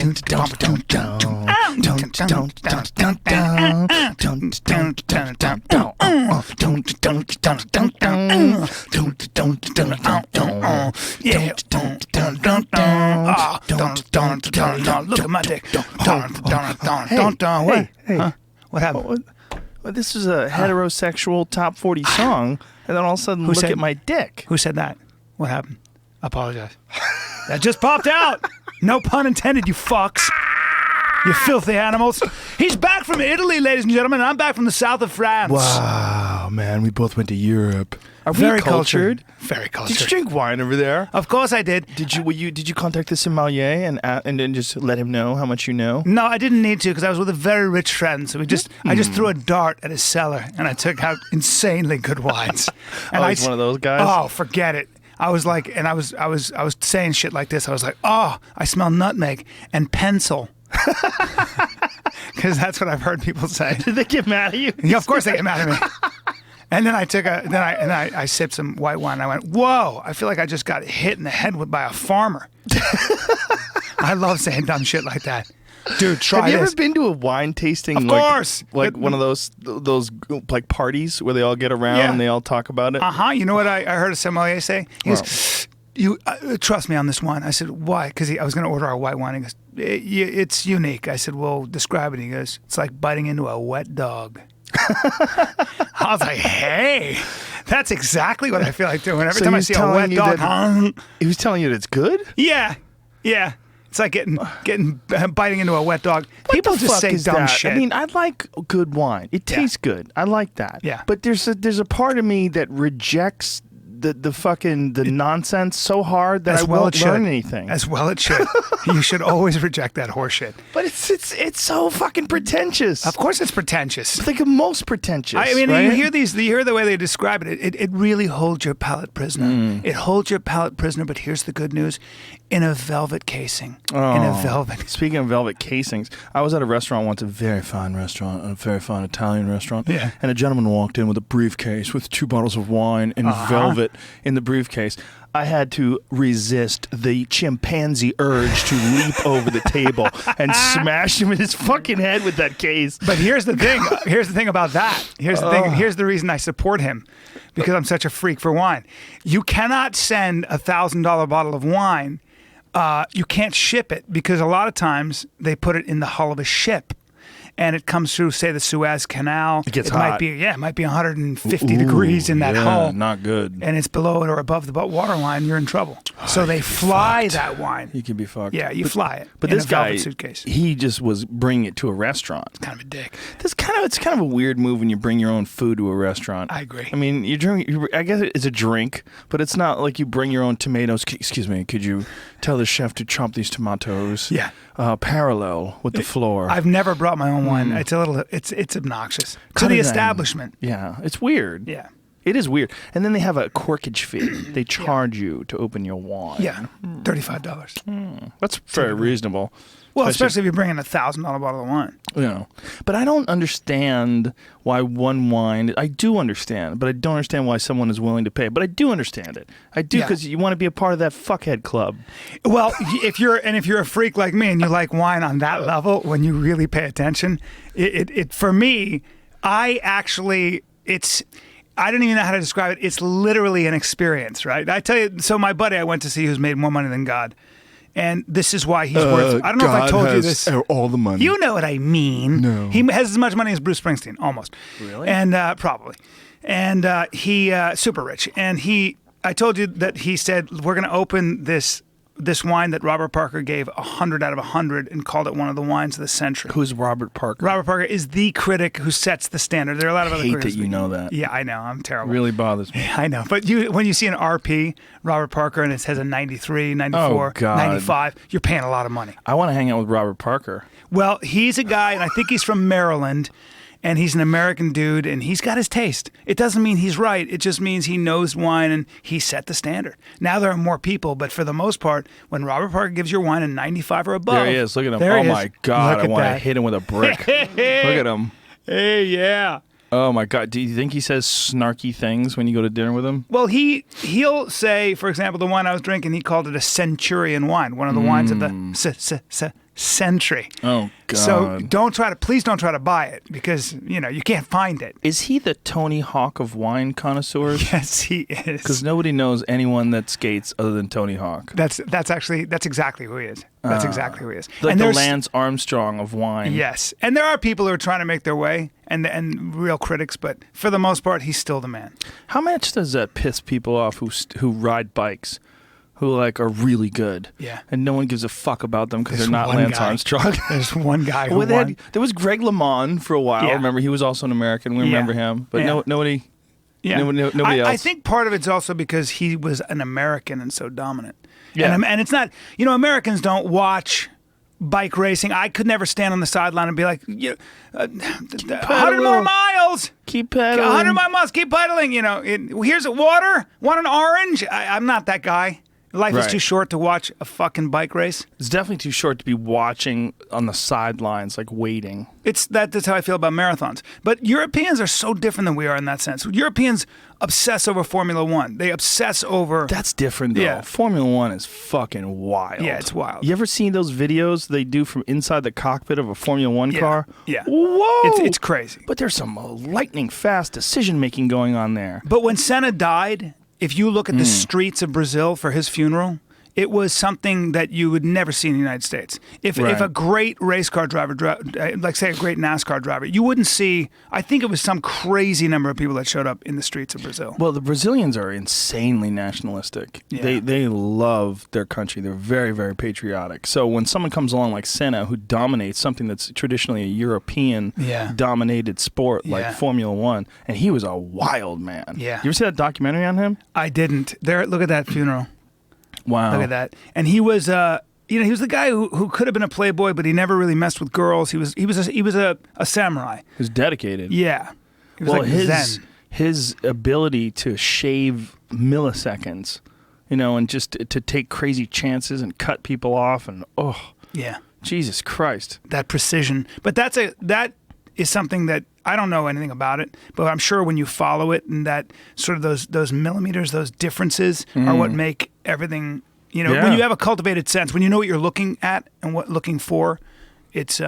Look at my dick. Hey, huh? What happened? Well, this is a heterosexual top 40 song, and then all of a sudden, look at my dick. Who said that? What happened? I apologize. That just popped out. No pun intended, you fucks. You filthy animals. He's back from Italy, ladies and gentlemen, and I'm back from the south of France. Wow, man, we both went to Europe. Are Very we cultured? Very cultured. Did you drink wine over there? Of course I did. Did you contact the sommelier and then just let him know how much you know? No, I didn't need to because I was with a very rich friend. So I just threw a dart at his cellar and I took out insanely good wines. And he's one of those guys? Oh, forget it. I was like, and I was saying shit like this. I was like, oh, I smell nutmeg and pencil. Because that's what I've heard people say. Did they get mad at you? Yeah, of course they get mad at me. And then I sipped some white wine. And I went, whoa! I feel like I just got hit in the head by a farmer. I love saying dumb shit like that, dude. Try this. Have you ever been to a wine tasting? Of course, like one of those like parties where they all get around and they all talk about it. You know what I heard a sommelier say? He goes, "You trust me on this wine." I said, "Why?" Because I was going to order a white wine. He goes, "It's unique." I said, "Well, describe it." He goes, "It's like biting into a wet dog." I was like, hey, that's exactly what I feel like doing every time I see a wet dog. He was telling you that it's good? Yeah. It's like biting into a wet dog. People just say dumb shit. I mean, I like good wine. It tastes good. I like that. Yeah. But there's a part of me that rejects the nonsense so hard that I won't learn anything. As well it should. You should always reject that horseshit. But it's so fucking pretentious. Of course it's pretentious. It's like the most pretentious. I mean, right? you hear the way they describe it. It really holds your palate prisoner. It holds your palate prisoner, but here's the good news. In a velvet casing. Oh. In a velvet. Speaking of velvet casings, I was at a restaurant once, a very fine restaurant, a very fine Italian restaurant. Yeah. And a gentleman walked in with a briefcase with 2 bottles of wine in velvet in the briefcase. I had to resist the chimpanzee urge to leap over the table and smash him in his fucking head with that case. But here's the thing. Here's the thing about that. Here's the thing. Here's the reason I support him, because I'm such a freak for wine. You cannot send a $1,000 bottle of wine. You can't ship it because a lot of times they put it in the hull of a ship. And it comes through, say, the Suez Canal. It gets hot. It might be 150 degrees in that hull. Not good. And it's below it or above the water line, you're in trouble. So they fly that wine. You can be fucked. Yeah, you fly it. But in this a guy, velvet suitcase. he just was bringing it to a restaurant. It's kind of a dick. It's kind of a weird move when you bring your own food to a restaurant. I agree. I mean, I guess it's a drink, but it's not like you bring your own tomatoes. Excuse me, could you tell the chef to chop these tomatoes? Yeah. Parallel with the floor. I've never brought my own wine. It's a little. It's obnoxious to the establishment. Yeah, it's weird. Yeah. It is weird. And then they have a corkage fee. They charge you to open your wine. Yeah, $35. That's very reasonable. Well, especially if you're bringing a $1,000 bottle of wine. You know, but I don't understand why one wine. I do understand, but I don't understand why someone is willing to pay. But I do understand it. I do, because you want to be a part of that fuckhead club. Well, if you're a freak like me and you like wine on that level, when you really pay attention, it for me, I don't even know how to describe it. It's literally an experience, right? I tell you. So my buddy I went to see, who's made more money than God. And this is why he's worth. I don't know if I told you this. All the money. You know what I mean. No. He has as much money as Bruce Springsteen, almost. Really? And probably. And he super rich. And I told you that he said, we're going to open this wine that Robert Parker gave 100 out of 100 and called it one of the wines of the century. Who's Robert Parker? Robert Parker is the critic who sets the standard. There are a lot of other critics. I hate that you know that. Yeah, I know. I'm terrible. It really bothers me. I know. But when you see an RP, Robert Parker, and it has a 93, 94, 95, you're paying a lot of money. I want to hang out with Robert Parker. Well, he's a guy, and I think he's from Maryland, and he's an American dude, and he's got his taste. It doesn't mean he's right. It just means he knows wine, and he set the standard. Now there are more people, but for the most part, when Robert Parker gives your wine a 95 or above... There he is. Look at him. Oh, my God. I want to hit him with a brick. Look at him. Hey, yeah. Oh, my God. Do you think he says snarky things when you go to dinner with him? Well, he'll say, for example, the wine I was drinking, he called it a centurion wine, one of the wines of the century. Oh, God. So please don't try to buy it because, you can't find it. Is he the Tony Hawk of wine connoisseurs? Yes, he is. Because nobody knows anyone that skates other than Tony Hawk. That's exactly who he is. That's exactly who he is. Like the Lance Armstrong of wine. Yes. And there are people who are trying to make their way and real critics, but for the most part, he's still the man. How much does that piss people off who ride bikes, who are really good? Yeah. And no one gives a fuck about them because they're not Lance Armstrong. There's one guy who won. There was Greg LeMond for a while. Yeah. Remember, he was also an American. We remember him. But nobody... Yeah. Nobody else. I think part of it's also because he was an American and so dominant. Yeah. And it's not, Americans don't watch bike racing. I could never stand on the sideline and be like, 100 more miles. Keep pedaling. 100 more miles. Keep pedaling. Here's water. Want an orange? I'm not that guy. Life is too short to watch a fucking bike race. It's definitely too short to be watching on the sidelines, waiting. That's how I feel about marathons. But Europeans are so different than we are in that sense. Europeans obsess over Formula One. They obsess over... That's different, though. Yeah. Formula One is fucking wild. Yeah, it's wild. You ever seen those videos they do from inside the cockpit of a Formula One car? Yeah. Whoa! It's crazy. But there's some lightning fast decision-making going on there. But when Senna died... If you look at the streets of Brazil for his funeral, it was something that you would never see in the United States. If a great race car driver, like say a great NASCAR driver, you wouldn't see, I think it was some crazy number of people that showed up in the streets of Brazil. Well, the Brazilians are insanely nationalistic. Yeah. They love their country. They're very, very patriotic. So when someone comes along like Senna, who dominates something that's traditionally a European-dominated sport like Formula One, and he was a wild man. Yeah. You ever see that documentary on him? I didn't. Look at that funeral. Wow. Look at that. And he was he was the guy who could have been a playboy, but he never really messed with girls. He was a samurai. He was dedicated. Yeah. He was his ability to shave milliseconds, and just to take crazy chances and cut people off and Jesus Christ. That precision. But that is something that I don't know anything about it, but I'm sure when you follow it and that sort of those millimeters, those differences are what make everything, when you have a cultivated sense, when you know what you're looking at and what looking for, it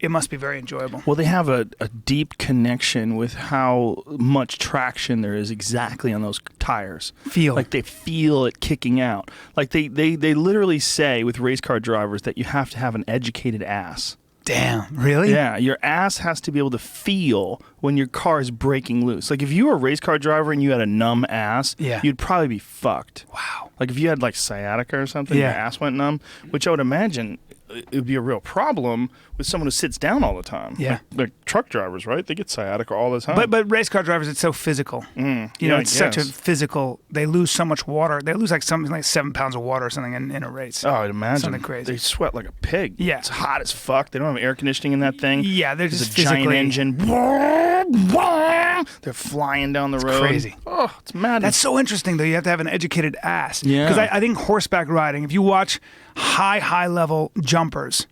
must be very enjoyable. Well, they have a deep connection with how much traction there is exactly on those tires. They feel it kicking out. They literally say with race car drivers that you have to have an educated ass. Damn, really? Yeah, your ass has to be able to feel when your car is breaking loose. If you were a race car driver and you had a numb ass, you'd probably be fucked. Wow. If you had sciatica or something, your ass went numb, which I would imagine it would be a real problem with someone who sits down all the time. Yeah. Like truck drivers, right? They get sciatica all the time. But race car drivers, it's so physical. It's such a physical, they lose so much water. They lose something like 7 pounds of water or something in a race. Oh, I'd imagine. Something crazy. They sweat like a pig. Yeah. It's hot as fuck. They don't have air conditioning in that thing. Yeah, they're just There's a giant physically... engine. They're flying down the road. Crazy. Oh, it's mad. That's so interesting, though. You have to have an educated ass. Yeah. Because I think horseback riding, if you watch high level jumpers,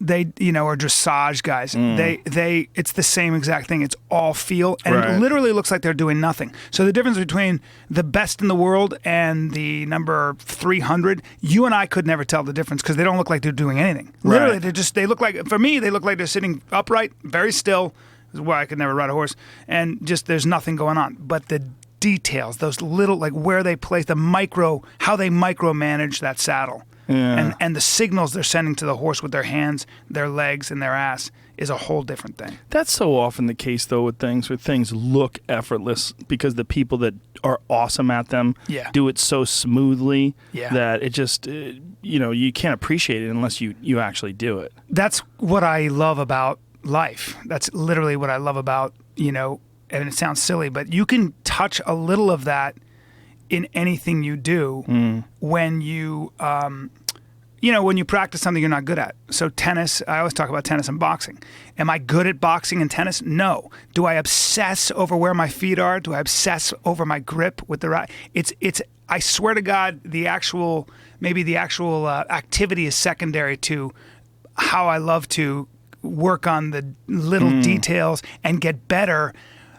they are dressage guys. It's the same exact thing. It's all feel, and it literally looks like they're doing nothing. So the difference between the best in the world and the number 300, you and I could never tell the difference because they don't look like they're doing anything. Literally, they look like, for me, they look like they're sitting upright, very still. This is why I could never ride a horse, and just there's nothing going on. But the details, those little where they place how they micromanage that saddle. Yeah. And the signals they're sending to the horse with their hands, their legs, and their ass is a whole different thing. That's so often the case, though, with things where things look effortless because the people that are awesome at them do it so smoothly that it just, you can't appreciate it unless you actually do it. That's what I love about life. That's literally what I love about, and it sounds silly, but you can touch a little of that in anything you do when you when you practice something you're not good at. So tennis, I always talk about tennis and boxing. Am I good at boxing and tennis? No. Do I obsess over where my feet are? Do I obsess over my grip with the right? It's I swear to God, the actual activity is secondary to how I love to work on the little details and get better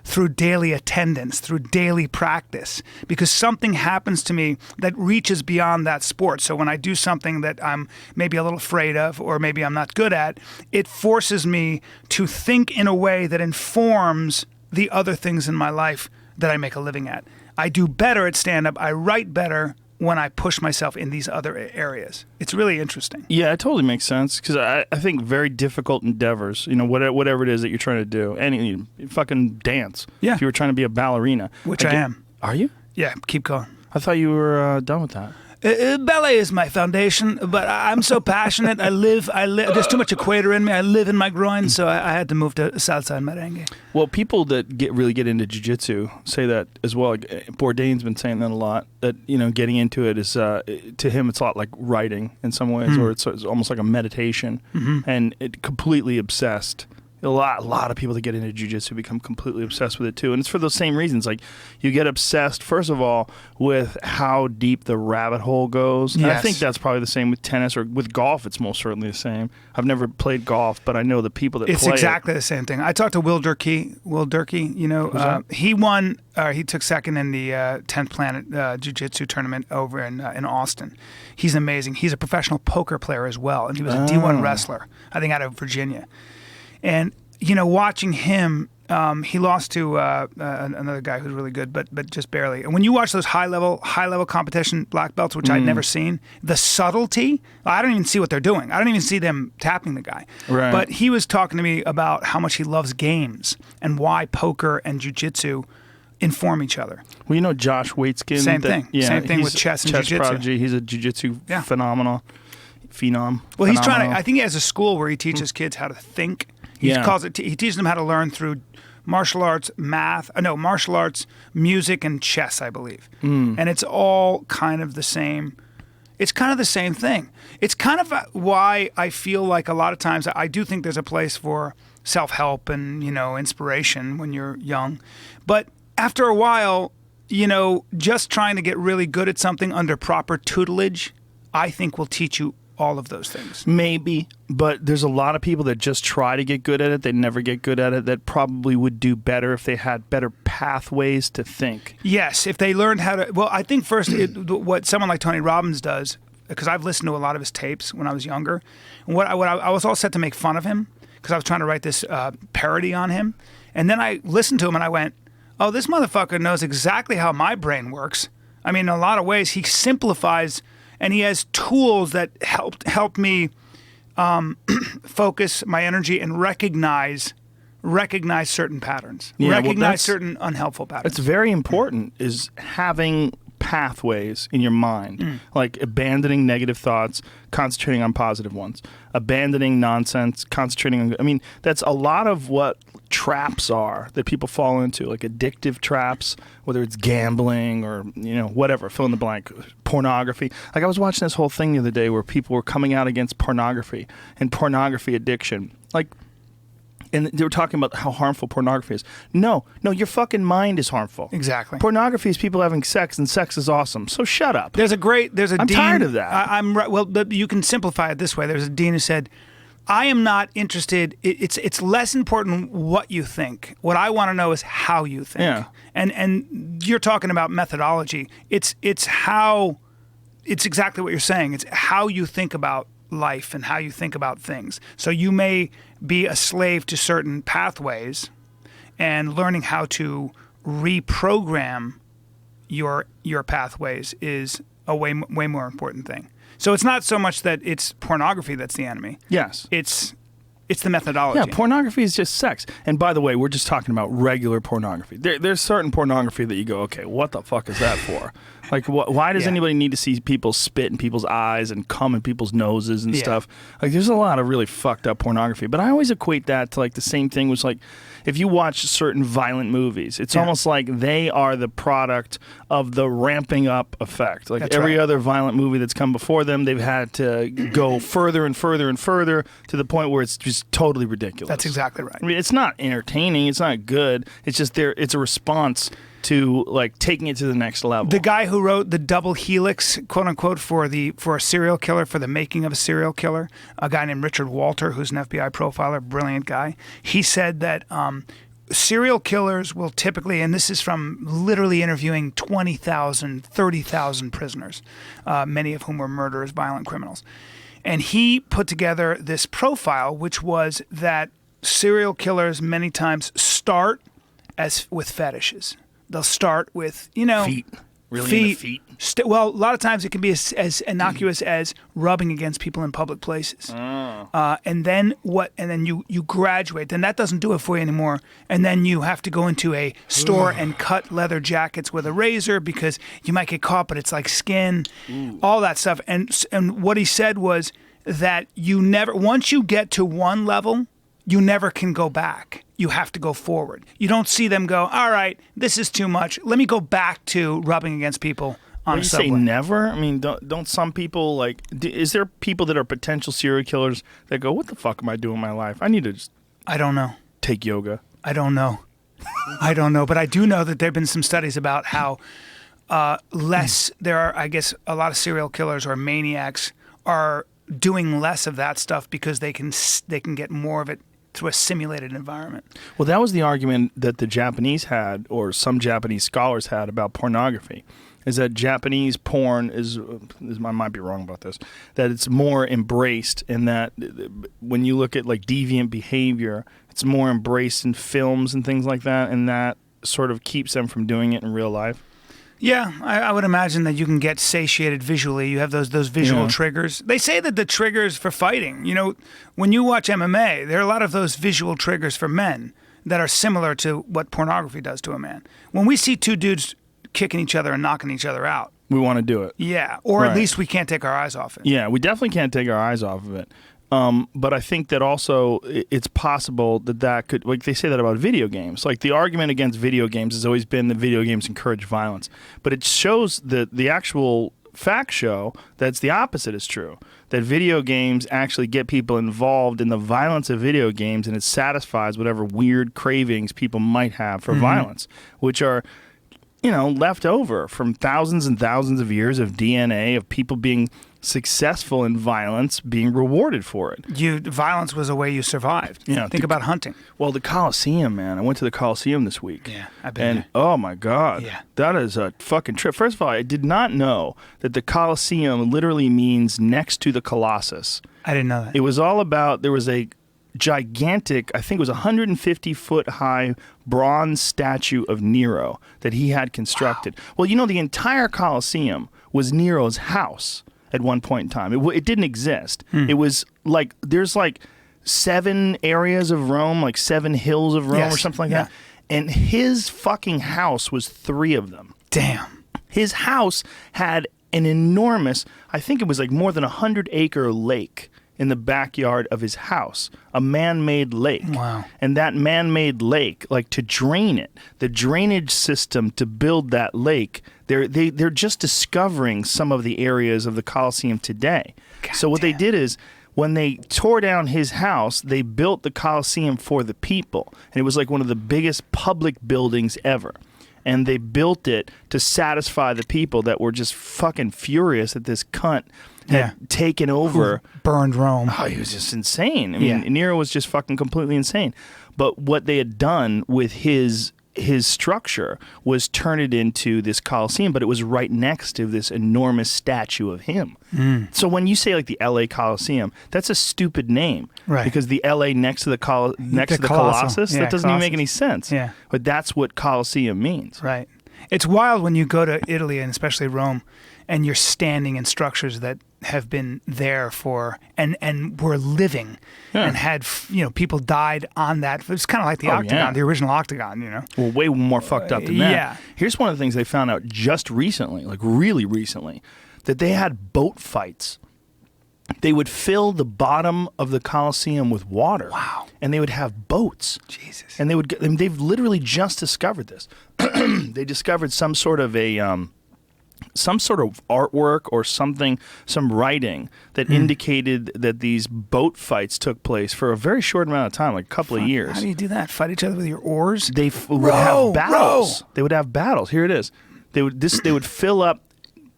through daily attendance, through daily practice, because something happens to me that reaches beyond that sport. So when I do something that I'm maybe a little afraid of, or maybe I'm not good at, it forces me to think in a way that informs the other things in my life that I make a living at. I do better at stand-up. I write better when I push myself in these other areas. It's really interesting. Yeah, it totally makes sense, because I think very difficult endeavors, whatever it is that you're trying to do, any fucking dance. Yeah. If you were trying to be a ballerina. Which I am. Are you? Yeah, keep going. I thought you were done with that. Ballet is my foundation, but I'm so passionate. I live. There's too much equator in me. I live in my groin, so I had to move to salsa and merengue. Well, people that really get into jiu-jitsu say that as well. Bourdain's been saying that a lot, that, getting into it is, to him, it's a lot like writing in some ways, or it's almost like a meditation, and it completely obsessed. A lot of people that get into jiu-jitsu become completely obsessed with it too, and it's for those same reasons. Like, you get obsessed, first of all, with how deep the rabbit hole goes. And I think that's probably the same with tennis, or with golf. It's most certainly the same. I've never played golf, but I know the people that play it. It's exactly the same thing. I talked to Will Durkee. He won. He took second in the 10th Planet Jiu-Jitsu tournament over in Austin. He's amazing. He's a professional poker player as well, and he was a D1 wrestler, I think, out of Virginia. And, watching him, he lost to another guy who's really good, but just barely. And when you watch those high level competition black belts, which I'd never seen, the subtlety, I don't even see what they're doing. I don't even see them tapping the guy. Right. But he was talking to me about how much he loves games and why poker and jiu-jitsu inform each other. Well, Josh Waitskin. Same thing. Yeah, same thing with chess and jiu-jitsu. Prodigy. He's a jiu-jitsu phenomenon. Phenom. Well, he's trying to. I think he has a school where he teaches kids how to think. He teaches them how to learn through martial arts, martial arts, music, and chess, I believe. And it's all kind of the same. It's kind of the same thing. It's kind of why I feel like a lot of times I do think there's a place for self-help and, inspiration when you're young. But after a while, just trying to get really good at something under proper tutelage, I think will teach you all of those things. Maybe, but there's a lot of people that just try to get good at it. They never get good at it. That probably would do better if they had better pathways to think. Yes, if they learned how to. Well, I think first what someone like Tony Robbins does, because I've listened to a lot of his tapes when I was younger, and what I was all set to make fun of him because I was trying to write this parody on him, and then I listened to him and I went, "Oh, this motherfucker knows exactly how my brain works." I mean, in a lot of ways, he simplifies. And he has tools that help me focus my energy and recognize certain patterns, recognize certain unhelpful patterns. It's very important, is having pathways in your mind, like abandoning negative thoughts, concentrating on positive ones, abandoning nonsense, concentrating on. I mean, that's a lot of what traps are that people fall into, like addictive traps, whether it's gambling or whatever, fill in the blank, pornography. Like, I was watching this whole thing the other day where people were coming out against pornography and pornography addiction, and they were talking about how harmful pornography is. No, your fucking mind is harmful. Exactly. Pornography is people having sex, and sex is awesome. So shut up. I'm tired of that. But you can simplify it this way. There's a dean who said, I am not interested. It's less important what you think. What I want to know is how you think. Yeah. And you're talking about methodology. It's exactly what you're saying. It's how you think about life and how you think about things. So you may be a slave to certain pathways, and learning how to reprogram your pathways is a way more important thing. So it's not so much that it's pornography that's the enemy. Yes. It's the methodology. Yeah, pornography is just sex. And by the way, we're just talking about regular pornography. There's certain pornography that you go, okay, what the fuck is that for? Like, why does anybody need to see people spit in people's eyes and cum in people's noses and stuff? Like, there's a lot of really fucked up pornography. But I always equate that to, like, the same thing was, like, if you watch certain violent movies, it's almost like they are the product of the ramping up effect. Like, every other violent movie that's come before them, they've had to go further and further and further to the point where it's just totally ridiculous. That's exactly right. I mean, it's not entertaining. It's not good. It's just it's a response to, like, taking it to the next level. The guy who wrote the double helix, quote unquote, for a serial killer, for the making of a serial killer, a guy named Richard Walter, who's an FBI profiler, brilliant guy. He said that serial killers will typically, and this is from literally interviewing 20,000, 30,000 prisoners, many of whom were murderers, violent criminals. And he put together this profile, which was that serial killers many times start with fetishes. They'll start with, feet. Really into feet? Well, a lot of times it can be as innocuous as rubbing against people in public places. And then you graduate. Then that doesn't do it for you anymore. And then you have to go into a store and cut leather jackets with a razor because you might get caught, but it's like skin, all that stuff. And what he said was that once you get to one level, you never can go back. You have to go forward. You don't see them go, all right, this is too much. Let me go back to rubbing against people on a subway. You say never? I mean, don't some people, is there people that are potential serial killers that go, what the fuck am I doing in my life? I need to just... I don't know. Take yoga. I don't know. I don't know. But I do know that there have been some studies about how there are, I guess, a lot of serial killers or maniacs are doing less of that stuff because they can get more of it through a simulated environment. Well, that was the argument that the Japanese had, or some Japanese scholars had, about pornography, is that Japanese porn I might be wrong about this, that it's more embraced, and that when you look at deviant behavior, it's more embraced in films and things like that, and that sort of keeps them from doing it in real life. Yeah, I would imagine that you can get satiated visually. You have those visual triggers. They say that the triggers for fighting, when you watch MMA, there are a lot of those visual triggers for men that are similar to what pornography does to a man. When we see two dudes kicking each other and knocking each other out, we want to do it. Yeah, or at least we can't take our eyes off it. Yeah, we definitely can't take our eyes off of it. But I think that also it's possible that could, they say that about video games. The argument against video games has always been that video games encourage violence. But it shows that the actual facts show that's the opposite is true. That video games actually get people involved in the violence of video games, and it satisfies whatever weird cravings people might have for violence, which are, left over from thousands and thousands of years of DNA of people being successful in violence, being rewarded for it. Violence was a way you survived. Think about hunting. Well, the Coliseum, man. I went to the Coliseum this week. Yeah, I've been there. Oh my God. Yeah. That is a fucking trip. First of all, I did not know that the Coliseum literally means next to the Colossus. I didn't know that. It was all about, there was a gigantic, I think it was 150-foot high bronze statue of Nero that he had constructed. Wow. Well, the entire Coliseum was Nero's house at one point in time. It didn't exist. It was there's 7 areas of Rome, 7 hills of Rome or something like that. And his fucking house was 3 of them. Damn. His house had an enormous, I think it was more than 100-acre lake in the backyard of his house, a man-made lake. Wow. And that man-made lake, to drain it, the drainage system to build that lake, they're just discovering some of the areas of the Colosseum today. So what they did is, when they tore down his house, they built the Colosseum for the people. And it was one of the biggest public buildings ever. And they built it to satisfy the people that were just fucking furious that this cunt had taken over. Burned Rome. Oh, he was just insane. I mean, Nero was just fucking completely insane. But what they had done with his structure was turn it into this Colosseum, but it was right next to this enormous statue of him. So when you say the LA Coliseum, that's a stupid name. Right. Because the LA next to the Colossus, that doesn't even make any sense. Yeah. But that's what Colosseum means. Right. It's wild when you go to Italy, and especially Rome, and you're standing in structures that have been there for and were living and had people died on that. It's kind of like the octagon, the original octagon. Well, way more fucked up than that. Yeah. Here's one of the things they found out just recently, really recently, that they had boat fights. They would fill the bottom of the Colosseum with water. Wow. And they would have boats. Jesus. And they've literally just discovered this. They discovered some sort of artwork or something, some writing that indicated that these boat fights took place for a very short amount of time, a couple of years. How do you do that? Fight each other with your oars? They would have battles. They would have battles. Here it is. They would fill up.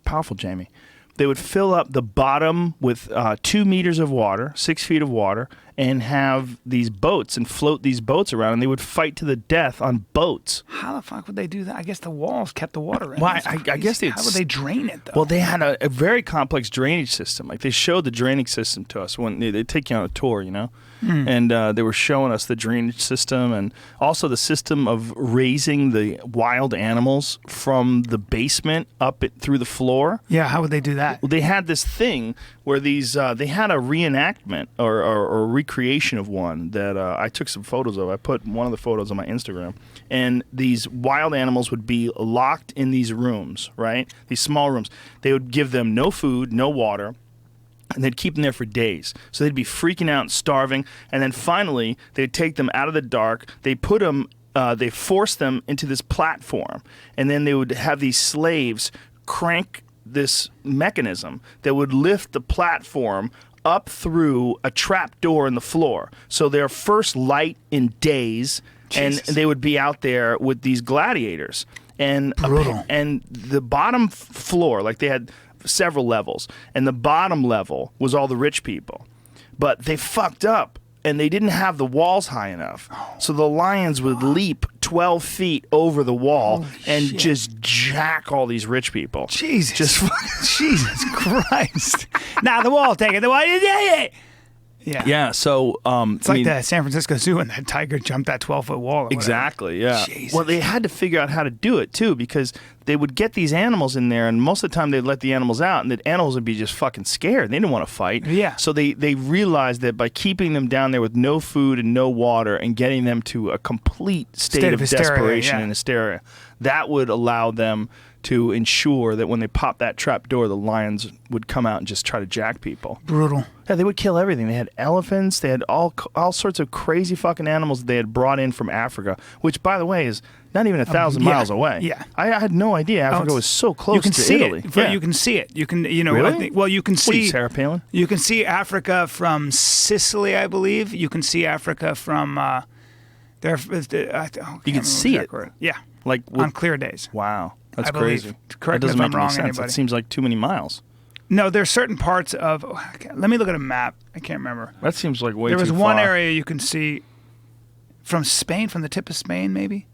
Powerful, Jamie. They would fill up the bottom with 2 meters of water, 6 feet of water, and have these boats and float these boats around, and they would fight to the death on boats. How the fuck would they do that? I guess the walls kept the water in. Well, I guess how would they drain it, though? Well, they had a very complex drainage system. Like, they showed the drainage system to us when they take you on a tour, you know? And they were showing us the drainage system and also the system of raising the wild animals from the basement up through the floor. Yeah, how would they do that? Well, they had this thing where these they had a reenactment or a recreation of one that I took some photos of. I put one of the photos on my Instagram. And these wild animals would be locked in these rooms, right? These small rooms. They would give them no food, no water. And they'd keep them there for days. So they'd be freaking out and starving. And then finally, they'd take them out of the dark. They put them, they forced them into this platform. And then they would have these slaves crank this mechanism that would lift the platform up through a trap door in the floor. So their first light in days, Jesus. And they would be out there with these gladiators. And Brutal. And the bottom floor, like they had several levels, and the bottom level was all the rich people, but they fucked up and they didn't have the walls high enough, so the lions would leap 12 feet over the wall and just jack all these rich people. Jesus. Jesus Christ. Nah, the wall, take it. The wall. Yeah. So It's like the San Francisco Zoo and that tiger jumped that 12-foot wall. Exactly, yeah. Jesus. Well, they had to figure out how to do it, too, because they would get these animals in there, and most of the time they'd let the animals out, and the animals would be just fucking scared. They didn't want to fight. Yeah. So they realized that by keeping them down there with no food and no water and getting them to a complete state of hysteria, desperation yeah. and hysteria, that would allow them to ensure that when they popped that trap door, the lions would come out and just try to jack people. Brutal. Yeah, they would kill everything. They had elephants. They had all sorts of crazy fucking animals that they had brought in from Africa, which, by the way, is not even 1,000 miles away. Yeah. I had no idea Africa was so close to Italy. You can see it. You can, Really? you can see. Sarah Palin? You can see Africa from Sicily, I believe. You can see Africa from there. You can see it? Yeah. Like on clear days. Wow. That's I believe. crazy. Correct That me doesn't if I'm make wrong, any sense. anybody. That seems like too many miles. No, there's certain parts of. Let me look at a map. I can't remember. That seems like way There too was far. one area you can see from Spain, from the tip of Spain, maybe.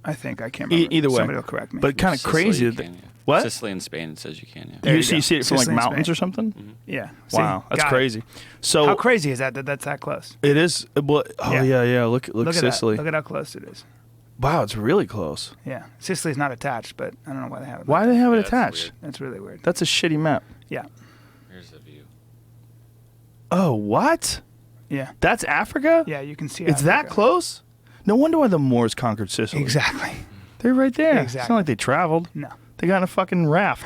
I think I can't remember. Either way. Somebody will correct me. But kind of crazy. That What? Sicily and Spain, it says you can, yeah. There You you go. see it from like Sicily and mountains Spain. or something? Mm-hmm. Yeah. Wow, that's got it. crazy. So How crazy is that that's that close? it is. Well, yeah. Look Look Sicily. at that. Look at how close it is. Wow, it's really close. Yeah. Sicily's not attached, but I don't know why they have it. Why do they have it That's attached? weird. That's really weird. That's a shitty map. Yeah. Here's the view. Oh, what? Yeah. That's Africa? Yeah, you can see It's that Africa. close? No wonder why the Moors conquered Sicily. Exactly. They're right there. It's Exactly. not like they traveled. No. They got in a fucking raft,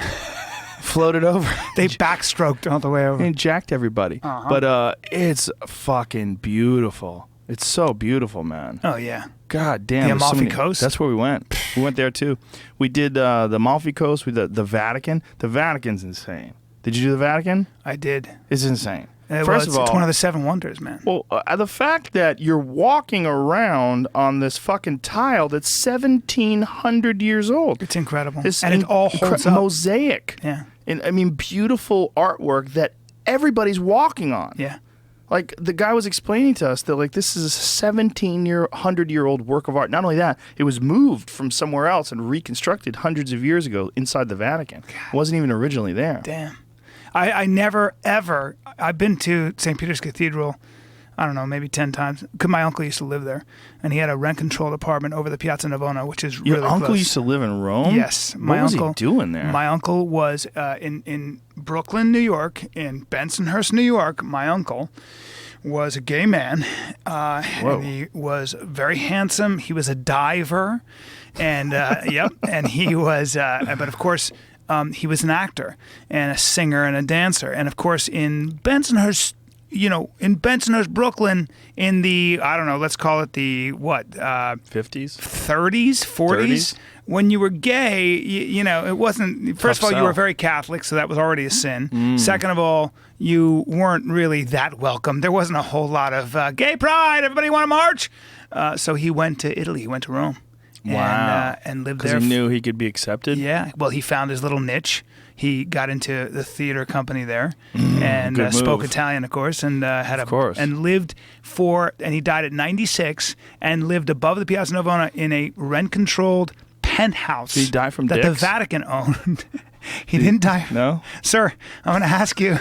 floated over, They backstroked all the way over. and jacked everybody. Uh-huh. But it's fucking beautiful. It's so beautiful, man. Oh, yeah. God damn. The there's so Amalfi many- Coast? That's where we went. We went there too. We did the Amalfi Coast. We did the Vatican. The Vatican's insane. Did you do the Vatican? I did. It's insane. It's of all, one of the 7 wonders, man. well, the fact that you're walking around on this fucking tile that's 1,700 years old. It's incredible. It's And it all holds up. mosaic. Yeah. And I mean, beautiful artwork that everybody's walking on. Yeah. Like the guy was explaining to us that like this is a 1,700-year-old work of art. Not only that, it was moved from somewhere else and reconstructed hundreds of years ago inside the Vatican. It wasn't even originally there. Damn. I never, ever, I've been to St. Peter's Cathedral, I don't know, maybe 10 times. 'Cause my uncle used to live there, and he had a rent-controlled apartment over the Piazza Navona, which is Your really uncle close. used to live in Rome? Yes. What was he doing there? My uncle was in Brooklyn, New York, in Bensonhurst, New York. My uncle was a gay man, and he was very handsome. He was a diver, and yep, and he was, but of course, he was an actor and a singer and a dancer, and of course, in Bensonhurst, in Bensonhurst, Brooklyn, in the I don't know, let's call it the 50s? 30s, 40s. When you were gay, it wasn't. First Tough of all, you were sell. very Catholic, so that was already a sin. Second of all, you weren't really that welcome. There wasn't a whole lot of gay pride. Everybody want to march? So he went to Italy. He went to Rome. Wow. And lived Because there. he knew he could be accepted? Yeah. Well, he found his little niche. he got into the theater company there, and good spoke move. Italian, of course, and had Of course. and he died at 96 and lived above the Piazza Navona in a rent-controlled penthouse. Did he die from that the dicks? Vatican owned. He didn't die. No? Sir, I'm going to ask you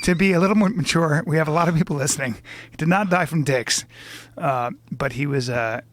to be a little more mature. We have a lot of people listening. He did not die from dicks, but he was a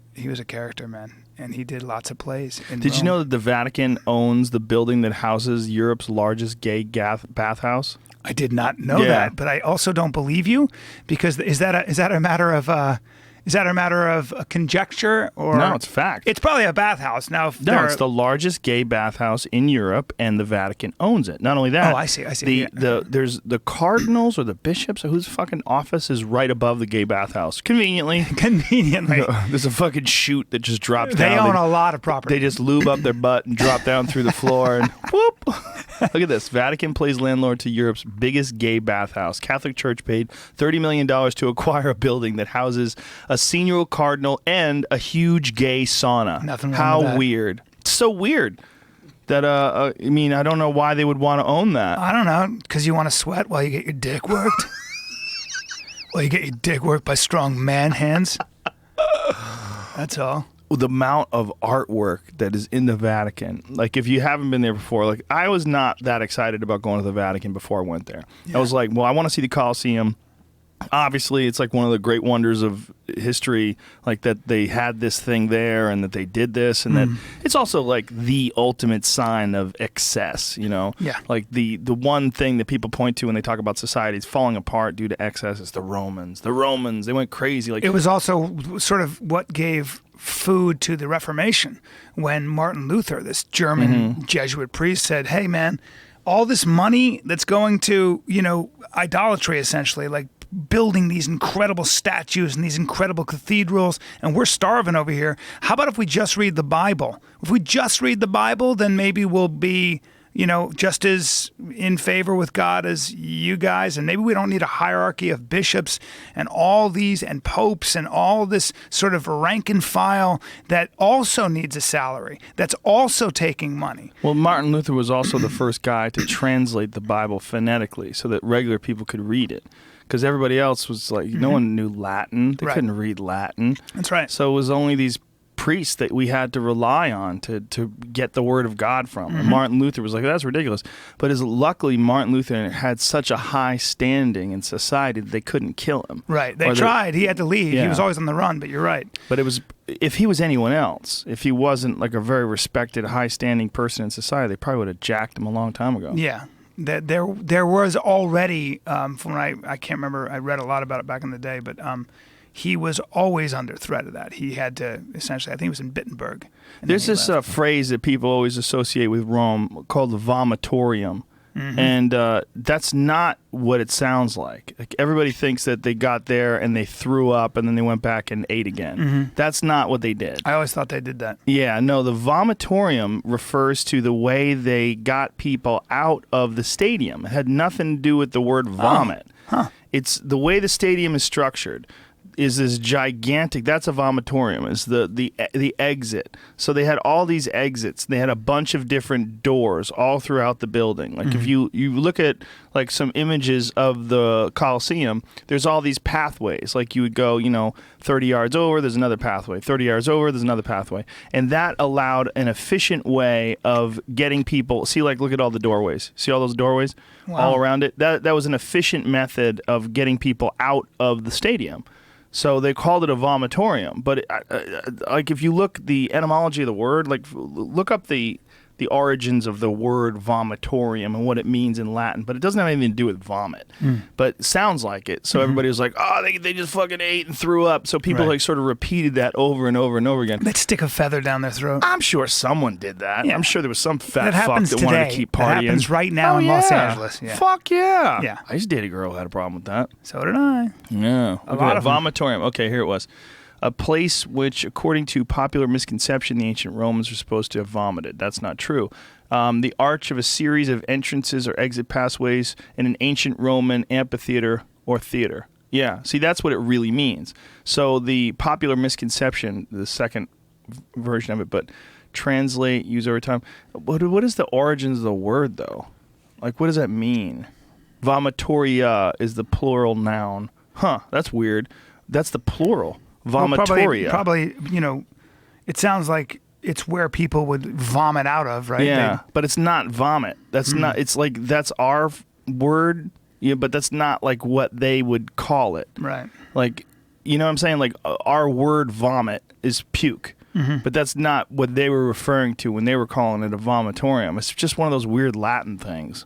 character, man, and he did lots of plays. Did you know that the Vatican owns the building that houses Europe's largest gay bathhouse? I did not know Yeah. that, but I also don't believe you, because is that a matter of conjecture, or No, it's fact. It's probably a bathhouse. Now, if No, there it's are- the largest gay bathhouse in Europe, and the Vatican owns it. Not only that. Oh, I see, yeah. There's the cardinals or the bishops or whose fucking office is right above the gay bathhouse. Conveniently. conveniently. There's a fucking chute that just drops They down. own a lot of property. They just lube up their butt and drop down through the floor and whoop. Look at this. Vatican plays landlord to Europe's biggest gay bathhouse. Catholic Church paid $30 million to acquire a building that houses a senior cardinal and a huge gay sauna. Nothing wrong How with that. weird. It's so weird that, I mean, I don't know why they would want to own that. I don't know, because you want to sweat while you get your dick worked? While you get your dick worked by strong man hands? That's all. The amount of artwork that is in the Vatican. Like, if you haven't been there before, like, I was not that excited about going to the Vatican before I went there. I was like, well, I want to see the Colosseum. Obviously, it's like one of the great wonders of history, like that they had this thing there and that they did this, and that it's also like the ultimate sign of excess, you know? Yeah. Like the one thing that people point to when they talk about societies falling apart due to excess is the Romans. The Romans, they went crazy. Like, It was also sort of what gave food to the Reformation, when Martin Luther, this German Jesuit priest, said, hey, man, all this money that's going to, idolatry, essentially, like building these incredible statues and these incredible cathedrals, and we're starving over here. How about if we just read the Bible? If we just read the Bible, then maybe we'll be, just as in favor with God as you guys, and maybe we don't need a hierarchy of bishops and all these, and popes and all this sort of rank and file that also needs a salary, that's also taking money. well, Martin Luther was also the first guy to translate the Bible phonetically so that regular people could read it. Because everybody else was like, no one knew Latin. They Right. couldn't read Latin. That's right. So it was only these priests that we had to rely on to get the word of God from. And Martin Luther was like, that's ridiculous. But luckily, Martin Luther had such a high standing in society that they couldn't kill him. Right. They Or tried. He had to leave. He Yeah. was always on the run, but you're right. But it was, if he was anyone else, if he wasn't like a very respected, high-standing person in society, they probably would have jacked him a long time ago. Yeah. There was already, from when I can't remember, I read a lot about it back in the day, but he was always under threat of that. He had to, essentially, I think it was in Wittenberg. and There's then he this left. phrase that people always associate with Rome called the vomitorium. And that's not what it sounds like. Like, everybody thinks that they got there and they threw up and then they went back and ate again. That's not what they did. I always thought they did that. Yeah, no, the vomitorium refers to the way they got people out of the stadium. It had nothing to do with the word vomit. It's the way the stadium is structured. Is this gigantic? That's a vomitorium. Is the exit? So they had all these exits. They had a bunch of different doors all throughout the building. Like, if you look at like some images of the Colosseum, there's all these pathways. Like, you would go, 30 yards over, there's another pathway. 30 yards over, there's another pathway, and that allowed an efficient way of getting people. See, like, look at all the doorways. See all those doorways all around it. That was an efficient method of getting people out of the stadium. So they called it a vomitorium. But like, if you look the etymology of the word, like, look up the origins of the word vomitorium and what it means in Latin. But it doesn't have anything to do with vomit. But it sounds like it. So everybody was like, oh, they just fucking ate and threw up. So people Right. like sort of repeated that over and over and over again. They'd stick a feather down their throat. I'm sure someone did that. Yeah. I'm sure there was some fat That fuck happens that wanted to today. keep That partying. happens right now Oh, in Los yeah. Angeles. Yeah. Fuck yeah. Yeah. I used to date a girl who had a problem with that. So did I. Yeah. A lot of them. vomitorium. Okay, here it was. A place which, according to popular misconception, the ancient Romans were supposed to have vomited. That's not true. The arch of a series of entrances or exit pathways in an ancient Roman amphitheater or theater. Yeah, see, that's what it really means. So the popular misconception, the second version of it, but translate, use over time. What is the origins of the word, though? Like, what does that mean? Vomitoria is the plural noun. Huh, that's weird. That's the plural. Vomitoria. Well, probably, it sounds like it's where people would vomit out of, right? Yeah, but it's not vomit. That's not, it's like, that's our word, but that's not like what they would call it. Right. Like, you know what I'm saying? Like, our word vomit is puke. But that's not what they were referring to when they were calling it a vomitorium. It's just one of those weird Latin things.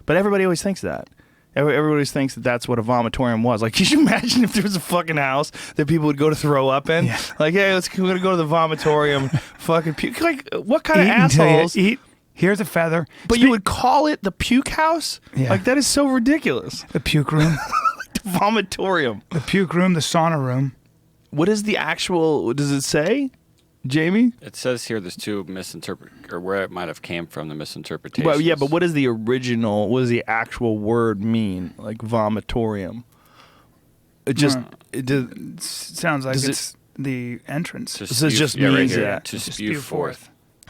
But everybody always thinks that. Everybody always thinks that that's what a vomitorium was. Like, could you imagine if there was a fucking house that people would go to throw up in? Yeah. Like, hey, we're going to go to the vomitorium, fucking puke. Like, what kind of assholes? Eat. Here's a feather. But you would call it the puke house? Yeah. Like, that is so ridiculous. The puke room. The vomitorium. The puke room, the sauna room. What is the actual, what does it say? Jamie? It says here there's two or where it might have came from, the misinterpretations. Well, yeah, but what is the original, what does the actual word mean? Like vomitorium? It sounds like it's the entrance. It just means that. To spew forth.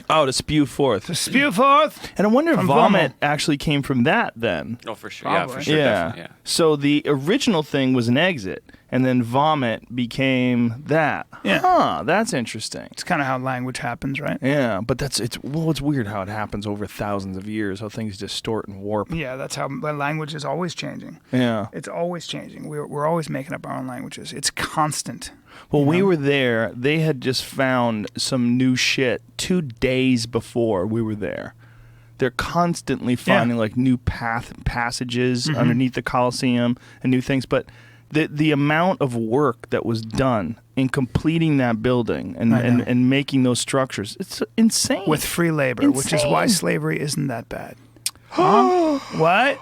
Oh, to spew forth. To spew forth. And I wonder if vomit actually came from that then. Oh, for sure. Probably. Yeah, for sure. Yeah. Definitely, yeah. So the original thing was an exit, and then vomit became that. Yeah. Huh, that's interesting. It's kind of how language happens, right? Yeah, but it's weird how it happens over thousands of years, how things distort and warp. Yeah, that's how language is always changing. Yeah. It's always changing. We're always making up our own languages. It's constant. Well, we were there. They had just found some new shit 2 days before we were there. They're constantly finding like new passages underneath the Colosseum and new things. But the amount of work that was done in completing that building and making those structures, it's insane. With free labor, which is why slavery isn't that bad. What?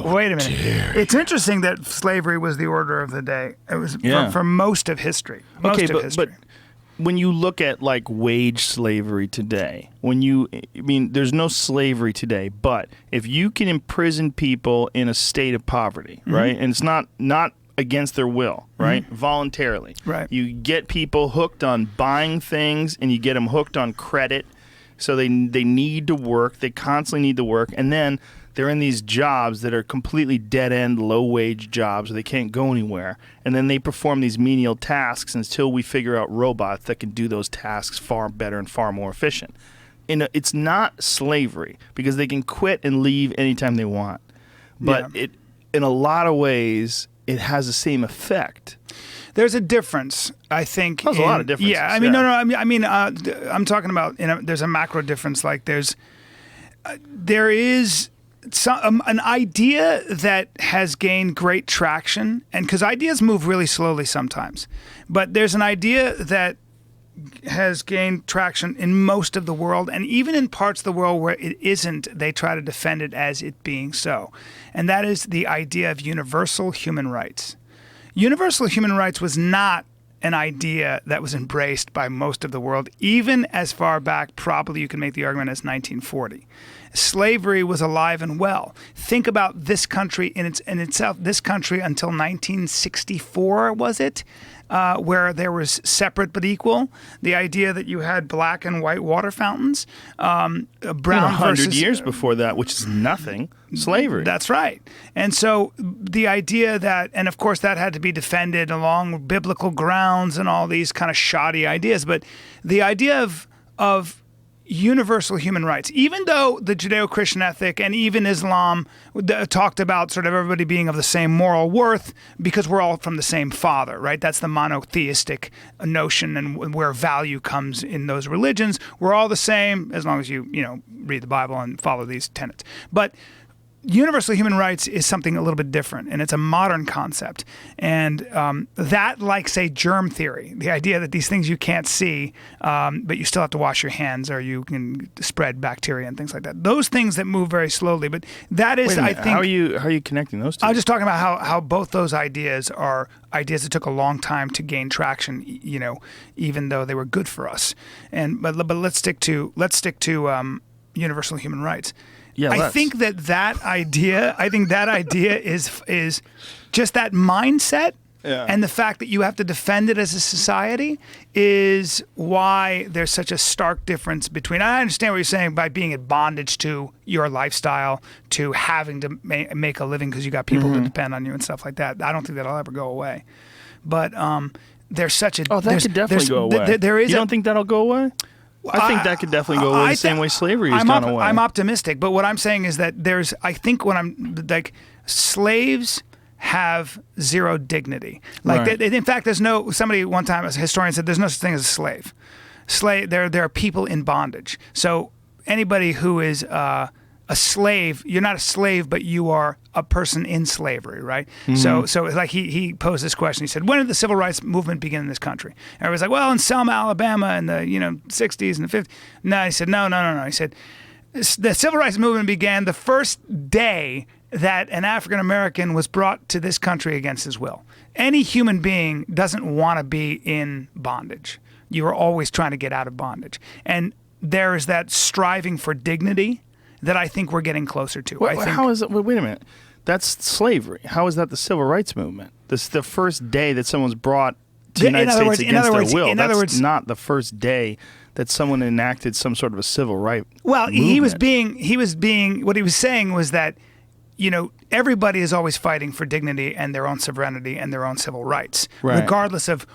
Wait a minute. It's interesting that slavery was the order of the day. It was for most of history. But when you look at like wage slavery today, there's no slavery today, but if you can imprison people in a state of poverty, right? And it's not against their will, right? Voluntarily. Right. You get people hooked on buying things and you get them hooked on credit. So they need to work. They constantly need to work. And then they're in these jobs that are completely dead-end, low-wage jobs where they can't go anywhere. And then they perform these menial tasks until we figure out robots that can do those tasks far better and far more efficient. It's not slavery because they can quit and leave anytime they want. But in a lot of ways, it has the same effect. There's a difference, I think. There's a lot of differences. Yeah, I'm talking about. There's a macro difference. Like there is an idea that has gained great traction, and because ideas move really slowly sometimes, but there's an idea that has gained traction in most of the world, and even in parts of the world where it isn't, they try to defend it as it being so, and that is the idea of universal human rights. Universal human rights was not an idea that was embraced by most of the world, even as far back, probably you can make the argument, as 1940. Slavery was alive and well. Think about this country in itself. This country until 1964, was it? Where there was separate but equal. The idea that you had black and white water fountains, brown 100 years before that, which is nothing. Slavery. That's right. And so the idea that, and of course that had to be defended along biblical grounds and all these kind of shoddy ideas, but the idea of universal human rights, even though the Judeo-Christian ethic and even Islam talked about sort of everybody being of the same moral worth because we're all from the same father, right? That's the monotheistic notion and where value comes in those religions. We're all the same as long as you read the Bible and follow these tenets. But universal human rights is something a little bit different, and it's a modern concept. And that, like, say, germ theory, the idea that these things you can't see, but you still have to wash your hands or you can spread bacteria and things like that. Those things that move very slowly, but that is, I think... How are you connecting those two? I was just talking about how both those ideas are ideas that took a long time to gain traction, even though they were good for us. But let's stick to universal human rights. Yeah, I think that idea is just that mindset Yeah. And the fact that you have to defend it as a society is why there's such a stark difference between, I understand what you're saying by being in bondage to your lifestyle, to having to make a living because you got people that depend on you and stuff like that. I don't think that'll ever go away. But there's such a... Oh, that could definitely go away. You don't think that'll go away? I think that could definitely go away the same way slavery has gone away. I'm optimistic, but what I'm saying is that I think when I'm like, slaves have zero dignity. Like, Right. in fact, somebody one time, as a historian, said there's no such thing as a slave. There are people in bondage. So anybody who is a slave, you're not a slave, but you are a person in slavery, right? So like he posed this question. He said, when did the civil rights movement begin in this country? And everybody's like, well, in Selma, Alabama in the 60s and the 50s. No, he said, no. He said, the civil rights movement began the first day that an African American was brought to this country against his will. Any human being doesn't want to be in bondage. You are always trying to get out of bondage. And there is that striving for dignity that I think we're getting closer to. How is it? Wait a minute. That's slavery. How is that the civil rights movement? This is the first day that someone's brought to the United States against their will. That's not the first day that someone enacted some sort of a civil right movement. he was being what he was saying was that everybody is always fighting for dignity and their own sovereignty and their own civil rights, regardless of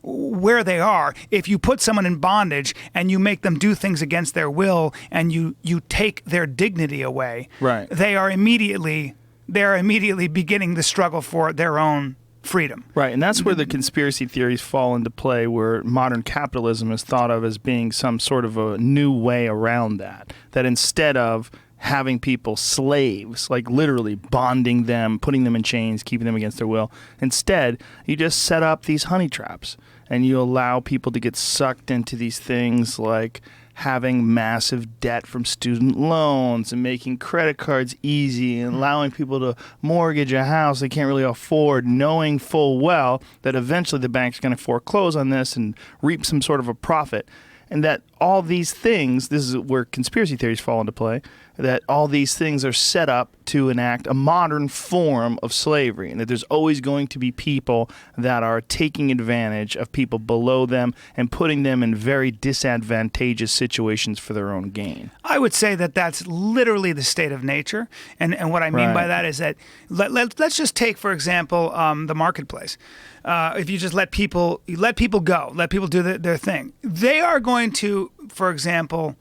where they are. If you put someone in bondage and you make them do things against their will and you take their dignity away, right. they are immediately beginning the struggle for their own freedom. Right, and that's where the conspiracy theories fall into play, where modern capitalism is thought of as being some sort of a new way around that. That instead of having people slaves, like literally bonding them, putting them in chains, keeping them against their will. Instead, you just set up these honey traps and you allow people to get sucked into these things like having massive debt from student loans and making credit cards easy and allowing people to mortgage a house they can't really afford, knowing full well that eventually the bank's going to foreclose on this and reap some sort of a profit. And that all these things, this is where conspiracy theories fall into play, that all these things are set up to enact a modern form of slavery, and that there's always going to be people that are taking advantage of people below them and putting them in very disadvantageous situations for their own gain. I would say that that's literally the state of nature. And what I mean by that is that let's just take, for example, the marketplace. If you just let people go, let people do their thing, they are going to, for example,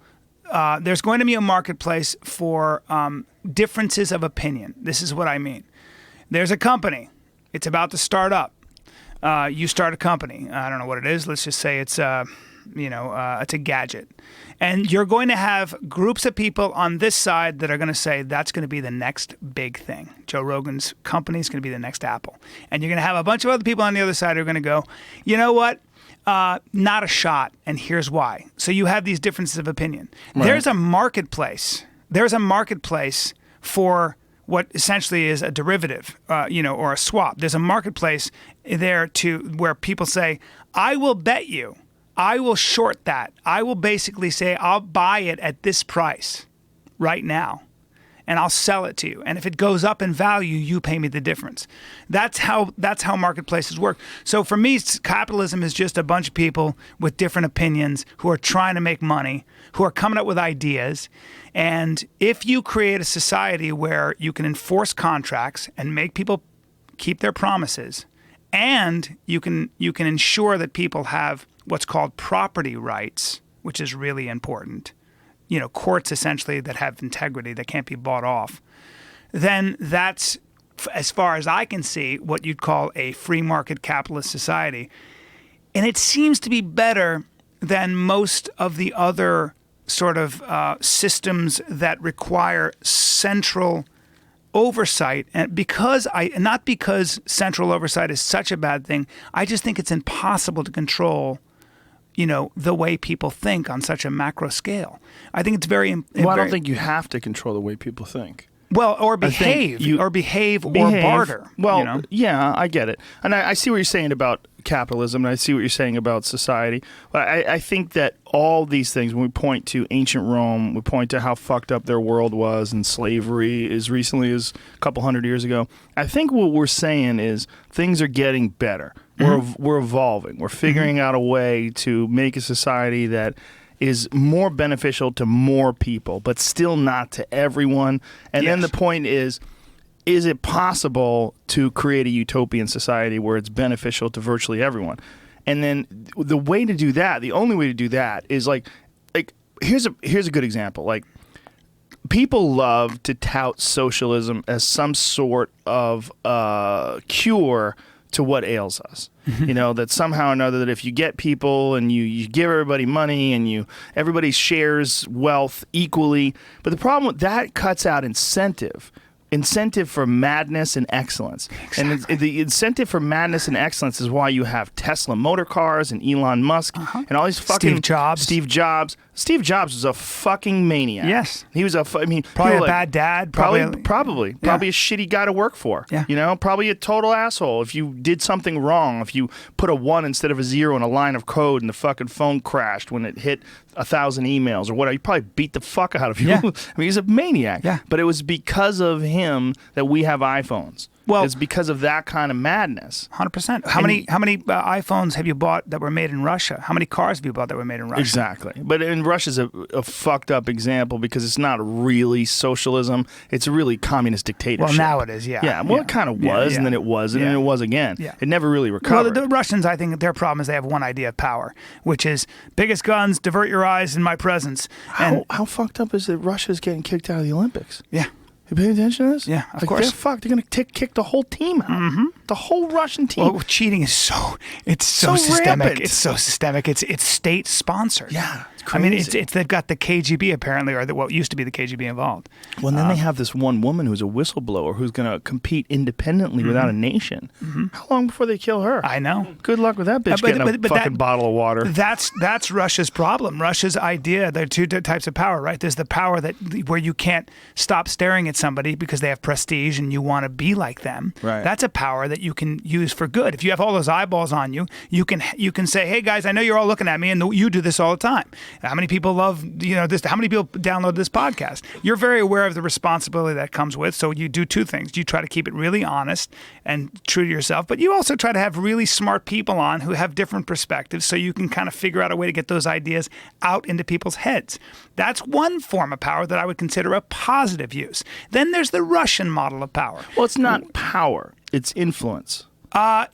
there's going to be a marketplace for differences of opinion. This is what I mean. There's a company. It's about to start up. You start a company. I don't know what it is. Let's just say it's it's a gadget. And you're going to have groups of people on this side that are going to say that's going to be the next big thing. Joe Rogan's company is going to be the next Apple. And you're going to have a bunch of other people on the other side who are going to go, you know what? Not a shot, and here's why. So you have these differences of opinion. Right. There's a marketplace. There's a marketplace for what essentially is a derivative, or a swap. There's a marketplace there where people say, I will bet you, I will short that. I will basically say, I'll buy it at this price right now, and I'll sell it to you. And if it goes up in value, you pay me the difference. That's how marketplaces work. So for me, capitalism is just a bunch of people with different opinions who are trying to make money, who are coming up with ideas. And if you create a society where you can enforce contracts and make people keep their promises, and you can ensure that people have what's called property rights, which is really important, courts essentially that have integrity, that can't be bought off, then that's, as far as I can see, what you'd call a free market capitalist society. And it seems to be better than most of the other sort of systems that require central oversight. And not because central oversight is such a bad thing, I just think it's impossible to control the way people think on such a macro scale. I think it's very... Well, I don't think you have to control the way people think. Well, or think behave, or barter. Well, you know? yeah, I get it. And I see what you're saying about capitalism, and I see what you're saying about society. But I think that all these things, when we point to ancient Rome, we point to how fucked up their world was and slavery as recently as a couple hundred years ago. I think what we're saying is things are getting better. We're evolving. We're figuring out a way to make a society that is more beneficial to more people, but still not to everyone. And then the point is it possible to create a utopian society where it's beneficial to virtually everyone? And then the way to do that, the only way to do that is like here's a good example. Like, people love to tout socialism as some sort of cure to what ails us. You know, that somehow or another, that if you get people and you give everybody money and everybody shares wealth equally. But the problem with that cuts out incentive for madness and excellence. Exactly. And the incentive for madness and excellence is why you have Tesla motor cars and Elon Musk and all these fucking Steve Jobs. Steve Jobs was a fucking maniac. Yes. He was probably a bad dad. Probably a shitty guy to work for. Yeah. You know, probably a total asshole. If you did something wrong, if you put a 1 instead of a 0 in a line of code and the fucking phone crashed when it hit 1,000 emails or whatever, you probably beat the fuck out of you. Yeah. I mean, he's a maniac. Yeah. But it was because of him that we have iPhones. Well, it's because of that kind of madness. 100%. How many iPhones have you bought that were made in Russia? How many cars have you bought that were made in Russia? Exactly. But Russia's a fucked up example because it's not really socialism. It's really communist dictatorship. Well, now it is, yeah. Yeah, well, it kind of was, and then it wasn't, and it was again. Yeah. It never really recovered. Well, the Russians, I think their problem is they have one idea of power, which is biggest guns, divert your eyes in my presence. How fucked up is it Russia's getting kicked out of the Olympics? Yeah. You pay attention to this? Yeah, of course. They're fucked. They're going to kick the whole team out. Mm-hmm. The whole Russian team. Well, cheating is so systemic. Rampant. It's so systemic. It's state sponsored. Yeah, it's crazy. I mean, it's they've got the KGB apparently, or what used to be the KGB involved. Well, and then they have this one woman who's a whistleblower who's going to compete independently without a nation. Mm-hmm. How long before they kill her? I know. Good luck with that bitch getting a fucking bottle of water. That's Russia's problem. Russia's idea. There are two types of power, right? There's the power where you can't stop staring at somebody because they have prestige and you want to be like them. Right. That's a power that you can use for good. If you have all those eyeballs on you, you can say, "Hey guys, I know you're all looking at me, and you do this all the time. How many people love this? How many people download this podcast? You're very aware of the responsibility that comes with. So you do two things: you try to keep it really honest and true to yourself, but you also try to have really smart people on who have different perspectives, so you can kind of figure out a way to get those ideas out into people's heads. That's one form of power that I would consider a positive use. Then there's the Russian model of power. Well, it's not power; it's influence. I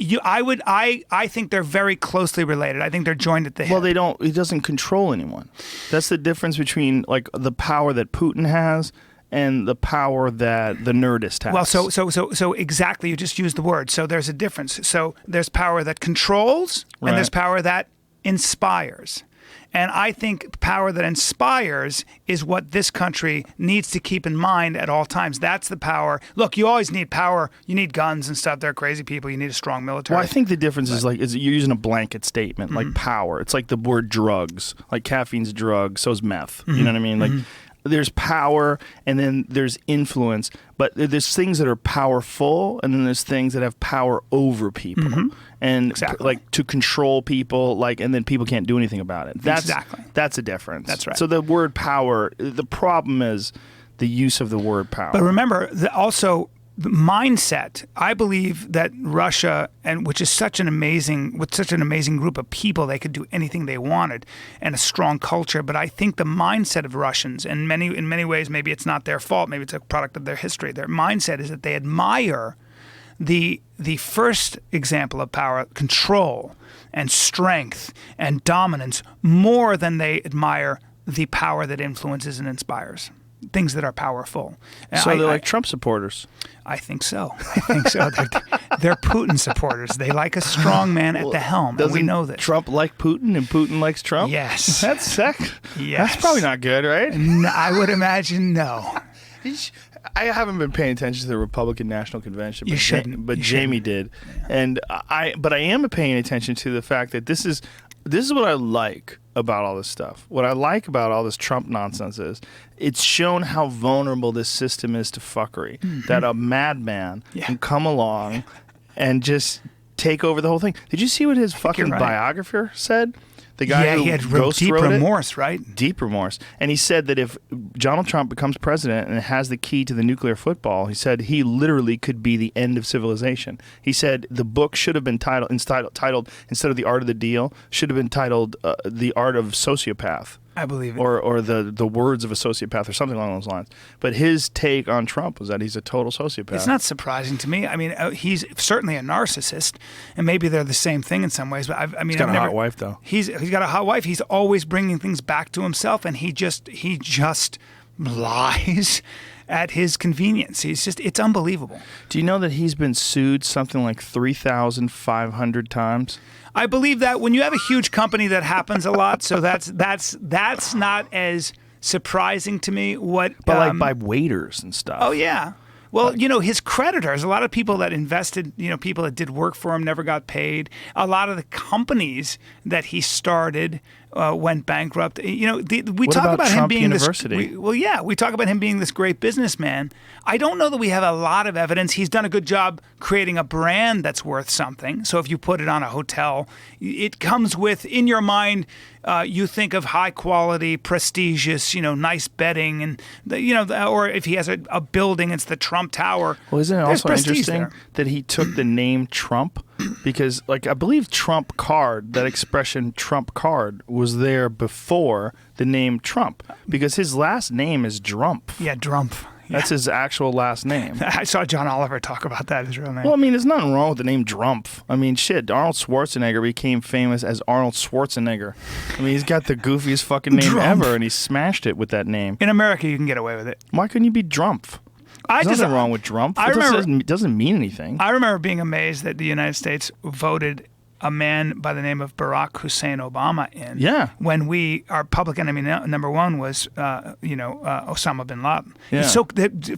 think they're very closely related. I think they're joined at the hip. Well, it doesn't control anyone. That's the difference between like the power that Putin has and the power that the Nerdist has. Well, so exactly, you just used the word. So there's a difference. So there's power that controls, and there's power that inspires. And I think power that inspires is what this country needs to keep in mind at all times. That's the power. Look, you always need power. You need guns and stuff. They're crazy people. You need a strong military. Well, I think the difference is you're using a blanket statement, like power. It's like the word drugs. Like caffeine's a drug, so is meth. You know what I mean? Like there's power and then there's influence, but there's things that are powerful and then there's things that have power over people. And like to control people, and then people can't do anything about it. That's a difference. That's right. So the word power, the problem is the use of the word power. But remember, also the mindset. I believe that Russia, which is such an amazing group of people, they could do anything they wanted, and a strong culture. But I think the mindset of Russians, in many ways, maybe it's not their fault. Maybe it's a product of their history. Their mindset is that they admire the first example of power, control and strength and dominance, more than they admire the power that influences and inspires, things that are powerful. So they're like Trump supporters. I think so. They're Putin supporters. They like a strong man at the helm. And we know this. Trump like Putin and Putin likes Trump? Yes. That's sick. Yes. That's probably not good, right? No, I would imagine no. I haven't been paying attention to the Republican National Convention. You shouldn't. But Jamie did. And I am paying attention to the fact that this is this is what I like about all this stuff. What I like about all this Trump nonsense is it's shown how vulnerable this system is to fuckery. That a madman can come along and just take over the whole thing. Did you see what his fucking biographer said? The guy who he had ghost deep wrote remorse, right? Deep remorse. And he said that if Donald Trump becomes president and has the key to the nuclear football, he said he literally could be the end of civilization. He said the book should have been titled instead of The Art of the Deal, should have been titled The Art of Sociopath. I believe it. Or the words of a sociopath or something along those lines. But his take on Trump was that he's a total sociopath. It's not surprising to me. I mean, he's certainly a narcissist, and maybe they're the same thing in some ways. But he's got a hot wife, though. He's got a hot wife. He's always bringing things back to himself, and he just lies at his convenience. It's unbelievable. Do you know that he's been sued something like 3,500 times? I believe that when you have a huge company, that happens a lot. So that's not as surprising to me. But like by waiters and stuff. Oh yeah. Well, his creditors, a lot of people that invested, people that did work for him never got paid. A lot of the companies that he started went bankrupt. We talk about him being University? We talk about him being this great businessman. I don't know that we have a lot of evidence. He's done a good job creating a brand that's worth something. So if you put it on a hotel, it comes with, in your mind, you think of high quality, prestigious, nice bedding, and or if he has a building, it's the Trump Tower. Well, isn't it also interesting that he took the name Trump? Because, I believe Trump card, that expression Trump card, was there before the name Trump. Because his last name is Drumpf. Yeah, Drumpf. That's his actual last name. I saw John Oliver talk about that, his real name. Well, I mean, there's nothing wrong with the name Drumpf. I mean, shit, Arnold Schwarzenegger became famous as Arnold Schwarzenegger. I mean, he's got the goofiest fucking name ever, and he smashed it with that name. In America, you can get away with it. Why couldn't you be Drumpf? There's nothing wrong with Drumpf. It doesn't mean anything. I remember being amazed that the United States voted a man by the name of Barack Hussein Obama in. Yeah. When our public enemy number one was, Osama bin Laden. Yeah. So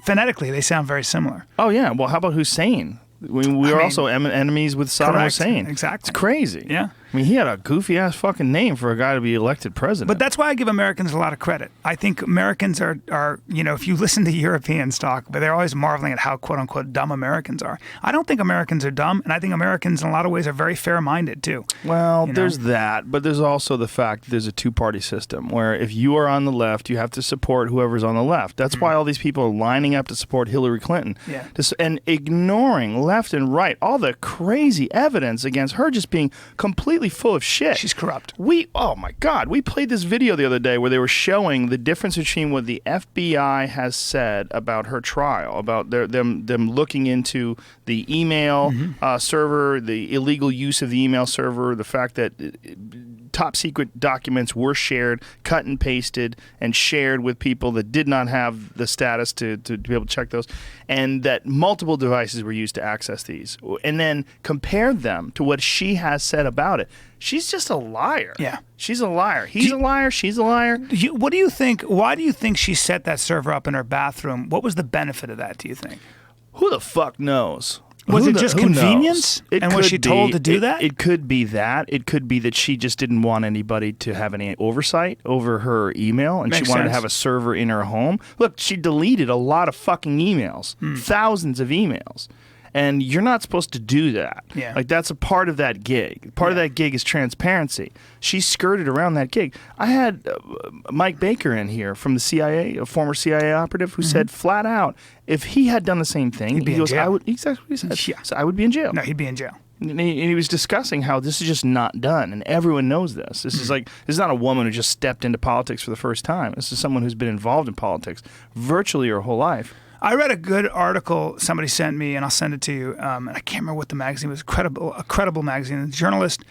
phonetically, they sound very similar. Oh, yeah. Well, how about Hussein? We are also enemies with Saddam Hussein. Exactly. It's crazy. Yeah. I mean, he had a goofy-ass fucking name for a guy to be elected president. But that's why I give Americans a lot of credit. I think Americans are if you listen to Europeans talk, but they're always marveling at how, quote-unquote, dumb Americans are. I don't think Americans are dumb, and I think Americans in a lot of ways are very fair-minded, too. Well, there's that, but there's also the fact that there's a two-party system where if you are on the left, you have to support whoever's on the left. That's why all these people are lining up to support Hillary Clinton. Yeah. And ignoring left and right all the crazy evidence against her just being completely full of shit. She's corrupt. Oh my God, we played this video the other day where they were showing the difference between what the FBI has said about her trial, about them looking into the email server, the illegal use of the email server, the fact that top secret documents were shared, cut and pasted, and shared with people that did not have the status to be able to check those, and that multiple devices were used to access these, and then compared them to what she has said about it. She's just a liar. Yeah. She's a liar. He's a liar. She's a liar. What do you think? Why do you think she set that server up in her bathroom? What was the benefit of that, do you think? Who the fuck knows? Was it just convenience? And was she told to do that? It could be that. It could be that she just didn't want anybody to have any oversight over her email, and she wanted to have a server in her home. Look, she deleted a lot of fucking emails, thousands of emails. And you're not supposed to do that. Yeah. Like, that's a part of that gig. Part of that gig is transparency. She skirted around that gig. I had Mike Baker in here from the CIA, a former CIA operative, who said flat out, if he had done the same thing, he'd be in jail. Exactly what he said. Yeah. So I would be in jail. No, he'd be in jail. And he was discussing how this is just not done, and everyone knows this. This is not a woman who just stepped into politics for the first time. This is someone who's been involved in politics virtually her whole life. I read a good article somebody sent me, and I'll send it to you. And I can't remember what the magazine was. A credible magazine. The journalist,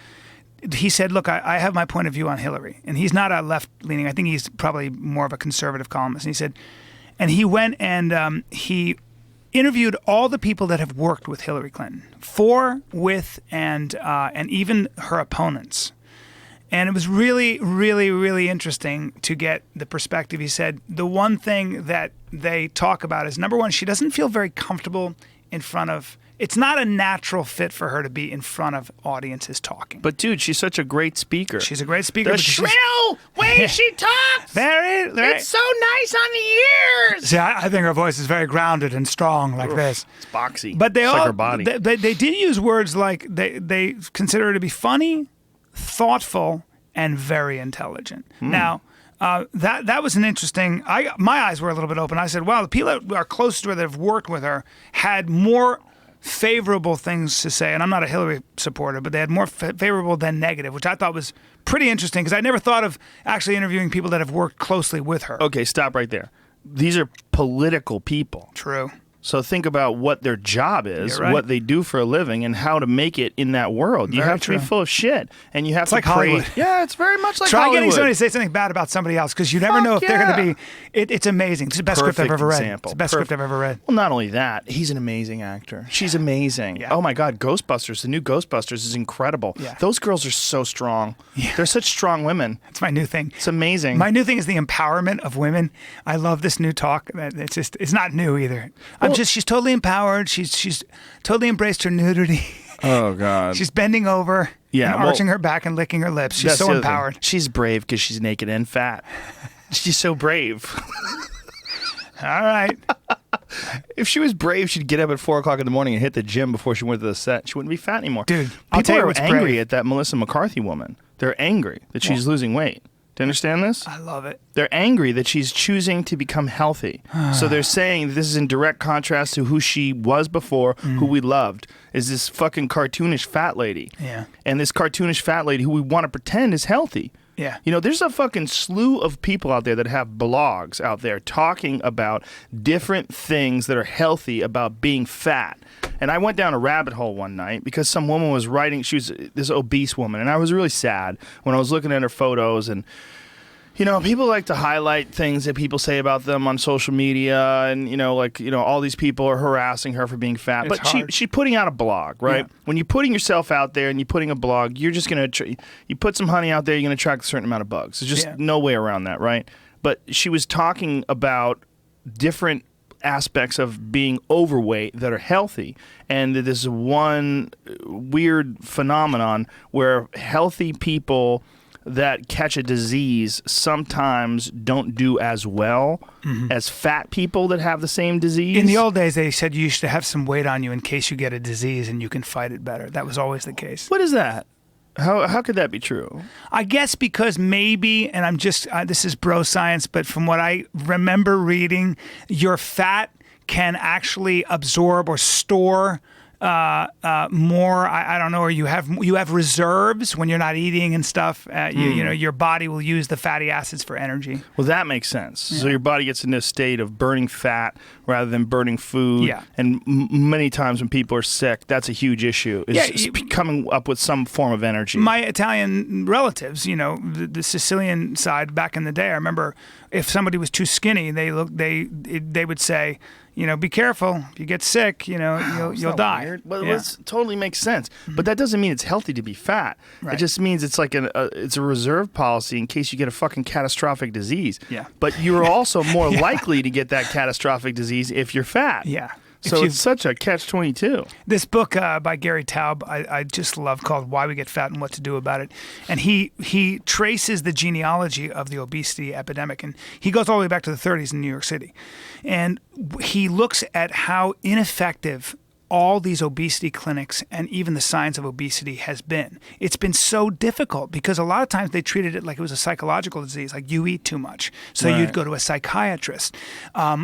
he said, look, I have my point of view on Hillary. And he's not a left-leaning. I think he's probably more of a conservative columnist. And he said, and he went and he interviewed all the people that have worked with Hillary Clinton, for, with, and even her opponents. And it was really, really, really interesting to get the perspective. He said the one thing that they talk about is, number one, she doesn't feel very comfortable in front of it's not a natural fit for her to be in front of audiences talking. But dude, she's such a great speaker. She's a great speaker. The shrill way she talks. Very. It's so nice on the ears. See, I think her voice is very grounded and strong like this. It's boxy. But they it's all like her body. They did use words like they consider her to be funny, thoughtful, and very intelligent. Now, that was an interesting. My eyes were a little bit open. I said, "Wow, the people that are close to her that have worked with her had more favorable things to say." And I'm not a Hillary supporter, but they had more favorable than negative, which I thought was pretty interesting because I never thought of actually interviewing people that have worked closely with her. Okay, stop right there. These are political people. True. So think about what their job is, You're right. what they do for a living, and how to make it in that world. You Very have to be true. full of shit, and you have to like Hollywood. Yeah, it's very much like Try Hollywood. getting somebody to say something bad about somebody else because you never Fuck know if they're yeah. going to be. It's amazing. It's the best script I've Perfect ever read. example. It's the best script I've ever read. Well, not only that, he's an amazing actor. She's amazing. Yeah. Oh my God, Ghostbusters, the new Ghostbusters is incredible. Yeah. Those girls are so strong. Yeah. They're such strong women. It's my new thing. It's amazing. My new thing is the empowerment of women. I love this new talk. It's not new either. She's totally empowered. She's totally embraced her nudity. Oh God. She's bending over Yeah, and arching her back and licking her lips. She's That's so the other thing. empowered. She's brave because she's naked and fat. She's so brave. All right. If she was brave, she'd get up at 4 o'clock in the morning and hit the gym before she went to the set. She wouldn't be fat anymore. Dude, I'll People tell you are what's angry brave. at that Melissa McCarthy woman. They're angry that she's losing weight. Do you understand this? I love it. They're angry that she's choosing to become healthy. So they're saying this is in direct contrast to who she was before, who we loved, is this fucking cartoonish fat lady. Yeah. And this cartoonish fat lady who we want to pretend is healthy. Yeah. You know, there's a fucking slew of people out there that have blogs out there talking about different things that are healthy about being fat. And I went down a rabbit hole one night because some woman was writing, she was this obese woman, and I was really sad when I was looking at her photos. And you know, people like to highlight things that people say about them on social media, and all these people are harassing her for being fat. It's But hard. she's putting out a blog, right? Yeah. When you're putting yourself out there and you're putting a blog, you're just gonna you put some honey out there, you're gonna attract a certain amount of bugs. There's just no way around that, right? But she was talking about different aspects of being overweight that are healthy, and that this one weird phenomenon where healthy people that catch a disease sometimes don't do as well as fat people that have the same disease. In the old days, they said you should have some weight on you in case you get a disease and you can fight it better. That was always the case. What is that? How could that be true? I guess because maybe, and I'm just, this is bro science, but from what I remember reading, your fat can actually absorb or store more. I don't know, or you have reserves when you're not eating and stuff. You know, your body will use the fatty acids for energy. Well, that makes sense. So your body gets in this state of burning fat rather than burning food. Yeah. And many times when people are sick, that's a huge issue. Is coming up with some form of energy. My Italian relatives, you know, the Sicilian side back in the day, I remember if somebody was too skinny, they would say, you know, be careful. If you get sick, you know, you'll die. Weird? Well, Yeah. it totally makes sense. But that doesn't mean it's healthy to be fat. Right. It just means it's like it's a reserve policy in case you get a fucking catastrophic disease. Yeah. But you're also more likely to get that catastrophic disease if you're fat. Yeah. So it's such a catch-22. This book by Gary Taub, I just love, called Why We Get Fat and What to Do About It. And he traces the genealogy of the obesity epidemic. And he goes all the way back to the 30s in New York City. And he looks at how ineffective all these obesity clinics and even the science of obesity has been. It's been so difficult because a lot of times they treated it like it was a psychological disease, like you eat too much. So you'd go to a psychiatrist,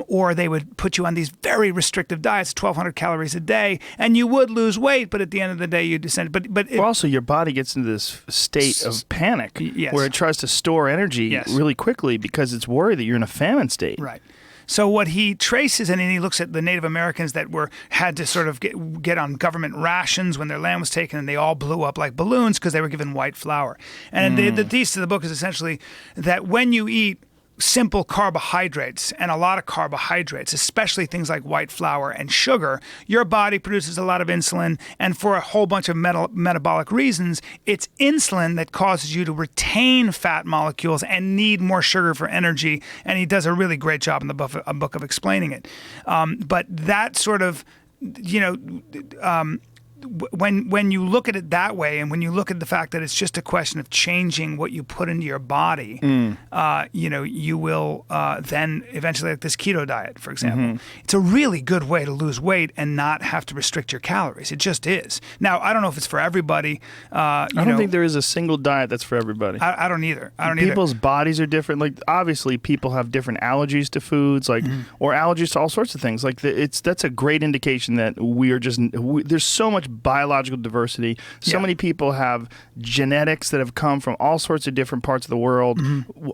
or they would put you on these very restrictive diets, 1,200 calories a day, and you would lose weight, but at the end of the day, you descend. But Also, your body gets into this state of panic Yes. where it tries to store energy Yes. really quickly because it's worried that you're in a famine state. Right. So what he traces, and he looks at the Native Americans that had to sort of get on government rations when their land was taken, and they all blew up like balloons because they were given white flour. And the thesis of the book is essentially that when you eat simple carbohydrates and a lot of carbohydrates, especially things like white flour and sugar, your body produces a lot of insulin, and for a whole bunch of metabolic reasons, it's insulin that causes you to retain fat molecules and need more sugar for energy, and he does a really great job in the book of explaining it. But that sort of you know, when you look at it that way, and when you look at the fact that it's just a question of changing what you put into your body, you know, you will then eventually, like this keto diet, for example, it's a really good way to lose weight and not have to restrict your calories. It just is. Now, I don't know if it's for everybody. I don't think there is a single diet that's for everybody. I don't either. People's bodies are different. Like, obviously, people have different allergies to foods, like, or allergies to all sorts of things. Like, that's a great indication that we are just there's so much biological diversity. So many people have genetics that have come from all sorts of different parts of the world,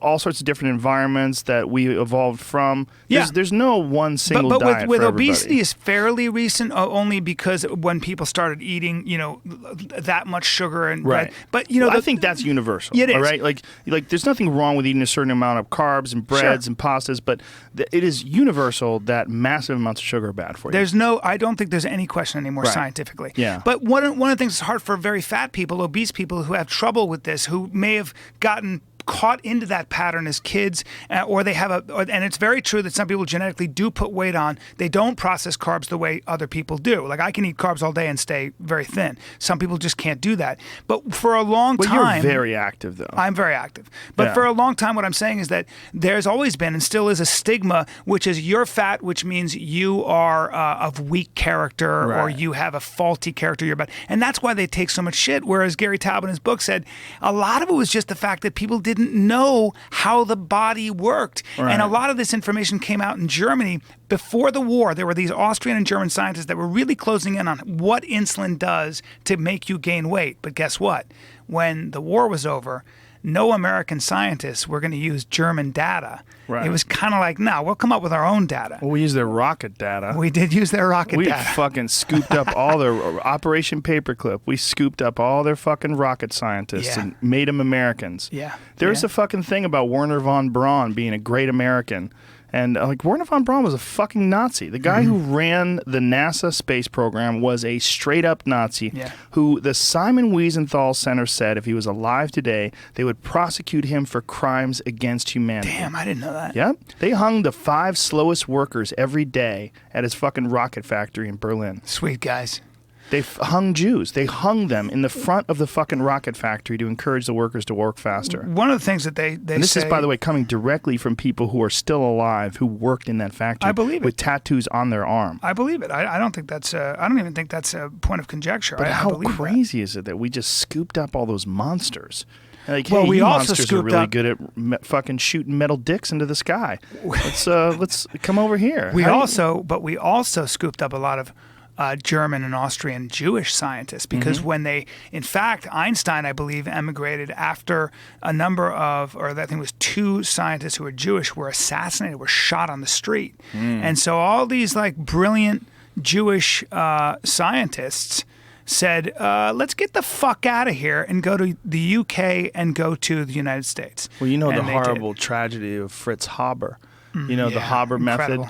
all sorts of different environments that we evolved from. There's no one single diet with for obesity is fairly recent, only because when people started eating, you know, that much sugar and bread. But you know, I think that's universal. It is. All right, like there's nothing wrong with eating a certain amount of carbs and breads and pastas, but it is universal that massive amounts of sugar are bad for you. I don't think there's any question anymore scientifically. Yeah. But one of the things that's hard for very fat people, obese people who have trouble with this, who may have gotten caught into that pattern as kids, or they have and it's very true that some people genetically do put weight on. They don't process carbs the way other people do. Like, I can eat carbs all day and stay very thin. Some people just can't do that. But for a long time... You're very active, though. I'm very active. But for a long time, what I'm saying is that there's always been and still is a stigma, which is you're fat, which means you are of weak character, or you have a faulty character. You're bad. And that's why they take so much shit. Whereas Gary Taubman in his book said a lot of it was just the fact that people didn't know how the body worked. And a lot of this information came out in Germany before the war. There were these Austrian and German scientists that were really closing in on what insulin does to make you gain weight. But guess what? When the war was over, no American scientists were going to use German data. It was kind of like, no, we'll come up with our own data. Well, we used their rocket data. We did use their rocket data. We fucking scooped up all their Operation Paperclip. We scooped up all their fucking rocket scientists and made them Americans. There's a fucking thing about Werner von Braun being a great American. And like, Werner von Braun was a fucking Nazi. The guy who ran the NASA space program was a straight-up Nazi who the Simon Wiesenthal Center said if he was alive today, they would prosecute him for crimes against humanity. Damn, I didn't know that. Yep. They hung the 5 slowest workers every day at his fucking rocket factory in Berlin. Sweet guys. They hung Jews. They hung them in the front of the fucking rocket factory to encourage the workers to work faster. One of the things that they and this say, is, by the way, coming directly from people who are still alive who worked in that factory. I believe it. With tattoos on their arm. I believe it. I don't think that's. I don't even think that's a point of conjecture. But how crazy is it that we just scooped up all those monsters? Like, hey, we also monsters are really good at fucking shooting metal dicks into the sky. Let's come over here. We also scooped up a lot of German and Austrian Jewish scientists, because when in fact, Einstein, I believe, emigrated after a number of, or I think it was 2 scientists who were Jewish were assassinated, were shot on the street. And so all these like brilliant Jewish scientists said, let's get the fuck out of here and go to the UK and go to the United States. Well, you know, the horrible tragedy of Fritz Haber. You know, the Haber method.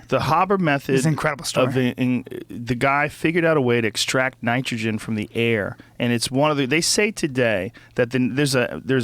The Haber method. It's an incredible story. The guy figured out a way to extract nitrogen from the air, and it's one of the. They say today that there's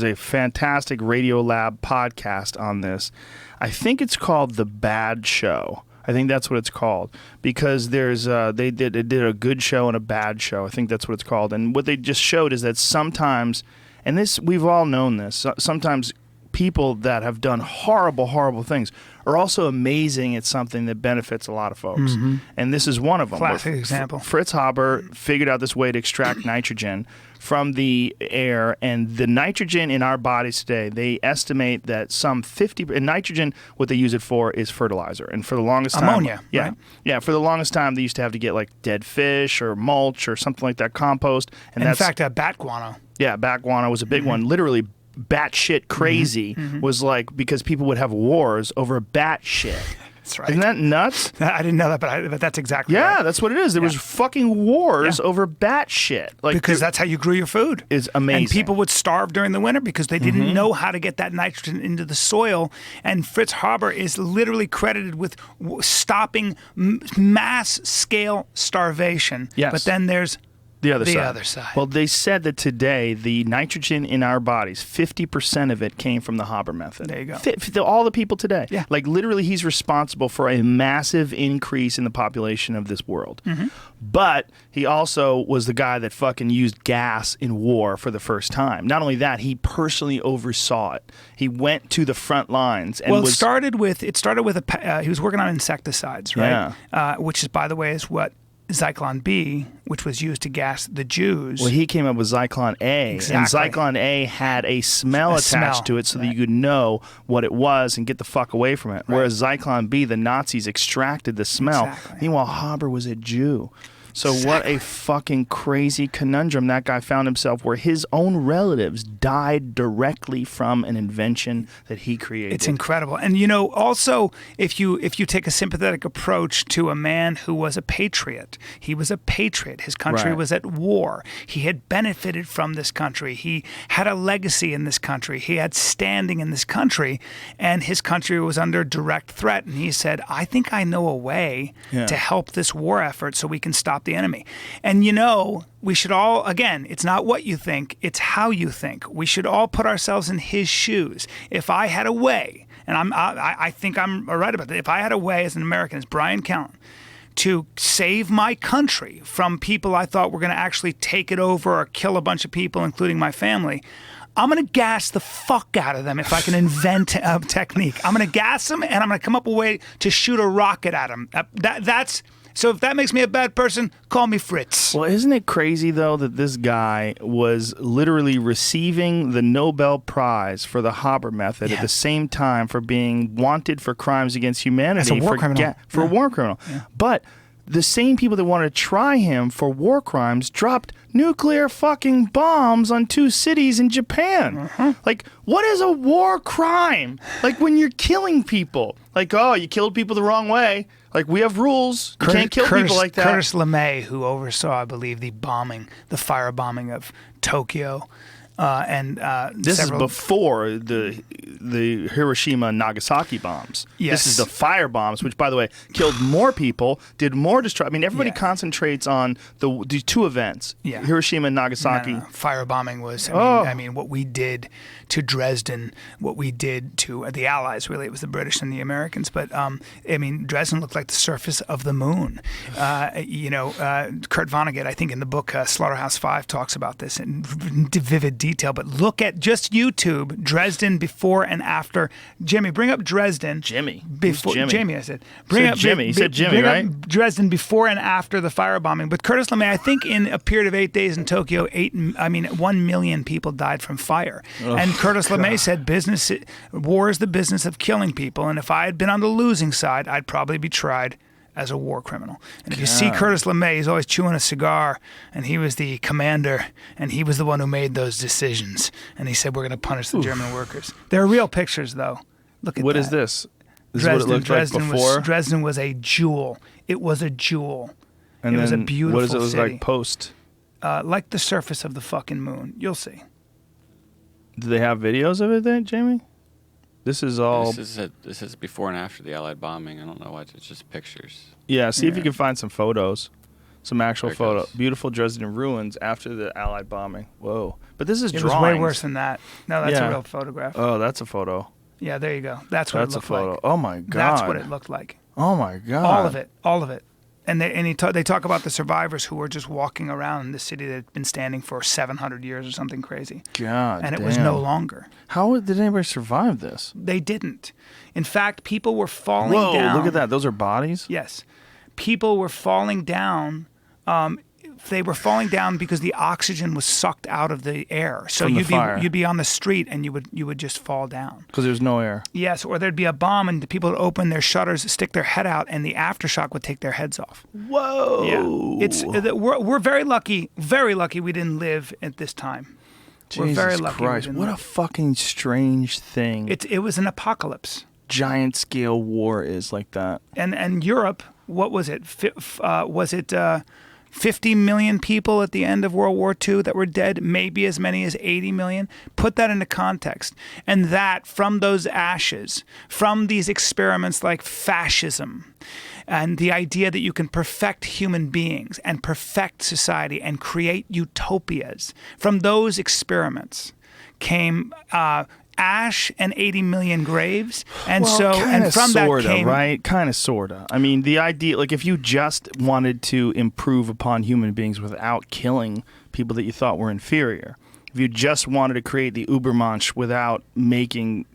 a fantastic Radiolab podcast on this. I think it's called The Bad Show. I think that's what it's called, because they did a good show and a bad show. I think that's what it's called. And what they just showed is that sometimes, and this we've all known this, sometimes people that have done horrible, horrible things are also amazing at something that benefits a lot of folks. And this is one of them. Classic example. Fritz Haber figured out this way to extract nitrogen from the air, and the nitrogen in our bodies today, they estimate that some 50, and nitrogen, what they use it for is fertilizer. And for the longest time, ammonia, right? Yeah, for the longest time, they used to have to get like dead fish or mulch or something like that, compost. And in fact, bat guano. Yeah, bat guano was a big one. Literally, batshit crazy was like because people would have wars over bat shit. That's right. Isn't that nuts? I didn't know that, but that's exactly right. Yeah, that's what it is. There was fucking wars over bat shit. Like, because that's how you grew your food. Is amazing. And people would starve during the winter because they didn't know how to get that nitrogen into the soil. And Fritz Haber is literally credited with stopping mass scale starvation. Yes. But then there's The other The side. other side. Well, they said that today the nitrogen in our bodies, 50% of it came from the Haber method. There you go. All the people today. Yeah. Like literally he's responsible for a massive increase in the population of this world. Mm-hmm. But he also was the guy that fucking used gas in war for the first time. Not only that, he personally oversaw it. He went to the front lines and Well, it started with he was working on insecticides, right? Yeah. Which is, by the way, is what Zyklon B, which was used to gas the Jews. Well, he came up with Zyklon A, Exactly. and Zyklon A had a smell attached to it so that you could know what it was and get the fuck away from it. Right. Whereas Zyklon B, the Nazis extracted the smell. Exactly. Meanwhile, Haber was a Jew. So what a fucking crazy conundrum that guy found himself, where his own relatives died directly from an invention that he created. It's incredible. And you know, also, if you take a sympathetic approach to a man who was a patriot, he was a patriot. His country Right. was at war. He had benefited from this country. He had a legacy in this country. He had standing in this country, and his country was under direct threat. And he said, I think I know a way to help this war effort so we can stop the enemy. And you know, we should all, again, it's not what you think, it's how you think. We should all put ourselves in his shoes. If I had a way, and I think I'm right about that, if I had a way as an American, as Bryan Callen, to save my country from people I thought were going to actually take it over or kill a bunch of people, including my family, I'm going to gas the fuck out of them if I can invent a technique. I'm going to gas them, and I'm going to come up with a way to shoot a rocket at them. That's... So if that makes me a bad person, call me Fritz. Well, isn't it crazy, though, that this guy was literally receiving the Nobel Prize for the Haber method at the same time for being wanted for crimes against humanity. As a war criminal. For a war criminal. Yeah. But the same people that wanted to try him for war crimes dropped nuclear fucking bombs on 2 cities in Japan. Like, what is a war crime? Like, when you're killing people. Like, oh, you killed people the wrong way. Like, we have rules. You can't kill people like that. Curtis LeMay, who oversaw, I believe, the firebombing of Tokyo, this is before the Hiroshima and Nagasaki bombs. Yes. This is the fire bombs, which, by the way, killed more people, did more destruction. I mean, everybody concentrates on the 2 events, Hiroshima and Nagasaki. No. Firebombing was, I mean, what we did to Dresden, what we did to the Allies, really. It was the British and the Americans. But, I mean, Dresden looked like the surface of the moon. Kurt Vonnegut, I think in the book Slaughterhouse-Five, talks about this in vivid detail. But look at just YouTube, Dresden before and after. Jimmy, bring up Dresden. Jimmy. Before, Jimmy? Jimmy, I said. Jimmy. You said Jimmy, right? Up Dresden before and after the firebombing. But Curtis LeMay, I think in a period of 8 days in Tokyo, 1 million people died from fire. And Curtis LeMay said, war is the business of killing people. And if I had been on the losing side, I'd probably be tried as a war criminal. And if you see Curtis LeMay, he's always chewing a cigar, and he was the commander, and he was the one who made those decisions. And he said, we're going to punish the German workers. There are real pictures, though. Look at What that. is this? This Dresden, is what it looked like before? Dresden was a jewel. It was a jewel. And it was a then beautiful what does it look city. like post? Like the surface of the fucking moon. You'll see. Do they have videos of it then, Jamie? This is all... This is before and after the Allied bombing. I don't know why. It's just pictures. Yeah, see if you can find some photos. Some actual There it photo. goes. Beautiful Dresden ruins after the Allied bombing. Whoa. But this is It drawings. was way worse than that. No, that's Yeah. a real photograph. Oh, that's a photo. Yeah, there you go. That's what That's it a looked photo. like. Oh, my God. That's what it looked like. Oh, my God. All of it. And they talk about the survivors who were just walking around in this city that had been standing for 700 years or something crazy. God And it damn. was no longer. How did anybody survive this? They didn't. In fact, people were falling Whoa, down. look at that. Those are bodies? Yes. People were falling down. They were falling down because the oxygen was sucked out of the air. So From the fire. you'd be on the street and you would just fall down. Because there's no air. Yes, or there'd be a bomb and the people would open their shutters, stick their head out, and the aftershock would take their heads off. Whoa. Yeah, we're very lucky we didn't live at this time. We're Jesus very lucky. Christ. What a fucking strange thing. It was an apocalypse. Giant scale war is like that. And Europe, what was it? Was it 50 million people at the end of World War II that were dead? Maybe as many as 80 million. Put that into context. And that from those ashes, from these experiments like fascism, and the idea that you can perfect human beings and perfect society and create utopias. From those experiments came ash and 80 million graves, and and from sorta, that came right, kind of sorta. I mean, the idea, like, if you just wanted to improve upon human beings without killing people that you thought were inferior, if you just wanted to create the Ubermensch without making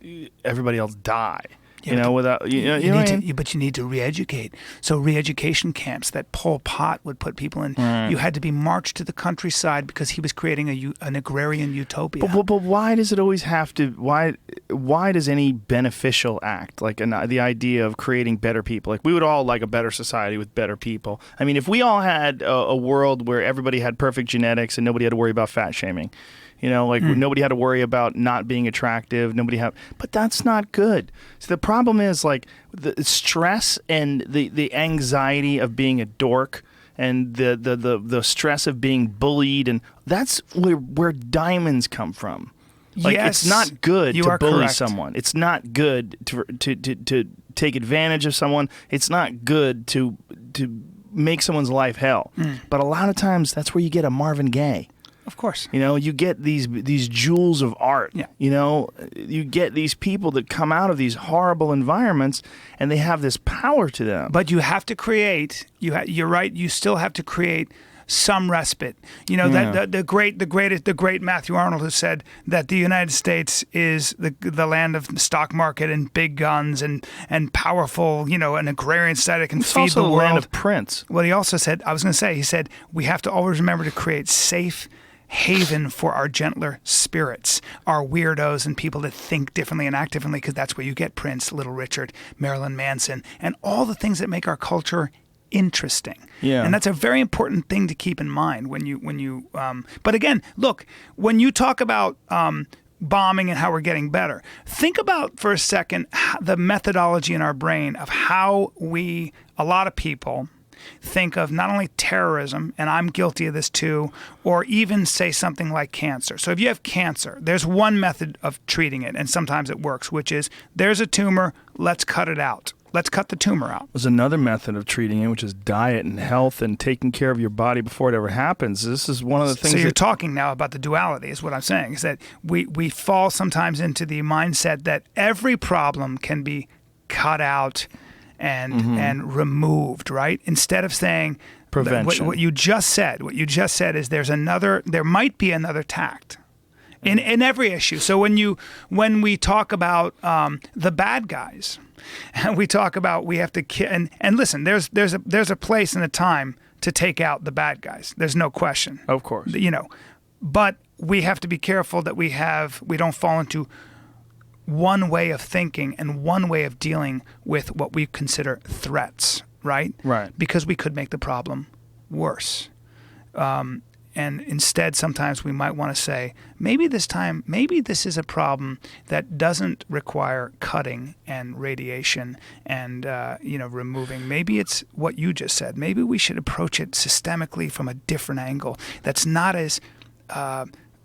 everybody else die. Yeah, without you know what I mean? But you need to re-educate. So re-education camps that Pol Pot would put people in. Right. You had to be marched to the countryside because he was creating an agrarian utopia. But why does it always have to? Why does any beneficial act, like the idea of creating better people, like we would all like a better society with better people? I mean, if we all had a world where everybody had perfect genetics and nobody had to worry about fat shaming. Nobody had to worry about not being attractive. But that's not good. So the problem is, like, the stress and the anxiety of being a dork and the stress of being bullied, and that's where diamonds come from. Like, yes, it's not good to bully correct. someone. It's not good to take advantage of someone. It's not good to make someone's life hell. But a lot of times, that's where you get a Marvin Gaye. Of course. You get these jewels of art. Yeah. You get these people that come out of these horrible environments, and they have this power to them. But you have to create. You're right. You still have to create some respite. That the great Matthew Arnold, who said that the United States is the land of the stock market and big guns and powerful. An agrarian state that can it's feed also the world. Land of Prince. Well, he also said. He said we have to always remember to create safe haven for our gentler spirits, our weirdos and people that think differently and act differently, because that's where you get Prince, Little Richard, Marilyn Manson, and all the things that make our culture interesting. Yeah. And that's a very important thing to keep in mind when you but again, look, when you talk about bombing and how we're getting better, think about for a second the methodology in our brain of how a lot of people think of not only terrorism, and I'm guilty of this too, or even say something like cancer. So if you have cancer, there's one method of treating it, and sometimes it works, which is there's a tumor, let's cut it out. Let's cut the tumor out. There's another method of treating it, which is diet and health and taking care of your body before it ever happens. This is one of the things. So you're talking now about the duality, is what I'm saying, is that we fall sometimes into the mindset that every problem can be cut out and removed, right? Instead of saying prevention. What you just said is there might be another tact in every issue. So when we talk about the bad guys, and we talk about we have to and listen, there's a place and a time to take out the bad guys. There's no question. Of course. But we have to be careful that we don't fall into one way of thinking and one way of dealing with what we consider threats, right? Right. Because we could make the problem worse. And instead, sometimes we might want to say, maybe this is a problem that doesn't require cutting and radiation and removing. Maybe it's what you just said. Maybe we should approach it systemically from a different angle. That's not as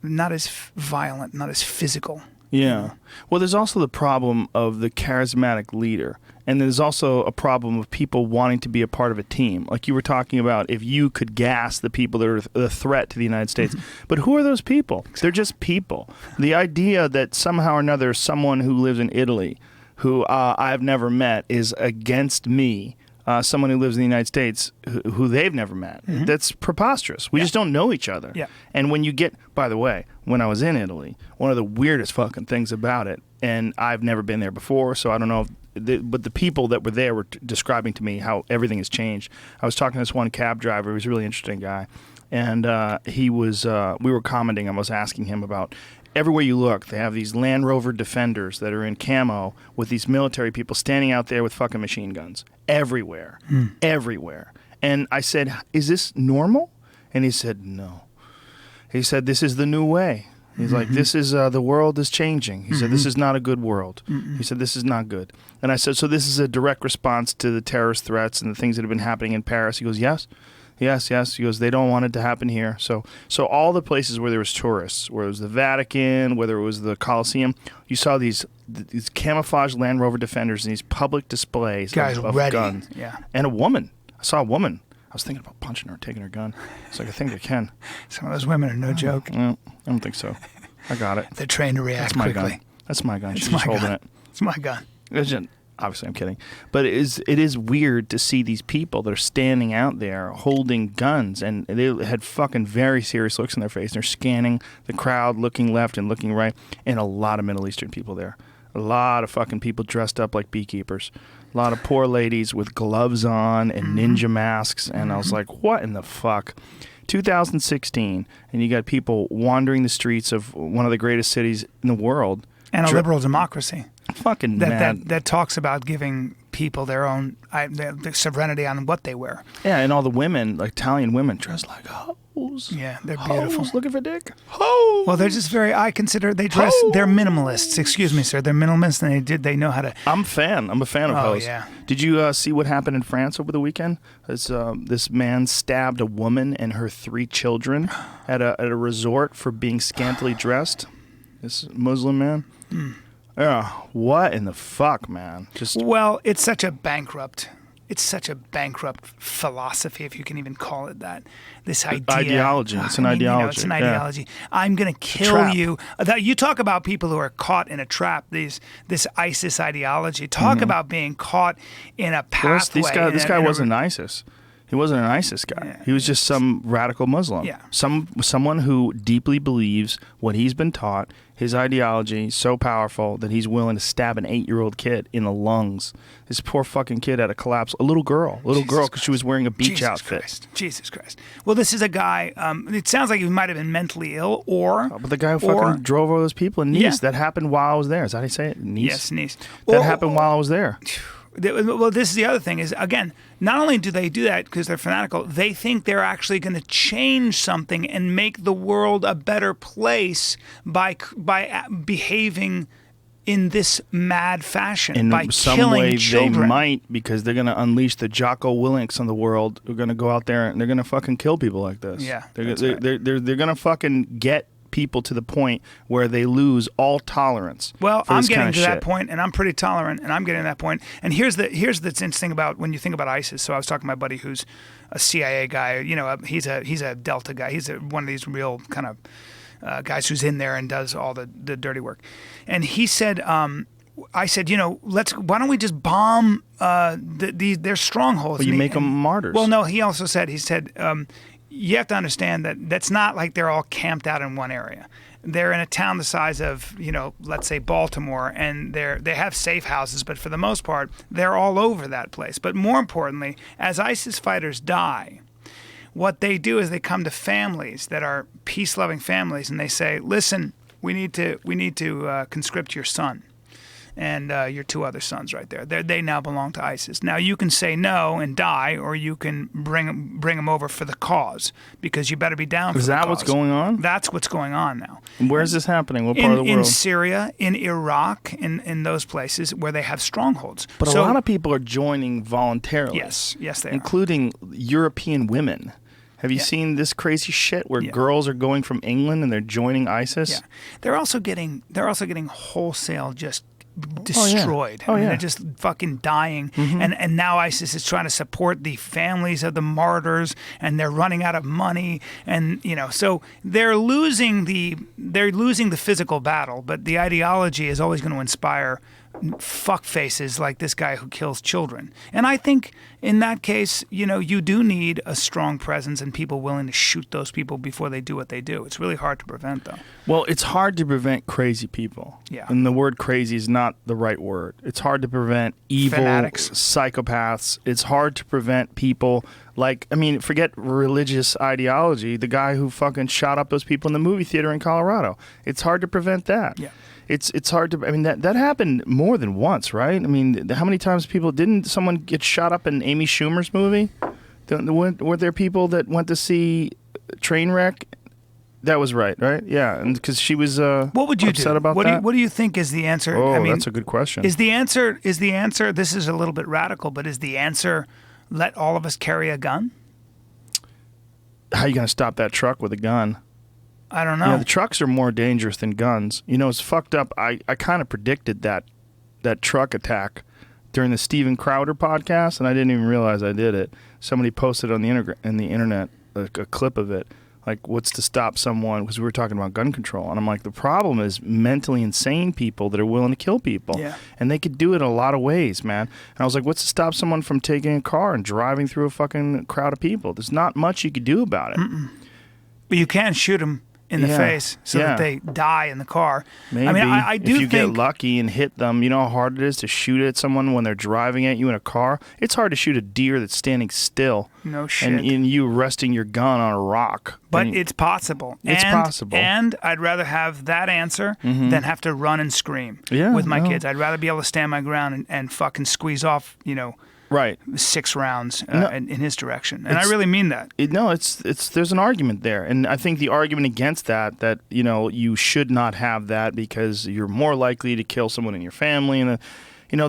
violent, not as physical. Yeah. Well, there's also the problem of the charismatic leader. And there's also a problem of people wanting to be a part of a team. Like you were talking about, if you could gas the people that are a threat to the United States. But who are those people? They're just people. The idea that somehow or another someone who lives in Italy, who I've never met, is against me, someone who lives in the United States who they've never met. That's preposterous. We just don't know each other. Yeah. And when you get, by the way, when I was in Italy, one of the weirdest fucking things about it, and I've never been there before, so I don't know, but the people that were there were describing to me how everything has changed. I was talking to this one cab driver. He was a really interesting guy. And we were commenting, I was asking him about, everywhere you look, they have these Land Rover Defenders that are in camo with these military people standing out there with fucking machine guns. Everywhere. Everywhere. And I said, is this normal? And he said, no. He said, this is the new way. He's like, this is, the world is changing. He said, this is not a good world. He said, this is not good. And I said, so this is a direct response to the terrorist threats and the things that have been happening in Paris? He goes, yes. Yes. He goes, they don't want it to happen here. So all the places where there was tourists, where it was the Vatican, whether it was the Colosseum, you saw these camouflage Land Rover Defenders and these public displays of ready. guns. Yeah. And a woman. I saw a woman. I was thinking about punching her, taking her gun. It's like, I think I can. Some of those women are no joke. No, I don't think so. I got it. They're trained to react That's my quickly. gun. That's my gun. It's She's my holding gun. it. It's my gun. Obviously, I'm kidding. But it is weird to see these people that are standing out there holding guns, and they had fucking very serious looks in their face. They're scanning the crowd, looking left and looking right, and a lot of Middle Eastern people there. A lot of fucking people dressed up like beekeepers. A lot of poor ladies with gloves on and ninja masks, and I was like, what in the fuck? 2016, and you got people wandering the streets of one of the greatest cities in the world. And a liberal democracy. Fucking mad. That talks about giving people their own their sovereignty on what they wear. Yeah, and all the women, like Italian women, dressed like hoes. Yeah, they're beautiful. Hoes looking for dick. Hoes. Well, they're just I consider they dress. Hoes. They're minimalists. Excuse me, sir. They're minimalists, and they know how to. I'm a fan of hoes. Yeah. Did you see what happened in France over the weekend? This man stabbed a woman and her 3 children at a resort for being scantily dressed. This Muslim man. Yeah, what in the fuck, man? Well, it's such a bankrupt philosophy, if you can even call it that. This idea. Ideology. It's an ideology. It's an ideology. I'm going to kill you. You talk about people who are caught in a trap. This ISIS ideology. Talk about being caught in a pathway. This guy wasn't ISIS. He wasn't an ISIS guy. Yeah. He was just some radical Muslim. Yeah. Someone who deeply believes what he's been taught. His ideology is so powerful that he's willing to stab an 8-year-old kid in the lungs. This poor fucking kid had a collapse. A little girl, because she was wearing a beach outfit. Jesus Christ. Well, this is a guy. It sounds like he might have been mentally ill, but the guy who fucking drove all those people in Nice. Yeah. That happened while I was there. Is that how you say it? Nice. Yes, Nice. That happened while I was there. Well, this is the other thing is, again, not only do they do that because they're fanatical, they think they're actually going to change something and make the world a better place by behaving in this mad fashion, by some killing way children. They might, because they're going to unleash the Jocko Willinks of the world who are going to go out there and they're going to fucking kill people like this. Yeah, they're going to fucking get people to the point where they lose all tolerance. Well, I'm getting to that that point, and I'm pretty tolerant, and I'm getting to that point. And here's the interesting about when you think about ISIS. So I was talking to my buddy who's a CIA guy. You know, he's a Delta guy. He's one of these real kind of guys who's in there and does all the dirty work. And he said, I said, why don't we just bomb their strongholds? But you make them martyrs. Well, no, he said, you have to understand that that's not like they're all camped out in one area. They're in a town the size of, let's say Baltimore, and they have safe houses, but for the most part, they're all over that place. But more importantly, as ISIS fighters die, what they do is they come to families that are peace-loving families, and they say, listen, we need to conscript your son and your 2 other sons right there. They now belong to ISIS. Now, you can say no and die, or you can bring them over for the cause, because you better be down for the cause. Is that what's going on? That's what's going on now. And where is this happening? What part of the world? In Syria, in Iraq, in those places where they have strongholds. But a lot of people are joining voluntarily. Yes, they are. Including European women. Have you seen this crazy shit where girls are going from England and they're joining ISIS? Yeah. They're also getting wholesale just destroyed. Oh, yeah. They're just fucking dying. Mm-hmm. And now ISIS is trying to support the families of the martyrs, and they're running out of money, and so they're losing the physical battle, but the ideology is always going to inspire fuck faces like this guy who kills children. And I think in that case, you do need a strong presence and people willing to shoot those people before they do what they do. It's really hard to prevent, though. Well, it's hard to prevent crazy people. Yeah. And the word crazy is not the right word. It's hard to prevent evil fanatics, psychopaths. It's hard to prevent people forget religious ideology. The guy who fucking shot up those people in the movie theater in Colorado. It's hard to prevent that. Yeah. It's hard to. That happened more than once, right? How many times didn't someone get shot up in Amy Schumer's movie? Were there people that went to see Trainwreck? That was right? Yeah, and because she was what would you upset do? about that? What do you think is the answer? Oh, that's a good question. Is the answer? This is a little bit radical, but is the answer let all of us carry a gun? how are you going to stop that truck with a gun? I don't know. The trucks are more dangerous than guns. It's fucked up. I kind of predicted that truck attack during the Steven Crowder podcast, and I didn't even realize I did it. Somebody posted on the internet a clip of it. Like, what's to stop someone? Because we were talking about gun control, and I'm like, the problem is mentally insane people that are willing to kill people, and they could do it in a lot of ways, man. And I was like, what's to stop someone from taking a car and driving through a fucking crowd of people? There's not much you could do about it. But you can shoot them in the face so that they die in the car. Maybe. I mean, I do if you think, get lucky and hit them, you know how hard it is to shoot at someone when they're driving at you in a car? It's hard to shoot a deer that's standing still. No shit. And you resting your gun on a rock. But it's possible. It's possible. And I'd rather have that answer than have to run and scream with my kids. I'd rather be able to stand my ground and fucking squeeze off, right, 6 rounds in his direction, and I really mean that. There's an argument there, and I think the argument against that you should not have that because you're more likely to kill someone in your family, and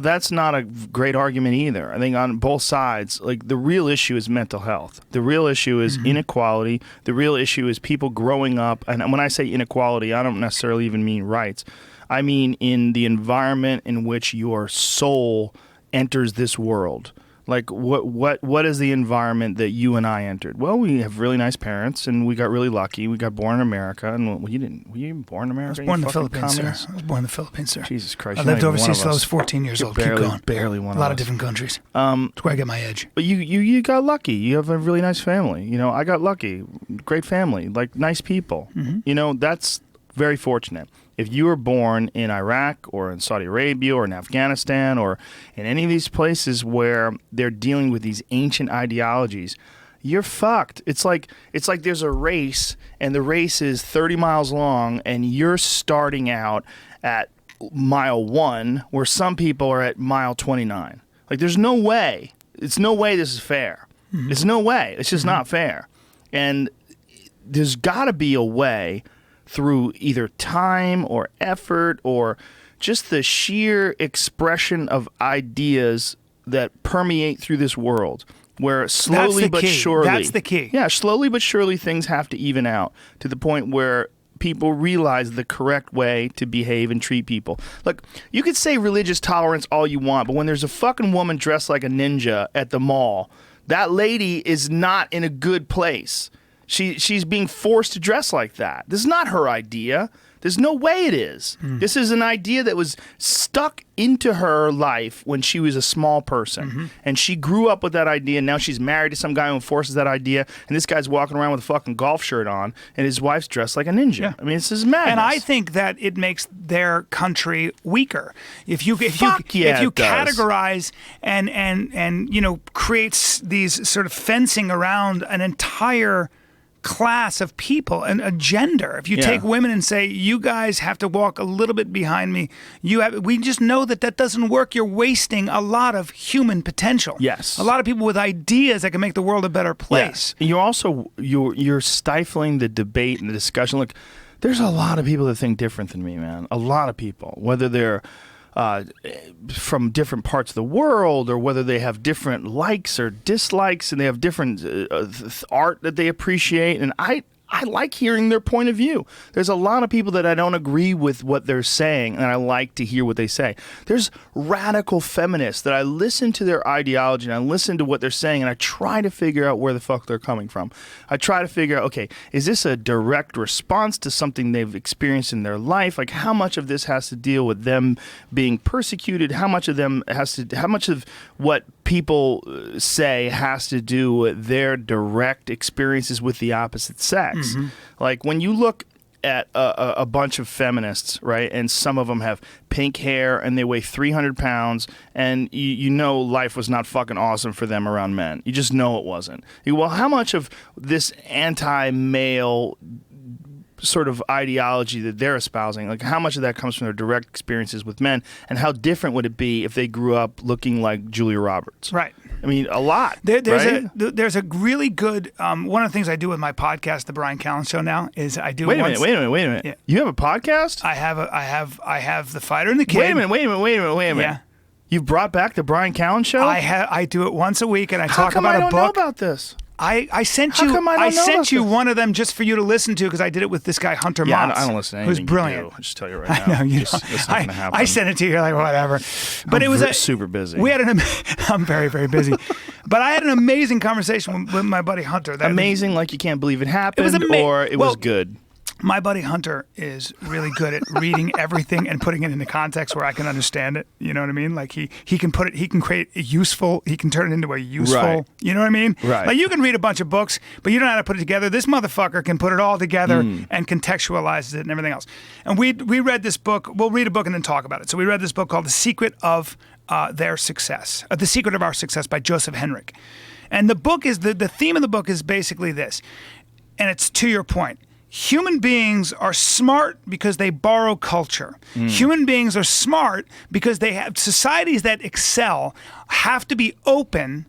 that's not a great argument either. I think on both sides, like, the real issue is mental health. The real issue is inequality. The real issue is people growing up, and when I say inequality, I don't necessarily even mean rights. I mean in the environment in which your soul enters this world. Like, what is the environment that you and I entered? Well, we have really nice parents, and we got really lucky. We got born in America, and you didn't. Were you even born in America? I was born in the Philippines, sir. I was born in the Philippines, sir. Jesus Christ! I lived overseas till I was 14 years old. Barely, Keep going. Barely one. A lot of different countries. That's where I get my edge. But you got lucky. You have a really nice family. I got lucky. Great family, like nice people. That's very fortunate. If you were born in Iraq or in Saudi Arabia or in Afghanistan or in any of these places where they're dealing with these ancient ideologies, you're fucked. It's like there's a race, and the race is 30 miles long, and you're starting out at mile 1, where some people are at mile 29. Like, there's no way. It's no way this is fair. There's no way. It's just not fair. And there's got to be a way, through either time or effort or just the sheer expression of ideas that permeate through this world, where slowly but surely... That's the key. Yeah, slowly but surely things have to even out to the point where people realize the correct way to behave and treat people. Look, you could say religious tolerance all you want, but when there's a fucking woman dressed like a ninja at the mall, that lady is not in a good place. She's being forced to dress like that. This is not her idea. There's no way it is. This is an idea that was stuck into her life when she was a small person. And she grew up with that idea, and now she's married to some guy who enforces that idea, and this guy's walking around with a fucking golf shirt on, and his wife's dressed like a ninja. Yeah. I mean, this is madness. And I think that it makes their country weaker. If you categorize and creates these sort of fencing around an entire class of people and a gender. If you take women and say, you guys have to walk a little bit behind me, we just know that doesn't work. You're wasting a lot of human potential. Yes. A lot of people with ideas that can make the world a better place. Yes. You're stifling the debate and the discussion. Look, there's a lot of people that think different than me, man. A lot of people, whether they're from different parts of the world, or whether they have different likes or dislikes, and they have different art that they appreciate. And I like hearing their point of view. There's a lot of people that I don't agree with what they're saying, and I like to hear what they say. There's radical feminists that I listen to their ideology, and I listen to what they're saying, and I try to figure out where the fuck they're coming from. I try to figure out, okay, is this a direct response to something they've experienced in their life? Like, how much of this has to deal with them being persecuted? How much of what people say has to do with their direct experiences with the opposite sex? Like, when you look at a bunch of feminists, right, and some of them have pink hair and they weigh 300 pounds, and you know life was not fucking awesome for them around men. You just know it wasn't. Well, how much of this anti-male sort of ideology that they're espousing, like, how much of that comes from their direct experiences with men, and how different would it be if they grew up looking like Julia Roberts? Right. I mean, a lot. There's a really good one of the things I do with my podcast, the Bryan Callen Show, now is I do. Wait a minute. Yeah. You have a podcast? I have the Fighter and the Kid. Wait a minute. Yeah. You've brought back the Bryan Callen Show? I do it once a week, and I How talk come about I don't a book. know about this? I sent How you. come I don't know sent about you this? one of them just for you to listen to because I did it with this guy Hunter Yeah, Moss. I don't listen to who's anything brilliant. you do. I'll just tell you right now. I know, you Just- know. it's not gonna happen. I sent it to you. You're like, whatever. But it was super busy. We had I'm very, very busy. But I had an amazing conversation with my buddy Hunter. Amazing, like you can't believe it happened, was or it was good. My buddy Hunter is really good at reading everything and putting it into context where I can understand it. You know what I mean? Like he can put it, he can create a useful, he can turn it into a useful, Right. you know what I mean? Right. Like you can read a bunch of books, but you don't know how to put it together. This motherfucker can put it all together and contextualizes it and everything else. And we read this book, we'll read a book and then talk about it. So we read this book called The Secret of Their Success, The Secret of Our Success by Joseph Henrich. And the book is, the theme of the book is basically this, and it's to your point. Human beings are smart because they borrow culture. Human beings are smart because they have societies that excel have to be open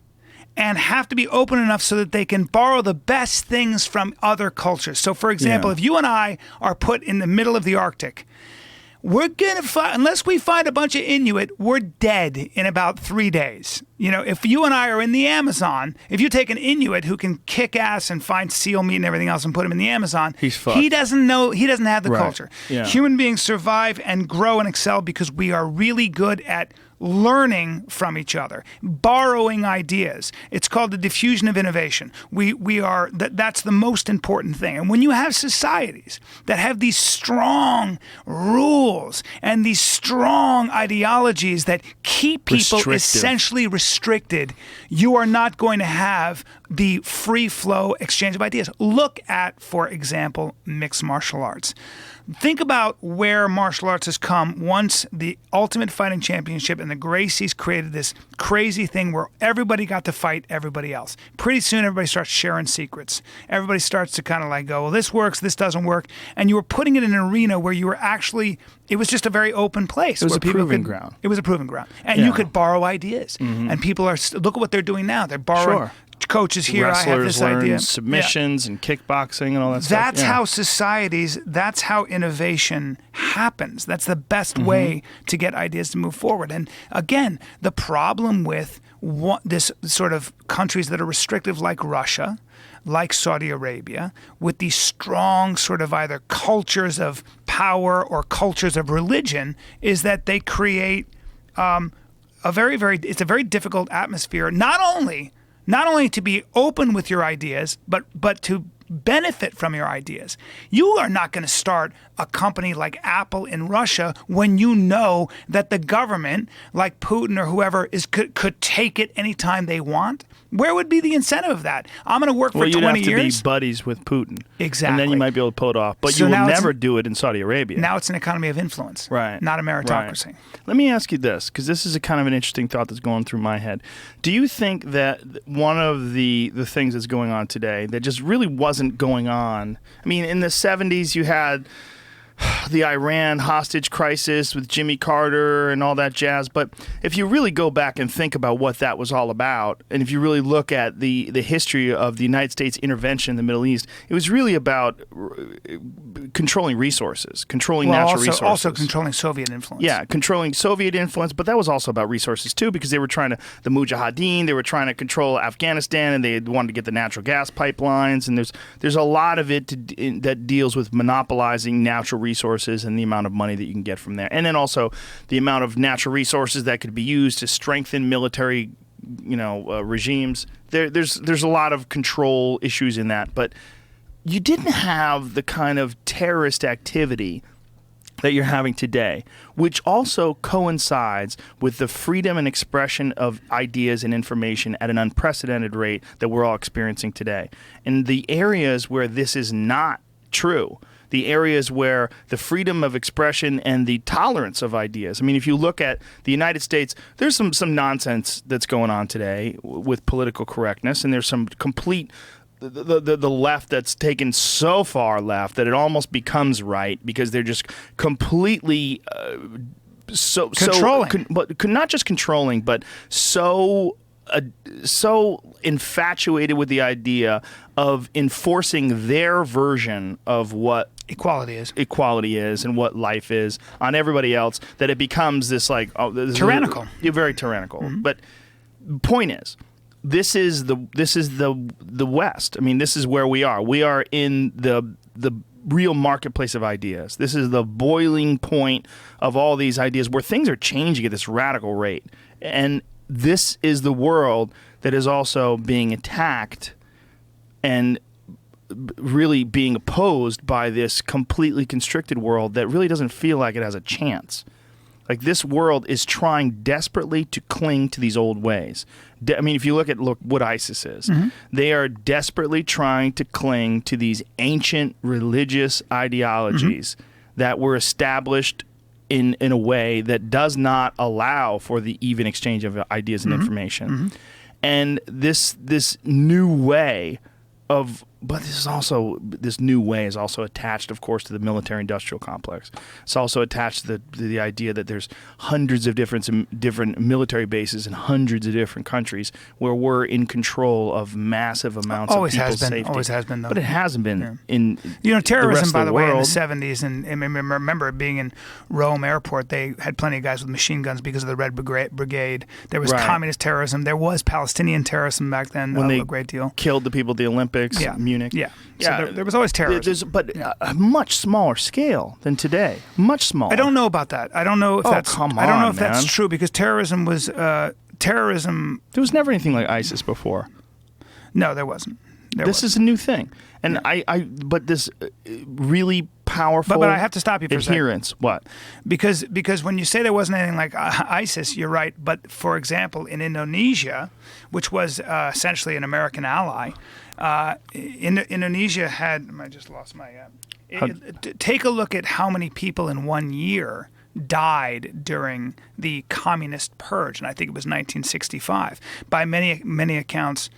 and have to be open enough so that they can borrow the best things from other cultures. So, for example, Yeah. if you and I are put in the middle of the Arctic, we're going to find, unless we find a bunch of Inuit, we're dead in about 3 days. You know, if you and I are in the Amazon, if you take an Inuit who can kick ass and find seal meat and everything else and put him in the Amazon, He's fucked. he doesn't have the Right. culture. Yeah. Human beings survive and grow and excel because we are really good at learning from each other, borrowing ideas. It's called the diffusion of innovation. That's the most important thing. And when you have societies that have these strong rules and these strong ideologies that keep people Restrictive. essentially restricted, you are not going to have the free flow exchange of ideas. Look at, for example, mixed martial arts. Think about where martial arts has come once the Ultimate Fighting Championship and the Gracies created this crazy thing where everybody got to fight everybody else. Pretty soon, everybody starts sharing secrets. Everybody starts to kind of like go, well, this works, this doesn't work. And you were putting it in an arena where you were actually, it was just a very open place. It was where a people proving could- ground. It was a proving ground. And you Yeah. could borrow ideas. And people are, look at what they're doing now. They're borrowing Sure. coaches here. I have Wrestlers this learn idea. submissions and kickboxing and all that stuff. That's Yeah. how societies, that's how innovation happens. That's the best way to get ideas to move forward. And again, the problem with this sort of countries that are restrictive like Russia, like Saudi Arabia, with these strong sort of either cultures of power or cultures of religion, is that they create it's a very difficult atmosphere, not only to be open with your ideas, but to benefit from your ideas. You are not going to start a company like Apple in Russia when you know that the government, like Putin or whoever, could take it anytime they want. Where would be the incentive of that? I'm going to work for 20 you'd have years. to be buddies with Putin. Exactly. And then you might be able to pull it off. But So you will now it's- never do it in Saudi Arabia. Now it's an economy of influence, Right. not a meritocracy. Right. Let me ask you this, because this is a kind of an interesting thought that's going through my head. Do you think that one of the things that's going on today that just really wasn't going on? I mean, in the 70s, you had the Iran hostage crisis with Jimmy Carter and all that jazz. But if you really go back and think about what that was all about, and if you really look at the history of the United States intervention in the Middle East, it was really about controlling resources, controlling natural resources. Also controlling Soviet influence. Yeah, controlling Soviet influence, but that was also about resources too, because they were trying to, the Mujahideen, they were trying to control Afghanistan, and they wanted to get the natural gas pipelines, and there's a lot of it that deals with monopolizing natural resources and the amount of money that you can get from there, and then also the amount of natural resources that could be used to strengthen military, regimes. There's a lot of control issues in that, but you didn't have the kind of terrorist activity that you're having today, which also coincides with the freedom and expression of ideas and information at an unprecedented rate that we're all experiencing today. And the areas where this is not true, the areas where the freedom of expression and the tolerance of ideas. I mean, if you look at the United States, there's some nonsense that's going on today with political correctness, and there's some complete the left that's taken so far left that it almost becomes right, because they're just completely Controlling. but not just controlling, but so infatuated with the idea of enforcing their version of what Equality is. and what life is on everybody else, that it becomes this like, this Tyrannical. Very tyrannical. But point is, this is the West. I mean, this is where we are. We are in the real marketplace of ideas. This is the boiling point of all these ideas where things are changing at this radical rate. And this is the world that is also being attacked and really being opposed by this completely constricted world that really doesn't feel like it has a chance. Like, this world is trying desperately to cling to these old ways. I mean, if you look what ISIS is, they are desperately trying to cling to these ancient religious ideologies that were established in a way that does not allow for the even exchange of ideas and information. And this new way of, but this new way is also attached, of course, to the military-industrial complex. It's also attached to the idea that there's hundreds of different military bases in hundreds of different countries where we're in control of massive amounts of people's safety. Always has been, though. But it hasn't been in terrorism, by the way, in the world. 70s, and I remember being in Rome Airport, they had plenty of guys with machine guns because of the Red Brigade. There was communist terrorism. There was Palestinian terrorism back then, when they a great deal. Killed the people at the Olympics, Munich. Yeah. So there was always terrorism. But a much smaller scale than today. Much smaller. I don't know about that. I don't know if that's true, because terrorism was terrorism. There was never anything like ISIS before. No, there wasn't. This is a new thing, and but this really powerful. But I have to stop you for adherence. a second. What? Because when you say there wasn't anything like ISIS, you're right. But for example, in Indonesia, which was essentially an American ally, Indonesia had. I just lost my. Take a look at how many people in 1 year died during the communist purge, and I think it was 1965. By many accounts,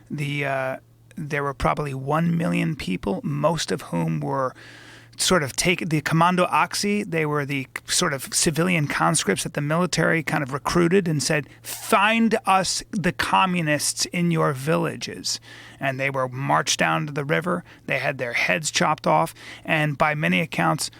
there were probably 1 million people, most of whom were sort of the Commando Aksi. They were the sort of civilian conscripts that the military kind of recruited and said, find us the communists in your villages. And they were marched down to the river. They had their heads chopped off. And by many accounts,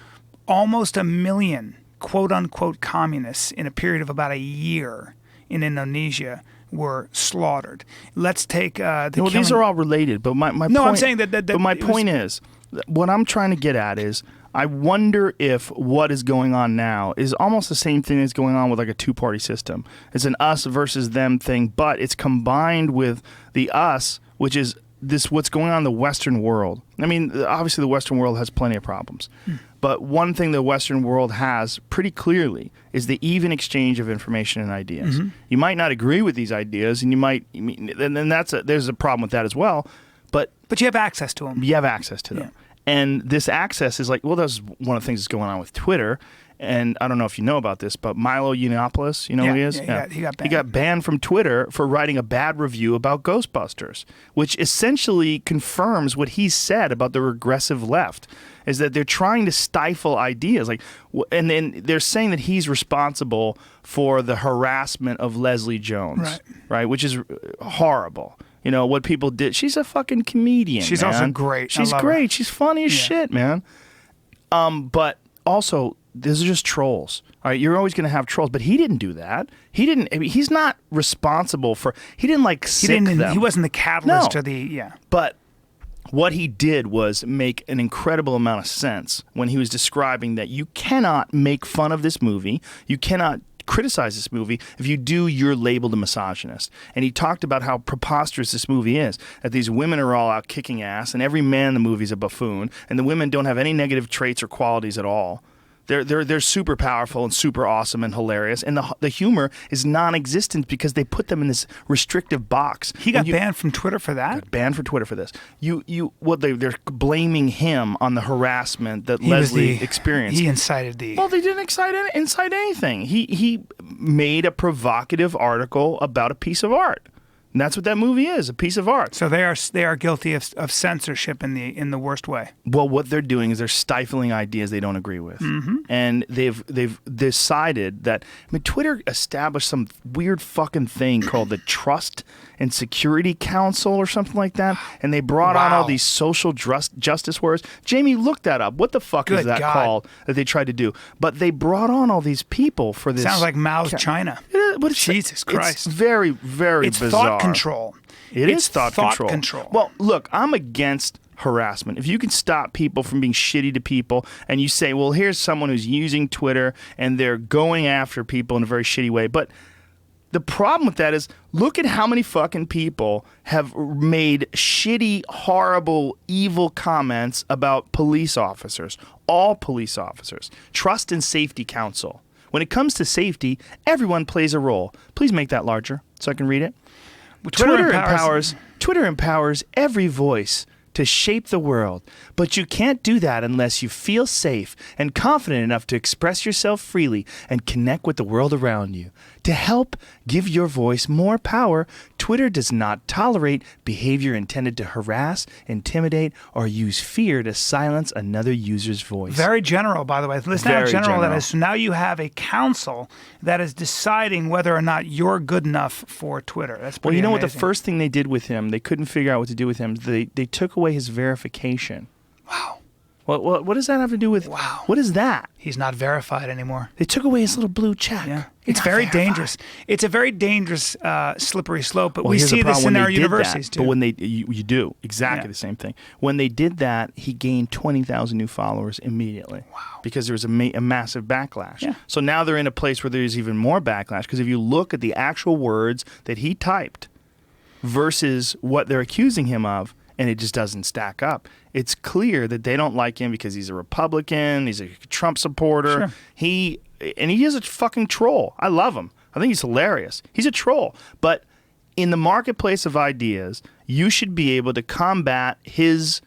almost 1 million quote-unquote communists in a period of about a year in Indonesia were slaughtered. Let's take these are all related, but my point, I'm saying that but my point is, what I'm trying to get at is, I wonder if what is going on now is almost the same thing as going on with like a two-party system. It's an us versus them thing, but it's combined with the us, which is what's going on in the Western world. I mean, obviously the Western world has plenty of problems. But one thing the Western world has pretty clearly is the even exchange of information and ideas. You might not agree with these ideas, and you might, and there's a problem with that as well. But you have access to them. You have access to them. Yeah. And this access is like, well, that's one of the things that's going on with Twitter. And I don't know if you know about this, but Milo Yiannopoulos, you know who he is? Yeah, he got banned. He got banned from Twitter for writing a bad review about Ghostbusters, which essentially confirms what he said about the regressive left, is that they're trying to stifle ideas. And then they're saying that he's responsible for the harassment of Leslie Jones, right? Which is horrible. You know, what people did. She's a fucking comedian, She's man. also great. She's great. She's funny as shit, man. But also, these are just trolls. All right, you're always going to have trolls, but he didn't do that. He's not responsible for. He didn't sick them. He wasn't the catalyst or But what he did was make an incredible amount of sense when he was describing that you cannot make fun of this movie. You cannot criticize this movie. If you do, you're labeled a misogynist. And he talked about how preposterous this movie is, that these women are all out kicking ass, and every man in the movie is a buffoon, and the women don't have any negative traits or qualities at all. They're super powerful and super awesome and hilarious, and the humor is non-existent because they put them in this restrictive box. He got banned from Twitter for that. Got banned from Twitter for this. They're blaming him on the harassment that Leslie experienced. He incited the. Well, they didn't incite anything. He made a provocative article about a piece of art. And that's what that movie is, a piece of art. So they are guilty of censorship in the worst way. Well, what they're doing is they're stifling ideas they don't agree with. And they've decided that, Twitter established some weird fucking thing called the Trust and Security Council or something like that, and they brought on all these social justice warriors. Jamie, look that up. What the fuck is that called that they tried to do? But they brought on all these people for this. Sounds like Mao's China. what is Jesus Christ. It's very, very It's bizarre. thought control. It's thought control. control. Well, look, I'm against harassment. If you can stop people from being shitty to people and you say, well, here's someone who's using Twitter and they're going after people in a very shitty way. But the problem with that is look at how many fucking people have made shitty, horrible, evil comments about police officers. All police officers. Trust and Safety Council. When it comes to safety, everyone plays a role. Please make that larger so I can read it. Twitter empowers every voice to shape the world, but you can't do that unless you feel safe and confident enough to express yourself freely and connect with the world around you. To help give your voice more power, Twitter does not tolerate behavior intended to harass, intimidate, or use fear to silence another user's voice. Very general, by the way. Listen how Very general that general. is. So now you have a council that is deciding whether or not you're good enough for Twitter. That's Well, pretty you know what the amazing. first thing they did with him, they couldn't figure out what to do with him. They took away his verification. Wow. What does that have to do with? Wow. What is that? He's not verified anymore. They took away his little blue check. Yeah. You're It's not very verified. dangerous. It's a very dangerous, slippery slope, but Well, we here's the see this problem. in When our they did universities, that, too. But when you do exactly Yeah. the same thing. When they did that, he gained 20,000 new followers immediately. Wow. Because there was a massive backlash. Yeah. So now they're in a place where there's even more backlash. Because if you look at the actual words that he typed versus what they're accusing him of, and it just doesn't stack up. It's clear that they don't like him because he's a Republican, he's a Trump supporter. Sure. He is a fucking troll. I love him. I think he's hilarious. He's a troll. But in the marketplace of ideas, you should be able to combat his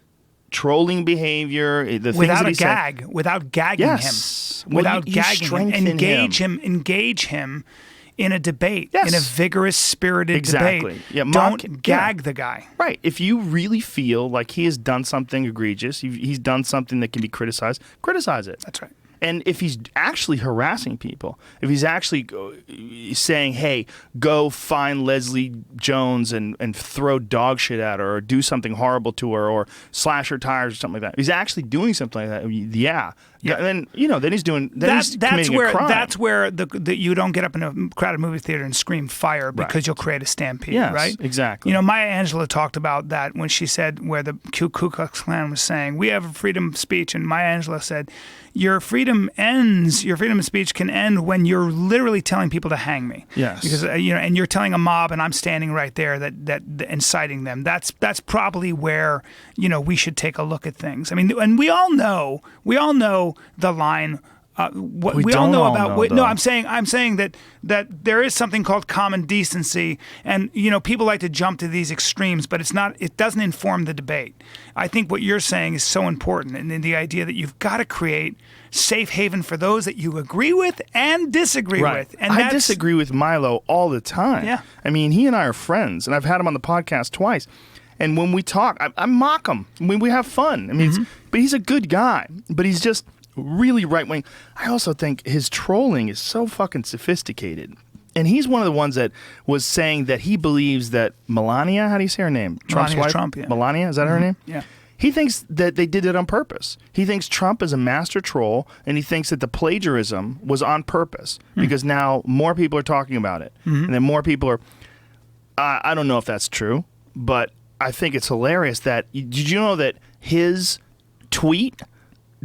trolling behavior, the things without that a he said. gag, without gagging Yes. him, Well, without you gagging him, strengthen engage him in a debate, Yes. in a vigorous, spirited Exactly. debate. Yeah, Don't gag the guy. Right. If you really feel like he has done something egregious, he's done something that can be criticized, criticize it. That's right. And if he's actually harassing people, if he's actually saying, hey, go find Leslie Jones and throw dog shit at her or do something horrible to her or slash her tires or something like that. If he's actually doing something like that, yeah. Then, then he's doing, he's committing a crime. That's where the you don't get up in a crowded movie theater and scream fire because you'll create a stampede, Yes, right? exactly. Maya Angelou talked about that when she said where the Ku Klux Klan was saying, we have freedom of speech, and Maya Angelou said, your freedom of speech can end when you're literally telling people to hang me. Yes. Because, and you're telling a mob and I'm standing right there that inciting them. That's probably where, we should take a look at things. I mean, and we all know the line. What we all don't know all about. know, though. I'm saying that there is something called common decency, and people like to jump to these extremes, but it doesn't inform the debate. I think what you're saying is so important, and the idea that you've got to create safe haven for those that you agree with and disagree with. And I disagree with Milo all the time. Yeah. I mean, he and I are friends, and I've had him on the podcast twice. And when we talk, I mock him. We have fun. I mean, but he's a good guy. But he's just really right wing. I also think his trolling is so fucking sophisticated. And he's one of the ones that was saying that he believes that Melania, how do you say her name? Trump's Melania wife? Trump, yeah. Melania, is that her name? Yeah. He thinks that they did it on purpose. He thinks Trump is a master troll, and he thinks that the plagiarism was on purpose because now more people are talking about it. And then more people are... I don't know if that's true, but I think it's hilarious that... Did you know that his tweet,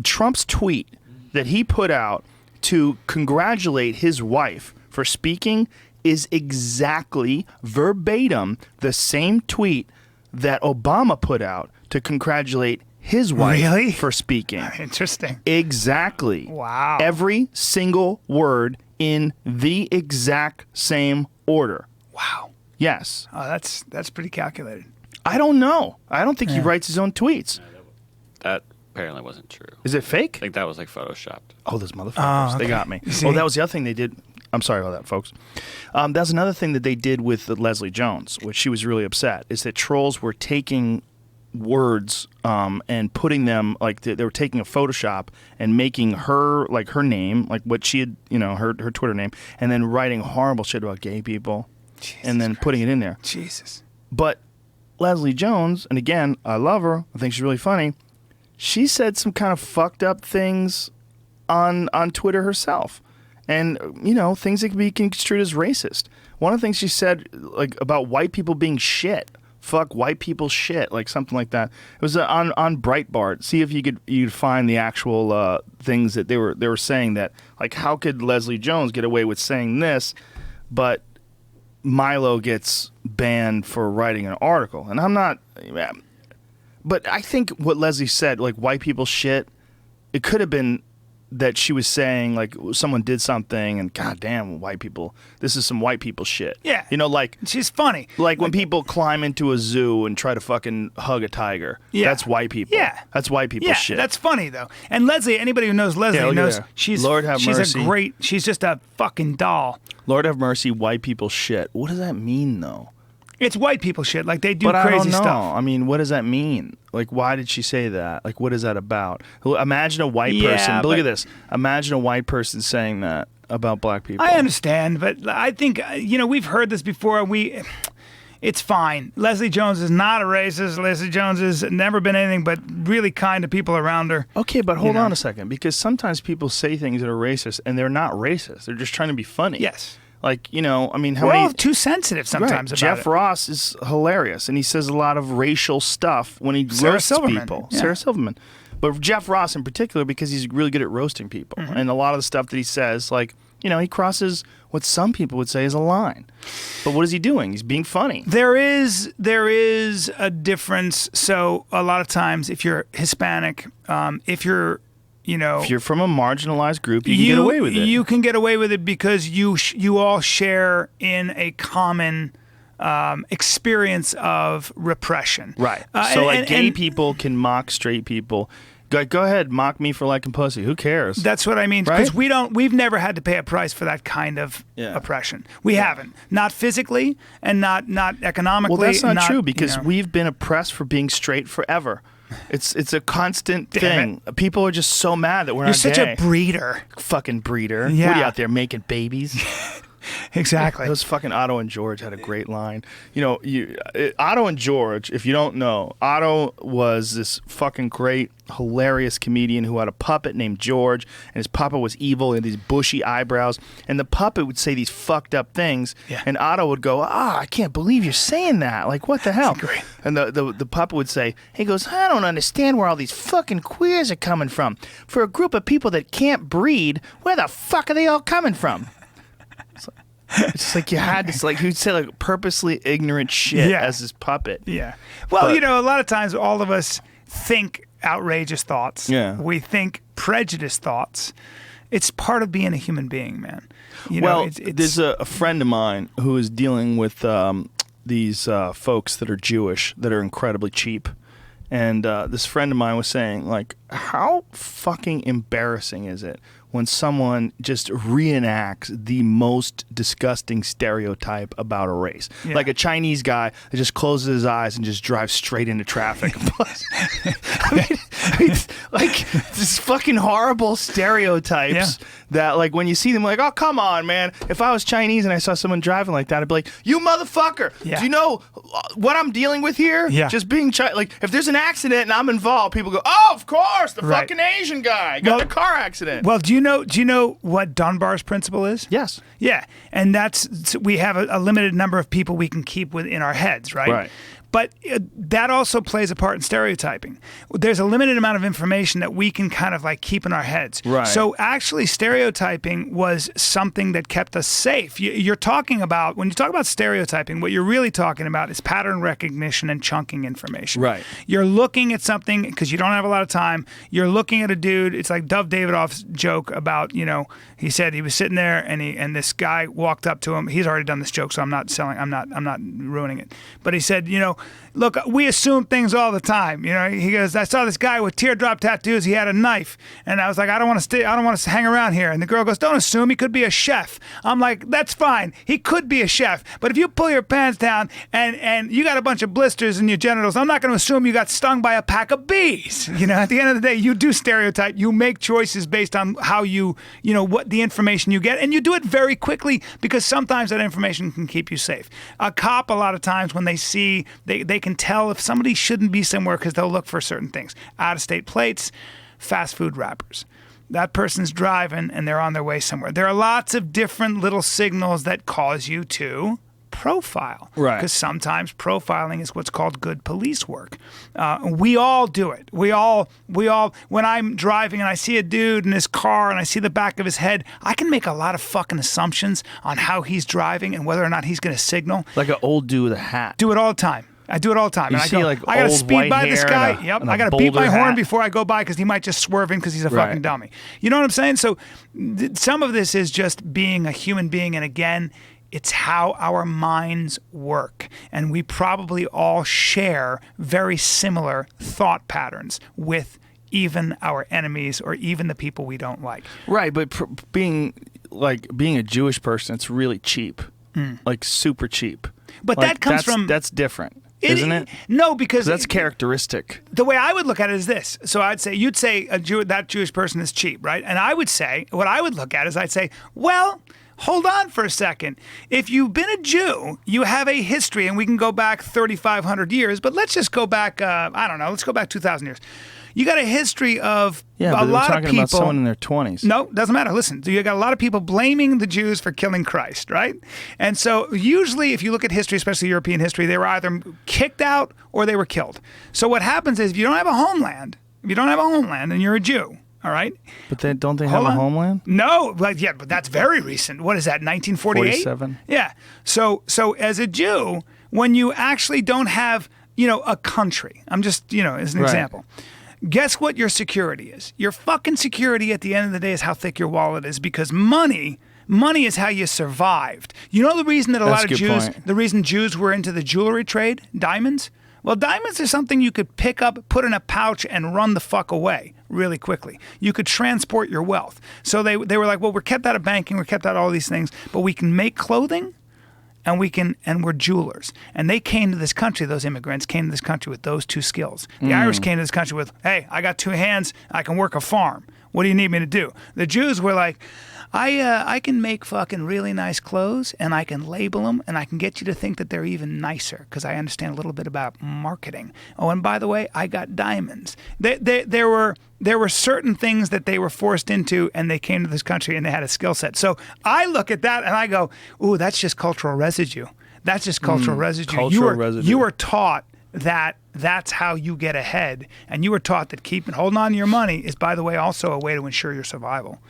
Trump's tweet that he put out to congratulate his wife for speaking is exactly verbatim the same tweet that Obama put out to congratulate his wife for speaking. Interesting. Exactly. Wow. Every single word in the exact same order. Wow. Yes. Oh, that's pretty calculated. I don't know. I don't think he writes his own tweets. That apparently wasn't true. Is it fake? I think that was like photoshopped. Oh, those motherfuckers. They got me. See? Oh, that was the other thing they did. I'm sorry about that, folks. That's another thing that they did with Leslie Jones, which she was really upset, is that trolls were taking words and putting them, like they were taking a Photoshop and making her, like her name, like what she had, her Twitter name, and then writing horrible shit about gay people and then putting it in there. Jesus. But Leslie Jones, and again, I love her. I think she's really funny. She said some kind of fucked up things on Twitter herself. and things that can be construed as racist. One of the things she said, like, about white people being shit. Fuck white people shit, like something like that. It was on Breitbart. See if you'd find the actual things that they were saying, that like, how could Leslie Jones get away with saying this, but Milo gets banned for writing an article? And I'm not, but I think what Leslie said, like, white people shit, it could have been that she was saying, like, someone did something and, God damn, white people, this is some white people shit. Yeah. Like, she's funny. Like when people climb into a zoo and try to fucking hug a tiger. Yeah. That's white people. Yeah. That's white people shit. That's funny, though. And Leslie, anybody who knows Leslie knows she's Lord have mercy. She's just a fucking doll. Lord have mercy, white people shit. What does that mean, though? It's white people shit. Like, they do But crazy I don't know. stuff. I mean, what does that mean? Like, why did she say that? Like, what is that about? Imagine a white person. But look at this. Imagine a white person saying that about black people. I understand, but I think, we've heard this before. It's fine. Leslie Jones is not a racist. Leslie Jones has never been anything but really kind to people around her. Okay, but hold on a second. Because sometimes people say things that are racist, and they're not racist. They're just trying to be funny. Yes. Like, I mean, how We're many... all too sensitive sometimes about Jeff it. Ross is hilarious, and he says a lot of racial stuff when he Sarah roasts Silverman, people. yeah. Sarah Silverman. But Jeff Ross in particular, because he's really good at roasting people. Mm-hmm. And a lot of the stuff that he says, like, he crosses what some people would say is a line. But what is he doing? He's being funny. There is a difference. So a lot of times, if you're Hispanic, if you're from a marginalized group, you can get away with it. You can get away with it because you all share in a common experience of repression. Right. Gay people can mock straight people. Go ahead, mock me for liking pussy. Who cares? That's what I mean. Because Right? we've never had to pay a price for that kind of oppression. We haven't. Not physically and not economically. Well, that's not true, because we've been oppressed for being straight forever. It's a constant thing. People are just so mad that we're not gay. You're such a breeder. Fucking breeder. Yeah. What are you out there making babies? Exactly. Those fucking Otto and George had a great line. Otto and George, if you don't know, Otto was this fucking great, hilarious comedian who had a puppet named George, and his puppet was evil and these bushy eyebrows, and the puppet would say these fucked up things, and Otto would go, I can't believe you're saying that. Like, what the hell? Great. And the puppet would say, he goes, I don't understand where all these fucking queers are coming from. For a group of people that can't breed, where the fuck are they all coming from? It's just like you had this, like, he'd say like purposely ignorant shit as his puppet. Yeah. Well, a lot of times all of us think outrageous thoughts. Yeah. We think prejudiced thoughts. It's part of being a human being, man. There's a friend of mine who is dealing with these folks that are Jewish that are incredibly cheap. And this friend of mine was saying, like, how fucking embarrassing is it when someone just reenacts the most disgusting stereotype about a race? Yeah. Like a Chinese guy that just closes his eyes and just drives straight into traffic. I mean, like, this fucking horrible stereotypes that, like, when you see them, like, oh, come on, man. If I was Chinese and I saw someone driving like that, I'd be like, you motherfucker. Yeah. Do you know what I'm dealing with here? Yeah. Just being like, if there's an accident and I'm involved, people go, oh, of course, the fucking Asian guy got in a car accident. Well, do you know what Dunbar's principle is? Yes. Yeah, and we have a limited number of people we can keep in our heads, right? Right. But that also plays a part in stereotyping. There's a limited amount of information that we can kind of like keep in our heads. Right. So actually stereotyping was something that kept us safe. You're talking about, when you talk about stereotyping, what you're really talking about is pattern recognition and chunking information. Right. You're looking at something, because you don't have a lot of time, you're looking at a dude, it's like Dov Davidoff's joke about, he said he was sitting there and this guy walked up to him. He's already done this joke, so I'm not ruining it. But he said, look, we assume things all the time. He goes, I saw this guy with teardrop tattoos. He had a knife, and I was like, I don't want to hang around here. And the girl goes, don't assume. He could be a chef. I'm like, that's fine. He could be a chef, but if you pull your pants down and you got a bunch of blisters in your genitals, I'm not going to assume you got stung by a pack of bees. At the end of the day, you do stereotype. You make choices based on how what the information you get, and you do it very quickly because sometimes that information can keep you safe. A cop, a lot of times when they see they can tell if somebody shouldn't be somewhere because they'll look for certain things. Out-of-state plates, fast food wrappers. that person's driving and they're on their way somewhere. There are lots of different little signals that cause you to profile. Right. Because sometimes profiling is what's called good police work. We all do it. We all, when I'm driving and I see a dude in his car and I see the back of his head, I can make a lot of fucking assumptions on how he's driving and whether or not he's going to signal. Like an old dude with a hat. Do it all the time. I do it all the time. You And see, I go, like, I got to old speed white by this hair guy. and Yep. and I a got to beat my bowler horn hat. before I go by because he might just swerve in because he's a Right. fucking dummy. You know what I'm saying? So some of this is just being a human being. And again, it's how our minds work. And we probably all share very similar thought patterns with even our enemies or even the people we don't like. Right, but being a Jewish person, it's really cheap. Like super cheap. But Like, that comes from... That's different, isn't it? No, because... That's characteristic. The way I would look at it is this. So you'd say that Jewish person is cheap, right? And I would say, what I would look at is I'd say, well, hold on for a second. If you've been a Jew, you have a history, and we can go back 3,500 years, but let's just go back, I don't know, let's go back 2,000 years. You got a history of Yeah, a but we're lot of talking people... about someone in their 20s. No, doesn't matter. Listen, you got a lot of people blaming the Jews for killing Christ, right? And so usually if you look at history, especially European history, they were either kicked out or they were killed. So what happens is if you don't have a homeland and you're a Jew, all right? But then don't they have a homeland? No, but that's very recent. What is that, 1948? 47. Yeah. So as a Jew, when you actually don't have, a country, I'm just, as an Right. example. Guess what your security is? Your fucking security at the end of the day is how thick your wallet is, because money is how you survived. You know the reason that the reason Jews were into the jewelry trade, diamonds? Well, diamonds are something you could pick up, put in a pouch, and run the fuck away really quickly. You could transport your wealth. So they were like, well, we're kept out of banking, we're kept out of all these things, but we can make clothing. And we're jewelers. And they came to this country, those immigrants came to this country with those two skills. The Irish came to this country with, hey, I got two hands, I can work a farm. What do you need me to do? The Jews were like, I can make fucking really nice clothes, and I can label them, and I can get you to think that they're even nicer because I understand a little bit about marketing. Oh, and by the way, I got diamonds. There were certain things that they were forced into, and they came to this country and they had a skill set. So I look at that and I go, ooh, that's just cultural residue. That's just cultural residue. You were taught that that's how you get ahead, and you were taught that holding on to your money is, by the way, also a way to ensure your survival.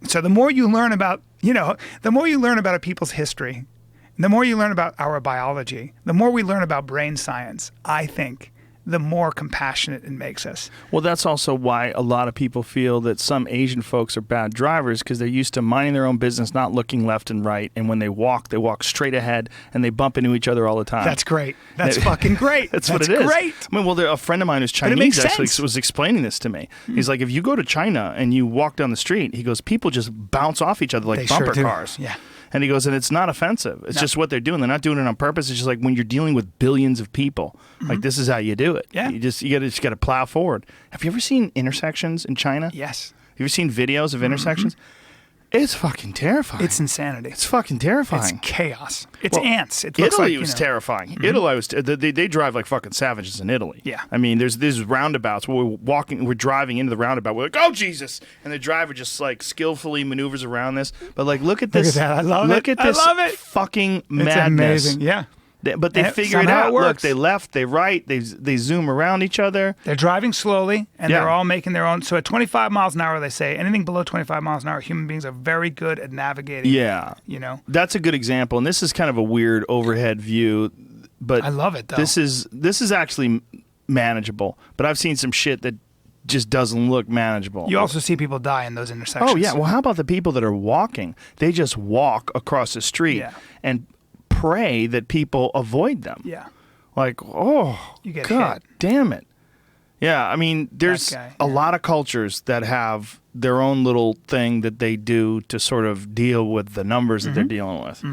So the more you learn about, the more you learn about a people's history, the more you learn about our biology, the more we learn about brain science, I think, the more compassionate it makes us. Well, that's also why a lot of people feel that some Asian folks are bad drivers, because they're used to minding their own business, not looking left and right. And when they walk straight ahead, and they bump into each other all the time. That's great. That's fucking great. That's what it is. Great. I mean, well, a friend of mine who's Chinese actually was explaining this to me. He's like, if you go to China and you walk down the street, he goes, people just bounce off each other like They bumper sure do. cars. Yeah. And he goes, and it's not offensive. It's just what they're doing. They're not doing it on purpose. It's just like when you're dealing with billions of people, like this is how you do it. Yeah. You just got to plow forward. Have you ever seen intersections in China? Yes. Have you ever seen videos of intersections? It's fucking terrifying. It's insanity. It's fucking terrifying. It's chaos. It's ants. It looks Italy like, was terrifying. Italy was they drive like fucking savages in Italy. Yeah. I mean, there's roundabouts where we're driving into the roundabout. We're like, oh Jesus, and the driver just like skillfully maneuvers around this. But like, look at this. Look at that. I love it. Look at this. I love it. Fucking It's madness. amazing. Yeah. But they figure it somehow out. it Look, works. they left, they right, they zoom around each other. They're driving slowly, and Yeah. they're all making their own. So at 25 miles an hour, they say anything below 25 miles an hour, human beings are very good at navigating. Yeah. That's a good example. And this is kind of a weird overhead view, but I love it, though. This is actually manageable. But I've seen some shit that just doesn't look manageable. You also see people die in those intersections. Oh yeah. Well, how about the people that are walking? They just walk across the street and pray that people avoid them. Yeah. Like, oh, You get God hit. damn it. Yeah, I mean, there's a lot of cultures that have their own little thing that they do to sort of deal with the numbers that they're dealing with.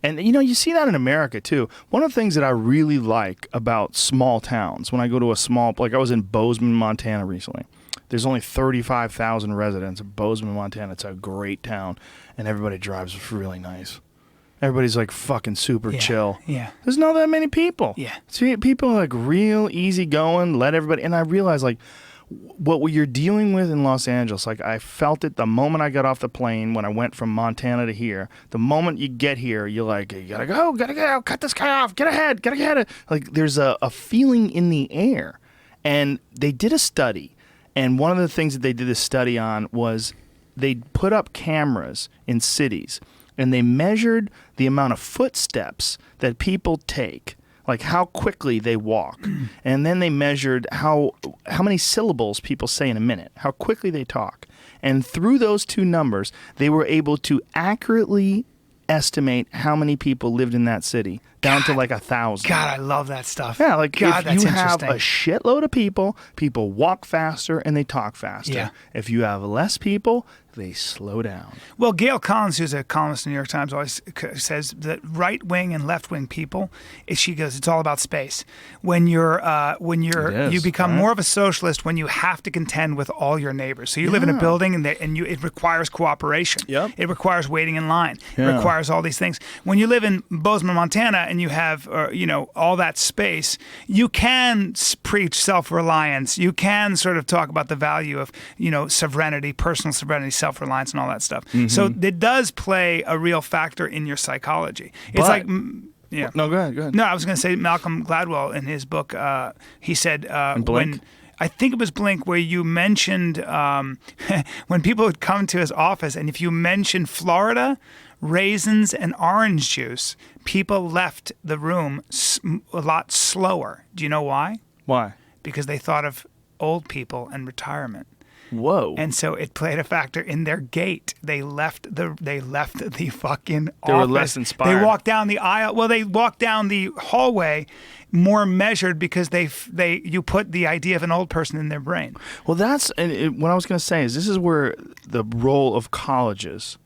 And, you see that in America, too. One of the things that I really like about small towns, when I go to I was in Bozeman, Montana recently. There's only 35,000 residents of Bozeman, Montana. It's a great town, and everybody drives really nice. Everybody's like fucking super chill. Yeah. There's not that many people. Yeah. See, people are like real easy going, let everybody. And I realize, like, what you're dealing with in Los Angeles, like I felt it the moment I got off the plane when I went from Montana to here. The moment you get here, you're like, you gotta go, cut this guy off, get ahead. Like there's a feeling in the air. And they did a study, and one of the things that they did a study on was they put up cameras in cities, and they measured the amount of footsteps that people take, like how quickly they walk. And then they measured how many syllables people say in a minute, how quickly they talk. And through those two numbers, they were able to accurately estimate how many people lived in that city, down to like 1,000. God, I love that stuff. Yeah, like God, if you that's have a interesting. shitload of people walk faster and they talk faster. Yeah. If you have less people, they slow down. Well, Gail Collins, who's a columnist in the New York Times, always says that right-wing and left-wing people, she goes, it's all about space. When you become more of a socialist when you have to contend with all your neighbors. So you live in a building and it requires cooperation. Yep. It requires waiting in line. Yeah. It requires all these things. When you live in Bozeman, Montana, and you have all that space, you can preach self-reliance. You can sort of talk about the value of sovereignty, personal sovereignty, self-reliance, and all that stuff. Mm-hmm. So it does play a real factor in your psychology. It's yeah. No, go ahead. No, I was going to say Malcolm Gladwell in his book, he said Blink? when I think it was Blink where you mentioned when people would come to his office and if you mentioned Florida, raisins and orange juice, people left the room a lot slower. Do you know why? Why? Because they thought of old people and retirement. Whoa. And so it played a factor in their gait. They left the fucking office. They were less inspired. They walked down the aisle. Well, they walked down the hallway more measured because you put the idea of an old person in their brain. Well, what I was going to say is this is where the role of colleges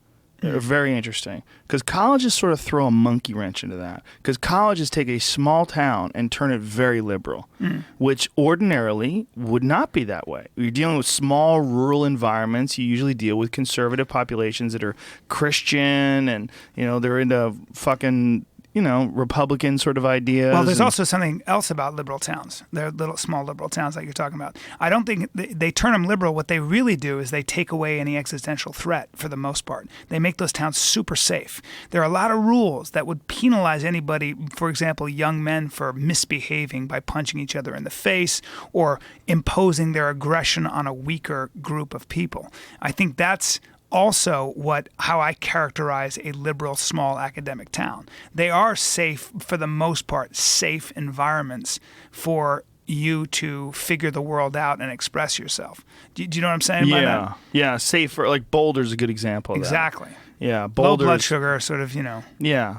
are very interesting, because colleges sort of throw a monkey wrench into that, because colleges take a small town and turn it very liberal, which ordinarily would not be that way. You're dealing with small rural environments. You usually deal with conservative populations that are Christian and they're into fucking Republican sort of ideas. Well, there's also something else about liberal towns. They're little, small liberal towns like you're talking about. I don't think they turn them liberal. What they really do is they take away any existential threat for the most part. They make those towns super safe. There are a lot of rules that would penalize anybody, for example, young men for misbehaving by punching each other in the face or imposing their aggression on a weaker group of people. I think that's also how I characterize a liberal small academic town. They are safe, for the most part, safe environments for you to figure the world out and express yourself. Do you know what I'm saying by that? Yeah, safer. Like Boulder's a good example of Exactly. that. Yeah, Low Boulder's, blood sugar, sort of, Yeah,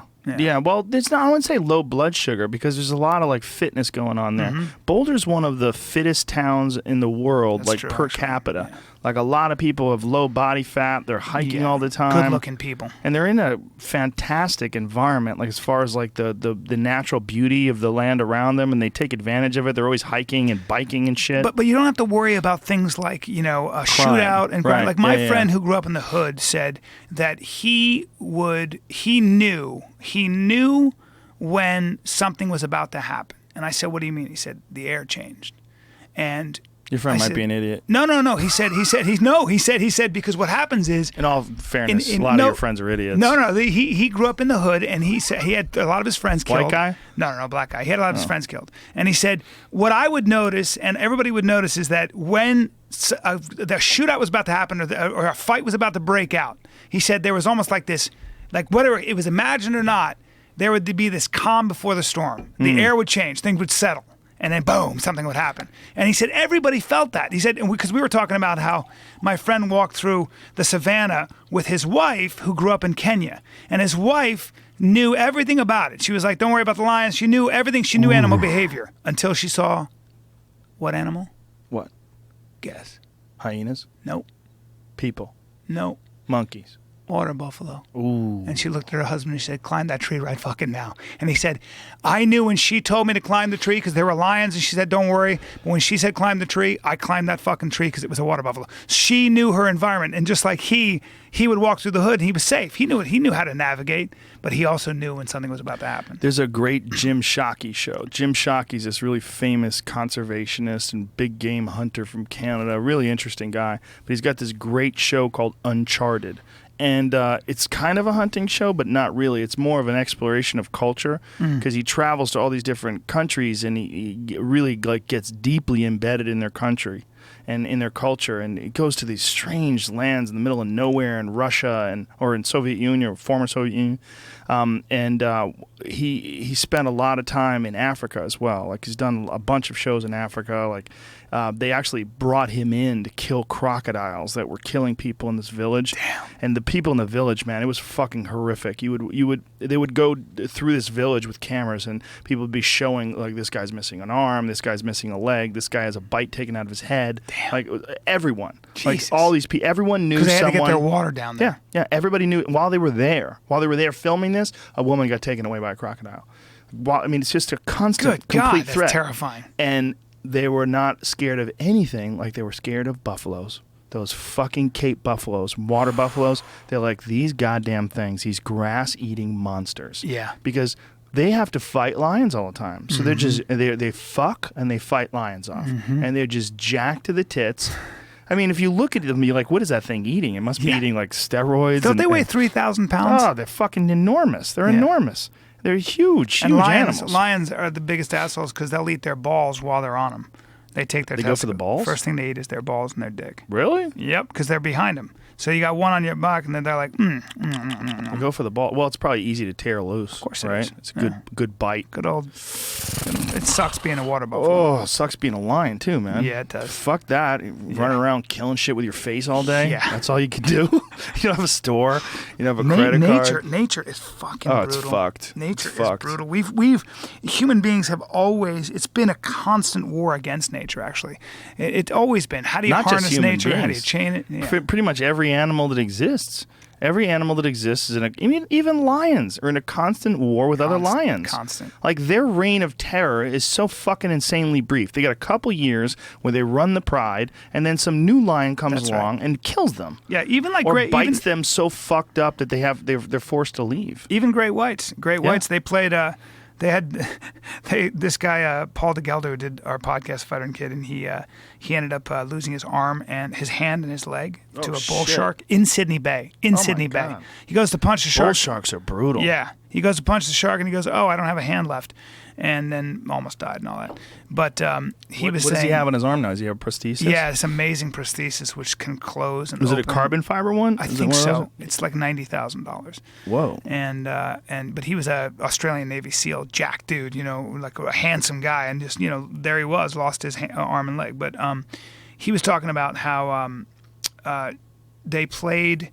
well, it's not. I wouldn't say low blood sugar because there's a lot of like fitness going on there. Boulder's one of the fittest towns in the world, That's true, per actually. capita. Yeah. Like a lot of people have low body fat. They're hiking all the time. Good-looking people. And they're in a fantastic environment, like as far as like the natural beauty of the land around them, and they take advantage of it. They're always hiking and biking and shit. But you don't have to worry about things like, a shootout and crime. Right. Like my Yeah, friend yeah. who grew up in the hood said that he knew when something was about to happen. And I said, what do you mean? He said, the air changed. And Your friend I might said, be an idiot. No. He said because what happens is, In all fairness, a lot of your friends are idiots. No. He grew up in the hood, and he said he had a lot of his friends killed. White guy? No, black guy. He had a lot of his friends killed, and he said what I would notice, and everybody would notice, is that when the shootout was about to happen, or a fight was about to break out, he said there was almost like this, like whether it was imagined or not, there would be this calm before the storm. The air would change, things would settle. And then, boom, something would happen. And he said everybody felt that. He said, because we were talking about how my friend walked through the savannah with his wife, who grew up in Kenya. And his wife knew everything about it. She was like, don't worry about the lions. She knew everything. She knew animal behavior until she saw what animal? What? Guess. Hyenas? Nope. People? Nope. Monkeys? water buffalo. Ooh. And she looked at her husband and she said, climb that tree right fucking now. And he said, I knew when she told me to climb the tree because there were lions, and she said, don't worry. But when she said climb the tree, I climbed that fucking tree because it was a water buffalo. She knew her environment. And just like he would walk through the hood and he was safe. He knew it. He knew how to navigate, but he also knew when something was about to happen. There's a great Jim Shockey show. Jim Shockey's this really famous conservationist and big game hunter from Canada. Really interesting guy. But he's got this great show called Uncharted. And it's kind of a hunting show, but not really. It's more of an exploration of culture because he travels to all these different countries and he really like gets deeply embedded in their country and in their culture. And he goes to these strange lands in the middle of nowhere in Russia or in Soviet Union or former Soviet Union. He spent a lot of time in Africa as well. Like he's done a bunch of shows in Africa. Like they actually brought him in to kill crocodiles that were killing people in this village. Damn. And the people in the village, man, it was fucking horrific. They would go through this village with cameras, and people would be showing like this guy's missing an arm, this guy's missing a leg, this guy has a bite taken out of his head. Damn. Like everyone, Jesus. like all these people, everyone knew Because they had someone. to get their water down there. Yeah, everybody knew while they were there filming this, a woman got taken away by a crocodile. I mean, it's just a constant, Good God, complete that's threat. terrifying. And they were not scared of anything like they were scared of buffaloes. Those fucking Cape buffaloes, water buffaloes, they're like these goddamn things, these grass-eating monsters. Yeah. Because they have to fight lions all the time. So they're just, they fuck and they fight lions off. And they're just jacked to the tits. I mean, if you look at them, you're like, what is that thing eating? It must be eating like steroids. Don't they weigh 3,000 pounds? Oh, they're fucking enormous. They're enormous. They're huge animals. Lions are the biggest assholes because they'll eat their balls while they're on them. They take their They go for the balls? First thing they eat is their balls and their dick. Really? Yep, because they're behind them. So you got one on your back, and then they're like, They go for the ball. Well, it's probably easy to tear loose. Of course it right? is. It's a good bite. Good old. It sucks being a water buffalo. Oh, sucks being a lion too, man. Yeah, it does. Fuck that. Running around killing shit with your face all day. Yeah. That's all you can do. You don't have a store. You don't have a credit card. Nature is fucking Oh, brutal. it's fucked. Nature It's fucked. is brutal. We've human beings have always. It's been a constant war against nature. Actually, it's always been. How do you Not just harness human nature? How do you beings. chain it? Yeah. Pretty much every animal that exists. Every animal that exists is even lions are in a constant war with other lions. Constant. Like their reign of terror is so fucking insanely brief. They got a couple years where they run the pride, and then some new lion comes That's along right. and kills them. Yeah, even like Or bites them so fucked up that they're forced to leave. Even great whites. Great whites. They played. This guy Paul DeGelder, who did our podcast Fighter and Kid, and he ended up losing his arm and his hand and his leg to a bull shit. shark in Sydney Bay. Sydney Bay, God. he goes to punch the shark. Bull sharks are brutal. Yeah, he goes to punch the shark and he goes, "Oh, I don't have a hand left," and then almost died and all that. But he was What saying, does he have on his arm now? Does he have prosthesis? yeah, this amazing prosthesis which can close and Was it a open. carbon fiber one? I Is it think one of so. those? It's like $90,000. Whoa. But he was a Australian Navy SEAL, jack dude, like a handsome guy, and just there he was, lost his arm and leg. But he was talking about how they played.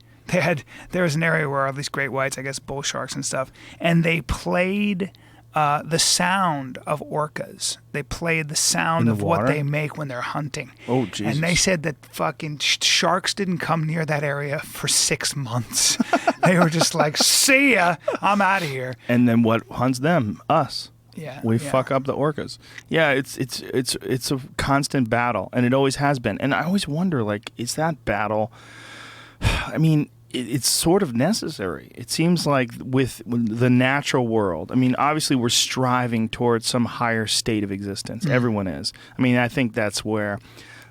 There was an area where all these great whites, I guess bull sharks and stuff, and they played the sound of orcas. They played the sound In the of what water? they make when they're hunting. Oh, Jesus. And they said that fucking sharks didn't come near that area for 6 months. They were just like, see ya, I'm out of here. And then what hunts them? Us. Yeah, We yeah. fuck up the orcas. Yeah, it's a constant battle, and it always has been. And I always wonder, like, is that battle? I mean, it's sort of necessary. It seems like with the natural world. I mean, obviously we're striving towards some higher state of existence. Everyone is. I mean, I think that's where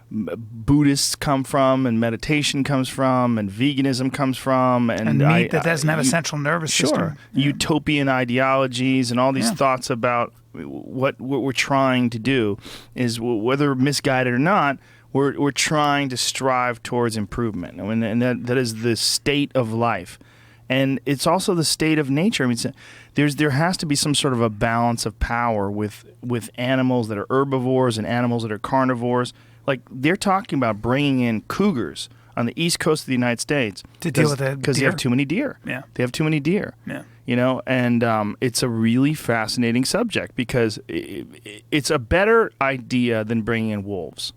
Buddhists come from, and meditation comes from, and veganism comes from, and meat that doesn't have a central nervous system. Utopian ideologies and all these thoughts about what we're trying to do is, whether misguided or not, we're trying to strive towards improvement, and that is the state of life, and it's also the state of nature. I mean, there has to be some sort of a balance of power with animals that are herbivores and animals that are carnivores. Like they're talking about bringing in cougars on the east coast of the United States To deal with the because they deer? have too many deer. Yeah. They have too many deer. Yeah. And it's a really fascinating subject because it's a better idea than bringing in wolves.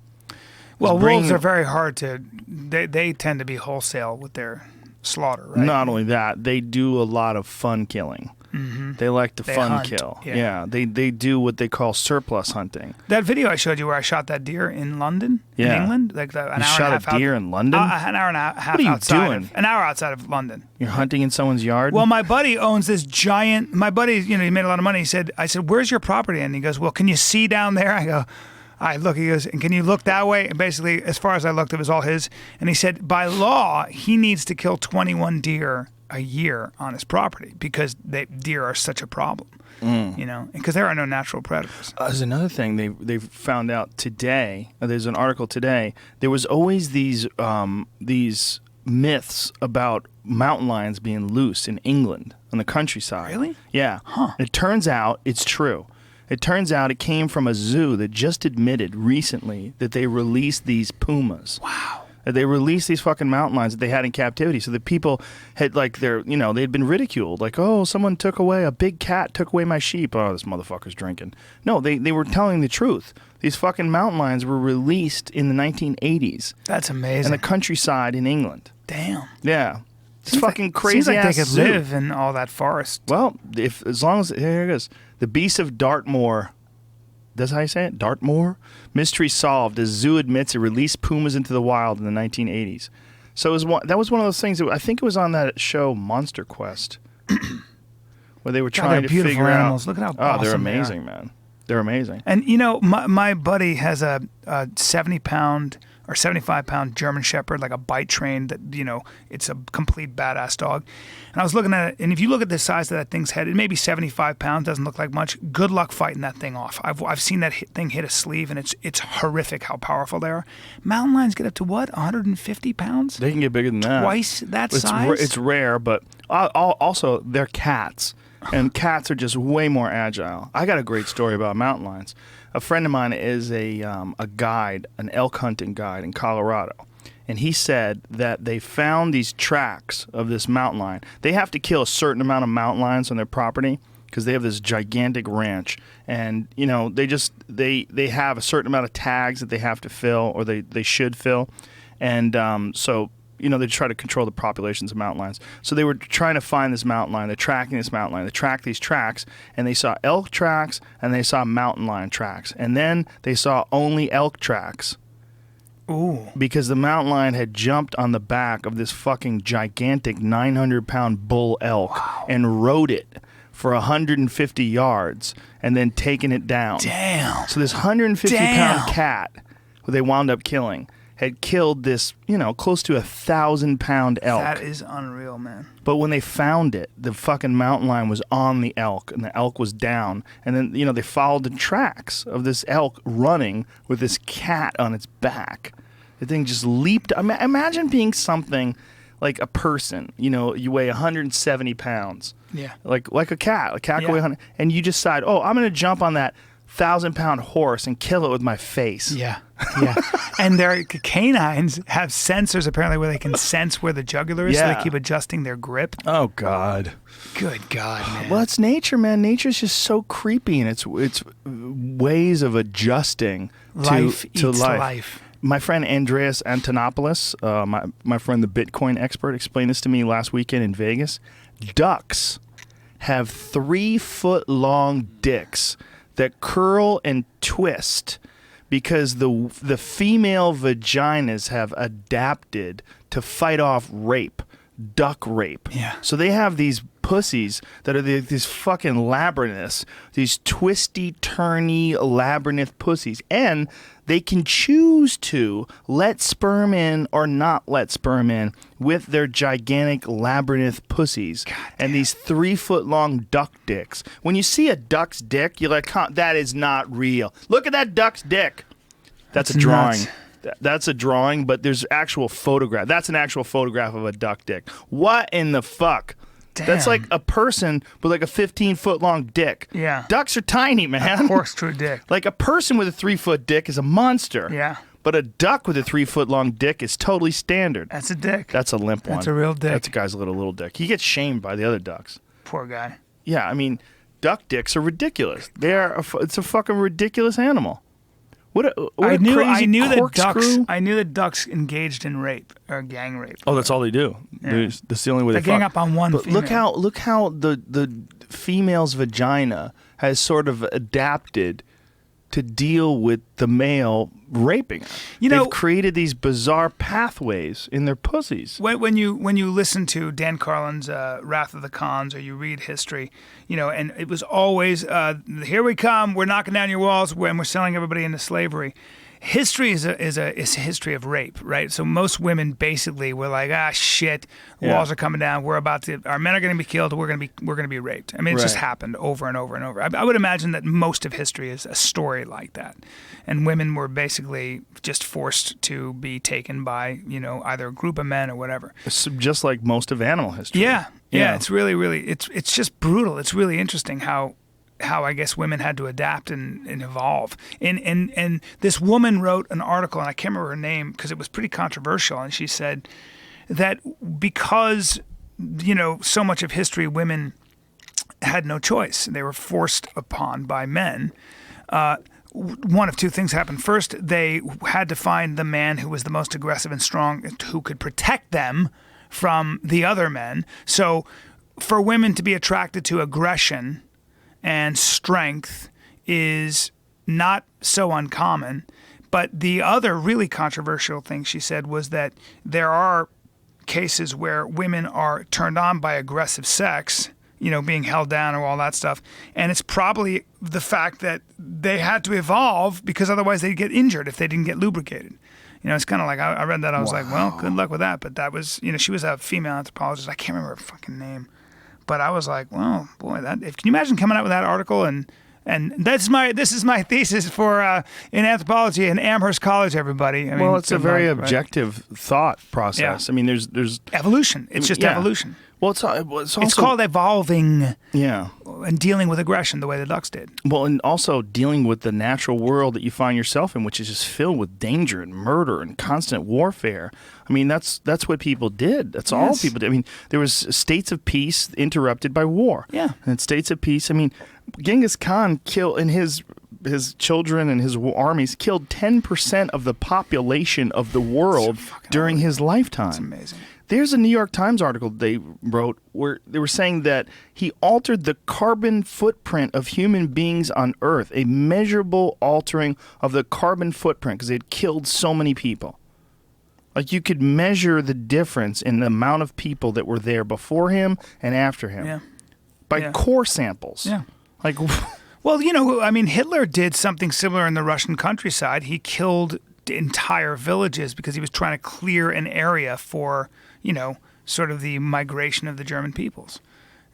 Well, wolves are very hard to. They tend to be wholesale with their slaughter, right? Not only that, they do a lot of fun killing. Mm-hmm. They like to fun hunt. kill. Yeah. They do what they call surplus hunting. That video I showed you where I shot that deer in London, in England, like an hour and a shot half a deer in London? An hour and a half What are you outside doing? an hour outside of London. You're hunting in someone's yard? Well, my buddy owns this giant. My buddy, he made a lot of money. I said, "Where's your property?" And he goes, "Well, can you see down there?" I go, "I look." He goes, "And can you look that way?" And basically, as far as I looked, it was all his. And he said, by law, he needs to kill 21 deer a year on his property because deer are such a problem. Because there are no natural predators. There's another thing they found out today. There's an article today. There was always these myths about mountain lions being loose in England on the countryside. Really? Yeah. Huh. It turns out it's true. It turns out it came from a zoo that just admitted recently that they released these pumas. Wow. They released these fucking mountain lions that they had in captivity. So the people had they'd been ridiculed. Like, oh, someone a big cat took away my sheep. Oh, this motherfucker's drinking. No, they were telling the truth. These fucking mountain lions were released in the 1980s. That's amazing. In the countryside in England. Damn. Yeah. It's fucking Seems crazy like ass they could zoo. live in all that forest. Well, as long as here it is. The Beast of Dartmoor. That's how you say it? Dartmoor? Mystery solved as zoo admits it released pumas into the wild in the 1980s. So that was one of those things that I think it was on that show Monster Quest where they were trying to figure animals. out. Look at how they're awesome they are. amazing, man. They're amazing. And my buddy has a 70-pound or 75-pound German Shepherd, like a bite trained. That it's a complete badass dog. And I was looking at it, and if you look at the size of that thing's head, it may be 75 pounds. Doesn't look like much. Good luck fighting that thing off. I've seen that thing hit a sleeve, and it's horrific how powerful they are. Mountain lions get up to what, 150 pounds? They can get bigger than that. Twice that size. It's rare, but also they're cats. And cats are just way more agile. I got a great story about mountain lions. A friend of mine is a guide, an elk hunting guide in Colorado. And he said that they found these tracks of this mountain lion. They have to kill a certain amount of mountain lions on their property because they have this gigantic ranch. And, they have a certain amount of tags that they have to fill or they should fill. And they try to control the populations of mountain lions. So they were trying to find this mountain lion. They're tracking this mountain lion. They tracked these tracks, and they saw elk tracks, and they saw mountain lion tracks. And then they saw only elk tracks. Ooh. Because the mountain lion had jumped on the back of this fucking gigantic 900-pound bull elk and rode it for 150 yards and then taken it down. Damn. So this 150-pound cat, who they wound up killing, had killed this, close to 1,000-pound elk. That is unreal, man. But when they found it, the fucking mountain lion was on the elk, and the elk was down. And then, they followed the tracks of this elk running with this cat on its back. The thing just leaped. Imagine being something like a person. You weigh 170 pounds. Yeah. Like a cat. A cat can weigh 100. And you decide, I'm going to jump on that 1,000-pound horse and kill it with my face. Yeah. And their canines have sensors apparently where they can sense where the jugular is, so they keep adjusting their grip. Oh God. Good God, man. Well, it's nature, man. Nature's just so creepy, and it's ways of adjusting life to eats life. life. My friend Andreas Antonopoulos, my friend the Bitcoin expert, explained this to me last weekend in Vegas. Ducks have 3-foot-long dicks that curl and twist because the female vaginas have adapted to fight off rape, duck rape. Yeah. So they have these pussies that are these fucking labyrinths, these twisty, turny, labyrinth pussies. And they can choose to let sperm in or not let sperm in with their gigantic labyrinth pussies and these 3-foot-long duck dicks. When you see a duck's dick, you're like, that is not real. Look at that duck's dick. That's a drawing. That's a drawing, but there's actual photograph. That's an actual photograph of a duck dick. What in the fuck? Damn. That's like a person with like a 15-foot-long dick. Yeah. Ducks are tiny, man. A horse-true dick. Like a person with a 3-foot dick is a monster. Yeah. But a duck with a 3-foot-long dick is totally standard. That's a dick. That's a limp one. That's a real dick. That's a guy's little dick. He gets shamed by the other ducks. Poor guy. Yeah, I mean, duck dicks are ridiculous. It's a fucking ridiculous animal. I knew that ducks engaged in rape or gang rape. Oh, that's all they do. Yeah. That's the only way they gang fuck. up on one But female. look how the female's vagina has sort of adapted to deal with the male raping her. They've created these bizarre pathways in their pussies. When you listen to Dan Carlin's Wrath of the Khans, or you read history, and it was always, here we come, we're knocking down your walls, and we're selling everybody into slavery. History is a history of rape, right? So most women basically were like, shit, walls are coming down. Our men are going to be killed. We're going to be raped. I mean, it's just happened over and over and over. I would imagine that most of history is a story like that, and women were basically just forced to be taken by either a group of men or whatever. It's just like most of animal history. Yeah. It's really, really, it's just brutal. It's really interesting how I guess women had to adapt and evolve. And this woman wrote an article, and I can't remember her name because it was pretty controversial, and she said that because, so much of history, women had no choice. They were forced upon by men. One of two things happened. First, they had to find the man who was the most aggressive and strong, who could protect them from the other men. So for women to be attracted to aggression and strength is not so uncommon. But the other really controversial thing she said was that there are cases where women are turned on by aggressive sex, being held down or all that stuff. And it's probably the fact that they had to evolve because otherwise they'd get injured if they didn't get lubricated. It's kind of like, I read that, I was like, well, good luck with that. But that was, she was a female anthropologist. I can't remember her fucking name. But I was like, well, boy, can you imagine coming out with that article? And this is my thesis for in anthropology in Amherst College, everybody. It's a very objective thought process. Yeah. I mean, there's evolution. It's just evolution. Well, it's also, it's called evolving. Yeah. And dealing with aggression the way the ducks did. Well, and also dealing with the natural world that you find yourself in, which is just filled with danger and murder and constant warfare. I mean, that's what people did. That's all people did. I mean, there was states of peace interrupted by war. Yeah. And states of peace. I mean, Genghis Khan killed in his children and his armies killed 10% of the population of the world during his lifetime. That's amazing. There's a New York Times article they wrote where they were saying that he altered the carbon footprint of human beings on Earth, a measurable altering of the carbon footprint because they had killed so many people. Like you could measure the difference in the amount of people that were there before him and after him by core samples. Yeah. Like, well, Hitler did something similar in the Russian countryside. He killed entire villages because he was trying to clear an area for sort of the migration of the German peoples.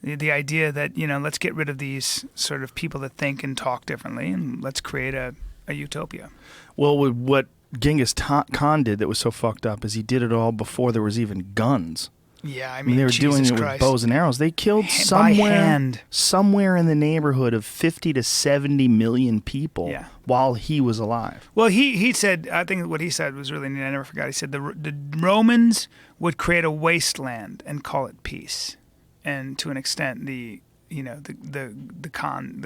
The idea that, let's get rid of these sort of people that think and talk differently and let's create a utopia. Well, what Genghis Khan did that was so fucked up is he did it all before there was even guns. Yeah, I mean, they were Jesus doing it Christ. with bows and arrows. They killed somewhere in the neighborhood of 50 to 70 million people while he was alive. Well, he said, I think what he said was really neat. I never forgot. He said the Romans would create a wasteland and call it peace, and to an extent, the Genghis Khan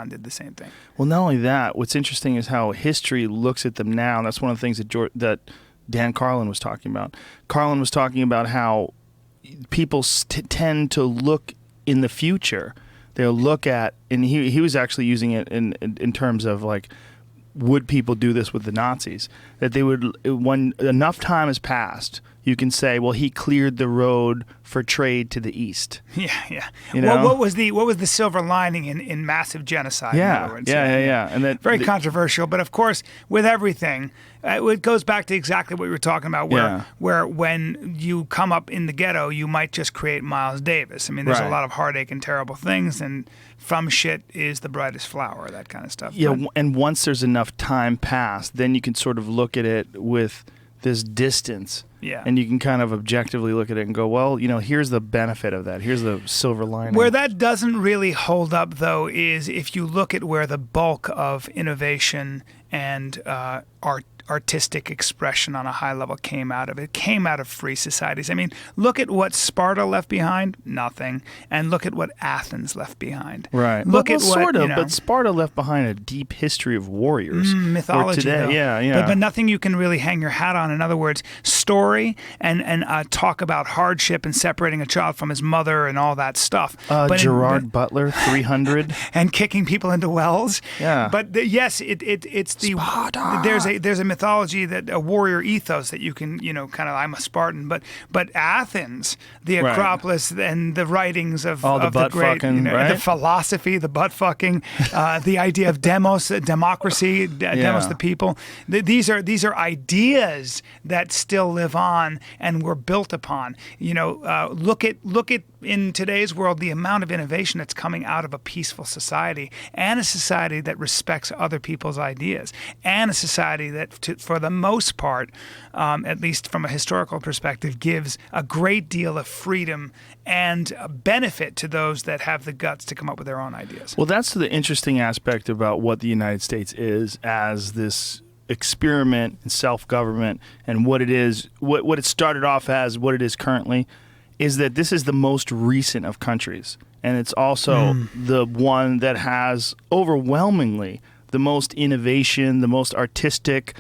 did the same thing. Well, not only that, what's interesting is how history looks at them now. And that's one of the things that Dan Carlin was talking about. Carlin was talking about how people tend to look in the future. They'll look at, and he was actually using it in terms of like, would people do this with the Nazis? That they would, when enough time has passed, you can say, well, he cleared the road for trade to the east. Yeah. Well, what was the silver lining in massive genocide? Yeah, in other words? Yeah. And that very controversial, but of course, with everything, it goes back to exactly what we were talking about, where when you come up in the ghetto, you might just create Miles Davis. I mean, there's a lot of heartache and terrible things, and from shit is the brightest flower, that kind of stuff. Yeah, and once there's enough time passed, then you can sort of look at it with this distance. Yeah. And you can kind of objectively look at it and go, well, here's the benefit of that. Here's the silver lining. Where that doesn't really hold up, though, is if you look at where the bulk of innovation and artistic expression on a high level came out of it. It came out of free societies. I mean, look at what Sparta left behind, nothing, and look at what Athens left behind. Right. Look at what, sort of, you know, but Sparta left behind a deep history of warriors. mythology, Or today, though. yeah. But nothing you can really hang your hat on. In other words, story and talk about hardship and separating a child from his mother and all that stuff. But Gerard Butler, 300. and kicking people into wells. Yeah. But yes, it's the Sparta. there's a mythology, that a warrior ethos that you can, you know, kind of, I'm a Spartan. But Athens, the Right. Acropolis, and the writings of All the of the butt great, fucking, you know, right? the philosophy, the butt fucking, the idea of democracy, demos the people. These are ideas that still live on and were built upon. You know, look at in today's world the amount of innovation that's coming out of a peaceful society, and a society that respects other people's ideas, and a society that, for the most part, at least from a historical perspective, gives a great deal of freedom and benefit to those that have the guts to come up with their own ideas. Well, that's the interesting aspect about what the United States is as this experiment in self-government, and what it is, what it started off as, what it is currently, is that this is the most recent of countries. And it's also the one that has overwhelmingly the most innovation, the most artistic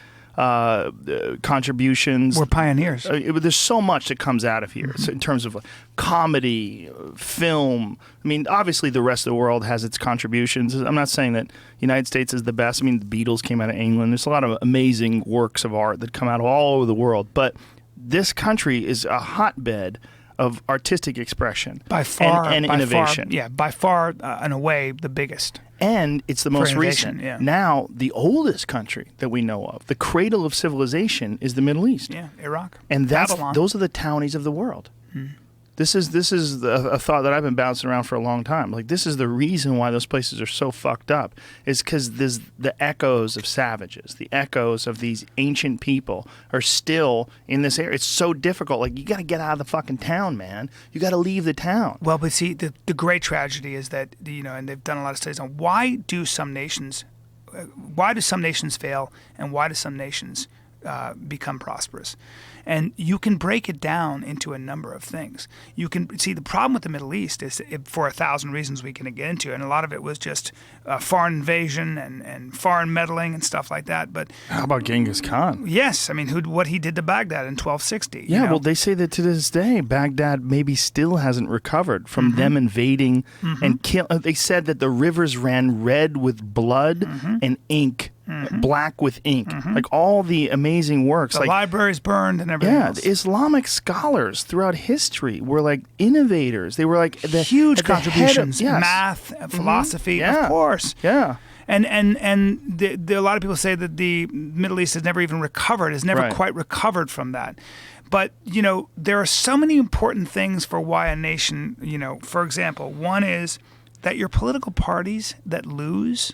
contributions. We're pioneers. There's so much that comes out of here. So in terms of comedy, film. I mean, obviously the rest of the world has its contributions. I'm not saying that the United States is the best. I mean, the Beatles came out of England. There's a lot of amazing works of art that come out of all over the world. But this country is a hotbed of artistic expression By far, and by innovation. Far, by far, and away, the biggest. And it's the most innovation, recent. yeah. Now, the oldest country that we know of, the cradle of civilization, is the Middle East. Yeah, Iraq. And Babylon. those are the townies of the world. This is a thought that I've been bouncing around for a long time. Like, this is the reason why those places are so fucked up, is because there's the echoes of savages, the echoes of these ancient people are still in this area. It's so difficult. Like, you got to get out of the fucking town, man. You got to leave the town. Well, but see, the great tragedy is that, you know, and they've done a lot of studies on why do some nations fail, and why do some nations become prosperous. And you can break it down into a number of things. You can see the problem with the Middle East is, for 1,000 reasons we can get into, and a lot of it was just foreign invasion and foreign meddling and stuff like that. But How about Genghis Khan? yes, I mean, what he did to Baghdad in 1260. Yeah, you know? well, they say that to this day, Baghdad maybe still hasn't recovered from them invading and kill. They said that the rivers ran red with blood and ink, black with ink, like all the amazing works. the like libraries burned and everything yeah, else. the Islamic scholars throughout history were like innovators. They were like Huge at the head of- contributions, yes. math, philosophy, Yeah. of course. Yeah. And a lot of people say that the Middle East has never even recovered, has never Right. quite recovered from that. But, you know, there are so many important things for why a nation, you know, for example, one is that your political parties that lose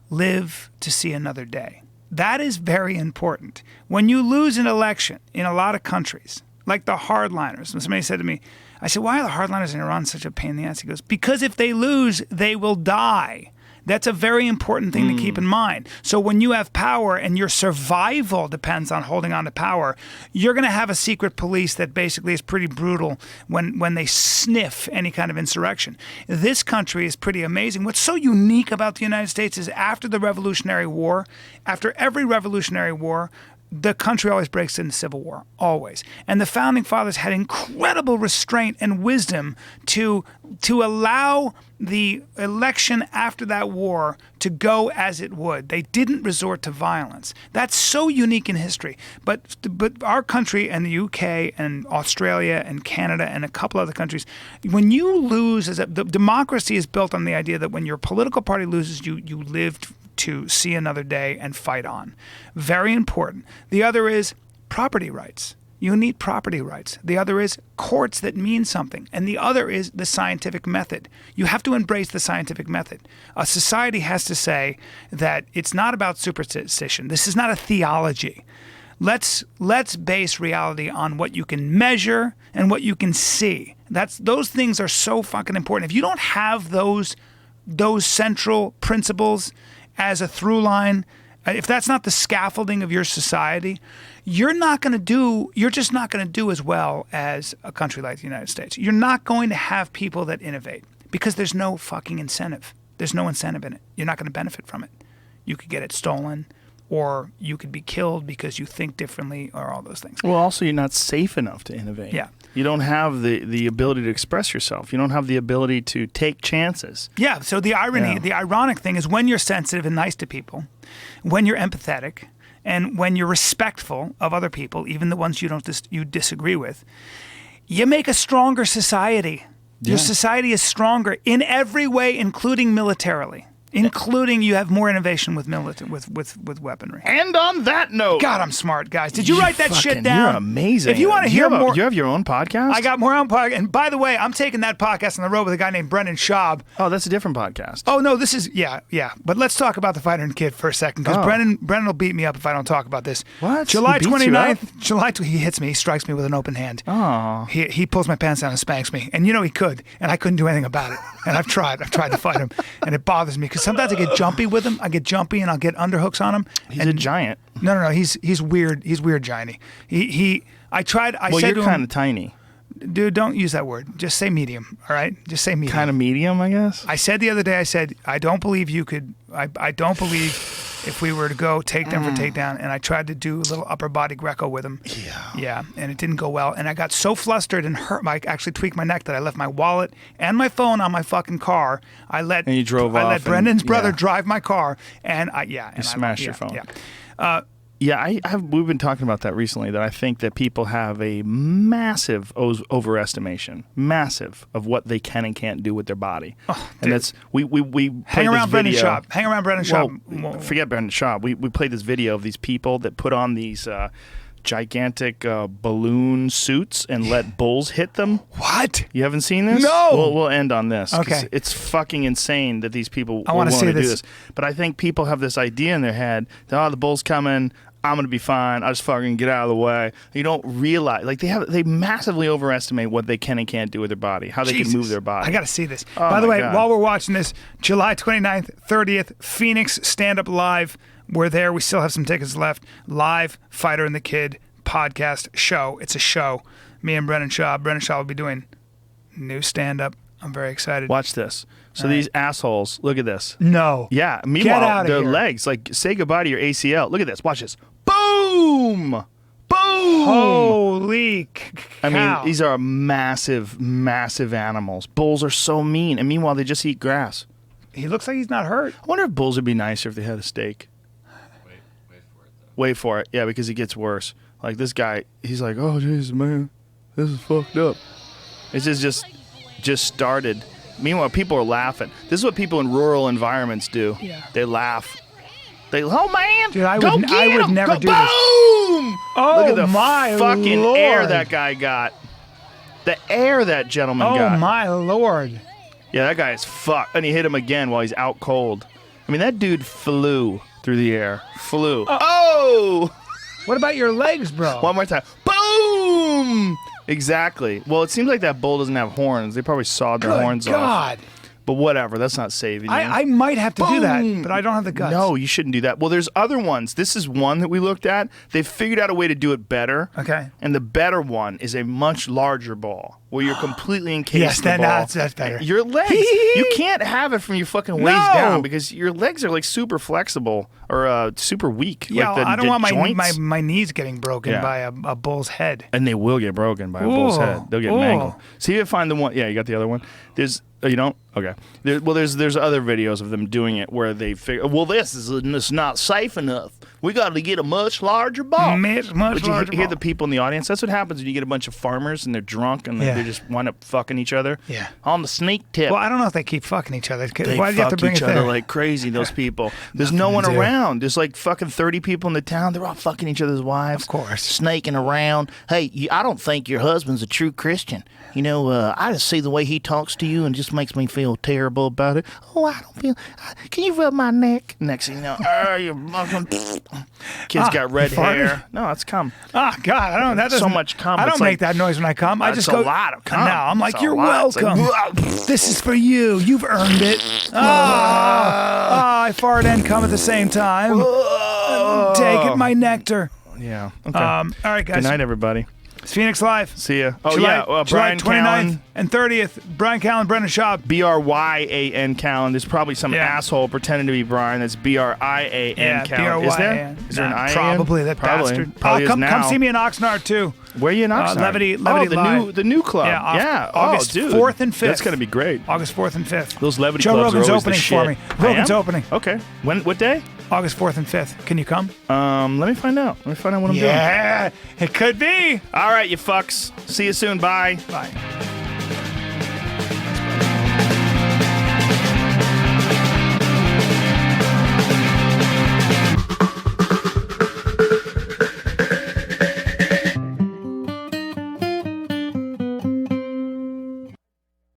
live to see another day. That is very important. When you lose an election in a lot of countries, like the hardliners, and somebody said to me, I said, why are the hardliners in Iran such a pain in the ass? He goes, because if they lose, they will die. That's a very important thing to keep in mind. So when you have power and your survival depends on holding on to power, you're going to have a secret police that basically is pretty brutal when they sniff any kind of insurrection. This country is pretty amazing. What's so unique about the United States is after the Revolutionary War, after every Revolutionary War, the country always breaks into civil war, always. And the Founding Fathers had incredible restraint and wisdom to allow the election after that war to go as it would. They didn't resort to violence. That's so unique in history. But our country and the UK and Australia and Canada and a couple other countries, when you lose, the democracy is built on the idea that when your political party loses, you live to see another day and fight on. Very important. The other is property rights. You need property rights. The other is courts that mean something. And the other is the scientific method. You have to embrace the scientific method. A society has to say that it's not about superstition. This is not a theology. Let's base reality on what you can measure and what you can see. Those things are so fucking important. If you don't have those central principles as a through line, if that's not the scaffolding of your society, you're just not going to do as well as a country like the United States. You're not going to have people that innovate because there's no fucking incentive. There's no incentive in it. You're not going to benefit from it. You could get it stolen, or you could be killed because you think differently, or all those things. Well, also, you're not safe enough to innovate. Yeah. You don't have the ability to express yourself. You don't have the ability to take chances. Yeah, so the ironic thing is when you're sensitive and nice to people, when you're empathetic, and when you're respectful of other people, even the ones you disagree with, you make a stronger society. Your society is stronger in every way, including militarily. Including you have more innovation with weaponry. And on that note, God, I'm smart, guys. Did you write that shit down? You're amazing. If you want to hear more, you have your own podcast. I got more own podcast. And by the way, I'm taking that podcast on the road with a guy named Brendan Schaub. Oh, that's a different podcast. Oh no, this is yeah. But let's talk about the Fighter and Kid for a second, because Brendan will beat me up if I don't talk about this. What? July He beats you 29th. He hits me. He strikes me with an open hand. Oh. He pulls my pants down and spanks me, and he could, and I couldn't do anything about it. And I've tried to fight him, and it bothers me because sometimes I get jumpy with him. I get jumpy and I'll get underhooks on him. He's a giant. No. He's weird. He's weird, gianty. I tried. I said to him, well, you're kind of tiny. Dude, don't use that word. Just say medium. All right. Just say medium. Kind of medium, I guess. I said the other day. I don't believe you could. I don't believe if we were to go takedown for takedown, and I tried to do a little upper body Greco with him. Yeah, and it didn't go well. And I got so flustered and hurt. I actually tweaked my neck that I left my wallet and my phone on my fucking car. And you drove off. I let Brendan's brother drive my car, and you smashed your phone. Yeah. We've been talking about that recently, that I think that people have a massive overestimation, of what they can and can't do with their body. Oh, and that's, we hang around Brendan Schaub. Hang around Brendan Schaub. Well, forget Brendan Schaub. We played this video of these people that put on these gigantic balloon suits and let bulls hit them. What? You haven't seen this? No. We'll end on this. Okay. It's fucking insane that these people want to do this. But I think people have this idea in their head that, the bull's coming, I'm going to be fine, I'll just fucking get out of the way. You don't realize, like, they massively overestimate what they can and can't do with their body, how they can move their body. I got to see this. Oh, by the way, God. while we're watching this, July 29th, 30th, Phoenix Stand Up Live. We're there. We still have some tickets left. Live Fighter and the Kid podcast show. It's a show. Me and Brendan Schaub. Brendan Schaub will be doing new stand-up. I'm very excited. Watch this. So these assholes, look at this. No. Yeah. Get Meanwhile, out of their here. legs, like, say goodbye to your ACL. Look at this. Watch this. Boom! Boom! Holy cow. I mean, these are massive, massive animals. Bulls are so mean. And meanwhile, they just eat grass. He looks like he's not hurt. I wonder if bulls would be nicer if they had a steak. Wait for it. Yeah, because it gets worse. Like, this guy, he's like, oh, Jesus, man, this is fucked up. It's just started. Meanwhile, people are laughing. This is what people in rural environments do. Yeah. They laugh. Oh, man, Dude, I go would get him. never Go, do this. boom! Oh, Look at the my fucking Lord. air that guy got. The air that gentleman got. Oh, my Lord. Yeah, that guy is fucked. And he hit him again while he's out cold. I mean, that dude flew through the air. Oh! What about your legs, bro? One more time. Boom! Exactly. Well, it seems like that bull doesn't have horns. They probably sawed their horns off. God. But whatever. That's not saving you. I might have to do that, but I don't have the guts. No, you shouldn't do that. Well, there's other ones. This is one that we looked at. They've figured out a way to do it better. Okay. And the better one is a much larger ball where you're completely encased Yes, in the ball. that's better. Your legs. You can't have it from your fucking waist No. down because your legs are like super flexible or super weak. Yeah, like I don't want joints. my knees getting broken by a bull's head. And they will get broken by a bull's Ooh. head. They'll get Ooh. mangled. See if you find the one. Yeah, you got the other one. There's. You don't? Okay. There's other videos of them doing it where they figure, well, this is not safe enough. We got to get a much larger ball. Much But larger you hear ball. the people in the audience. That's what happens when you get a bunch of farmers and they're drunk and they just wind up fucking each other. Yeah. On the sneak tip. Well, I don't know if they keep fucking each other. They Why do you have to fuck bring each it other there? like crazy, those people. There's Nothing no one to do. around. There's like fucking 30 people in the town. They're all fucking each other's wives. Of course. Snaking around. Hey, I don't think your husband's a true Christian. You know, I just see the way he talks to you and it just makes me feel terrible about it. Oh, I don't feel... Can you rub my neck? Next thing you know, you fucking... Kid's got red he farted? hair. No, it's cum. Oh, God, I don't. That doesn't, So much cum. I don't It's make like- that noise when I come. I just That's go. a lot of cum. Now I'm like, It's a you're lot. It's like, welcome. This is for you. You've earned it. I fart and come at the same time. Take it, my nectar. Yeah. Okay. All right, guys. Good night, everybody. It's Phoenix Live. See ya. Oh, July, yeah. July Bryan 29th Callen. and 30th. Bryan Callen, Brendan Schaub. Bryan Callen. There's probably some Yeah. asshole pretending to be Brian. That's Brian Callen. Is there? Is there an I? Probably that probably. bastard. Probably is come now. see me in Oxnard too. Where are you in Oxnard? Levity the new club. Yeah, Oh, August dude. 4th and 5th. That's gonna be great. August 4th and 5th. Those Levity Joe clubs Rogan's are always opening the shit. for me. I Rogan's am? opening. Okay. What day? August 4th and 5th. Can you come? Let me find out. What I'm doing. Yeah, it could be. All right, you fucks. See you soon. Bye. Bye.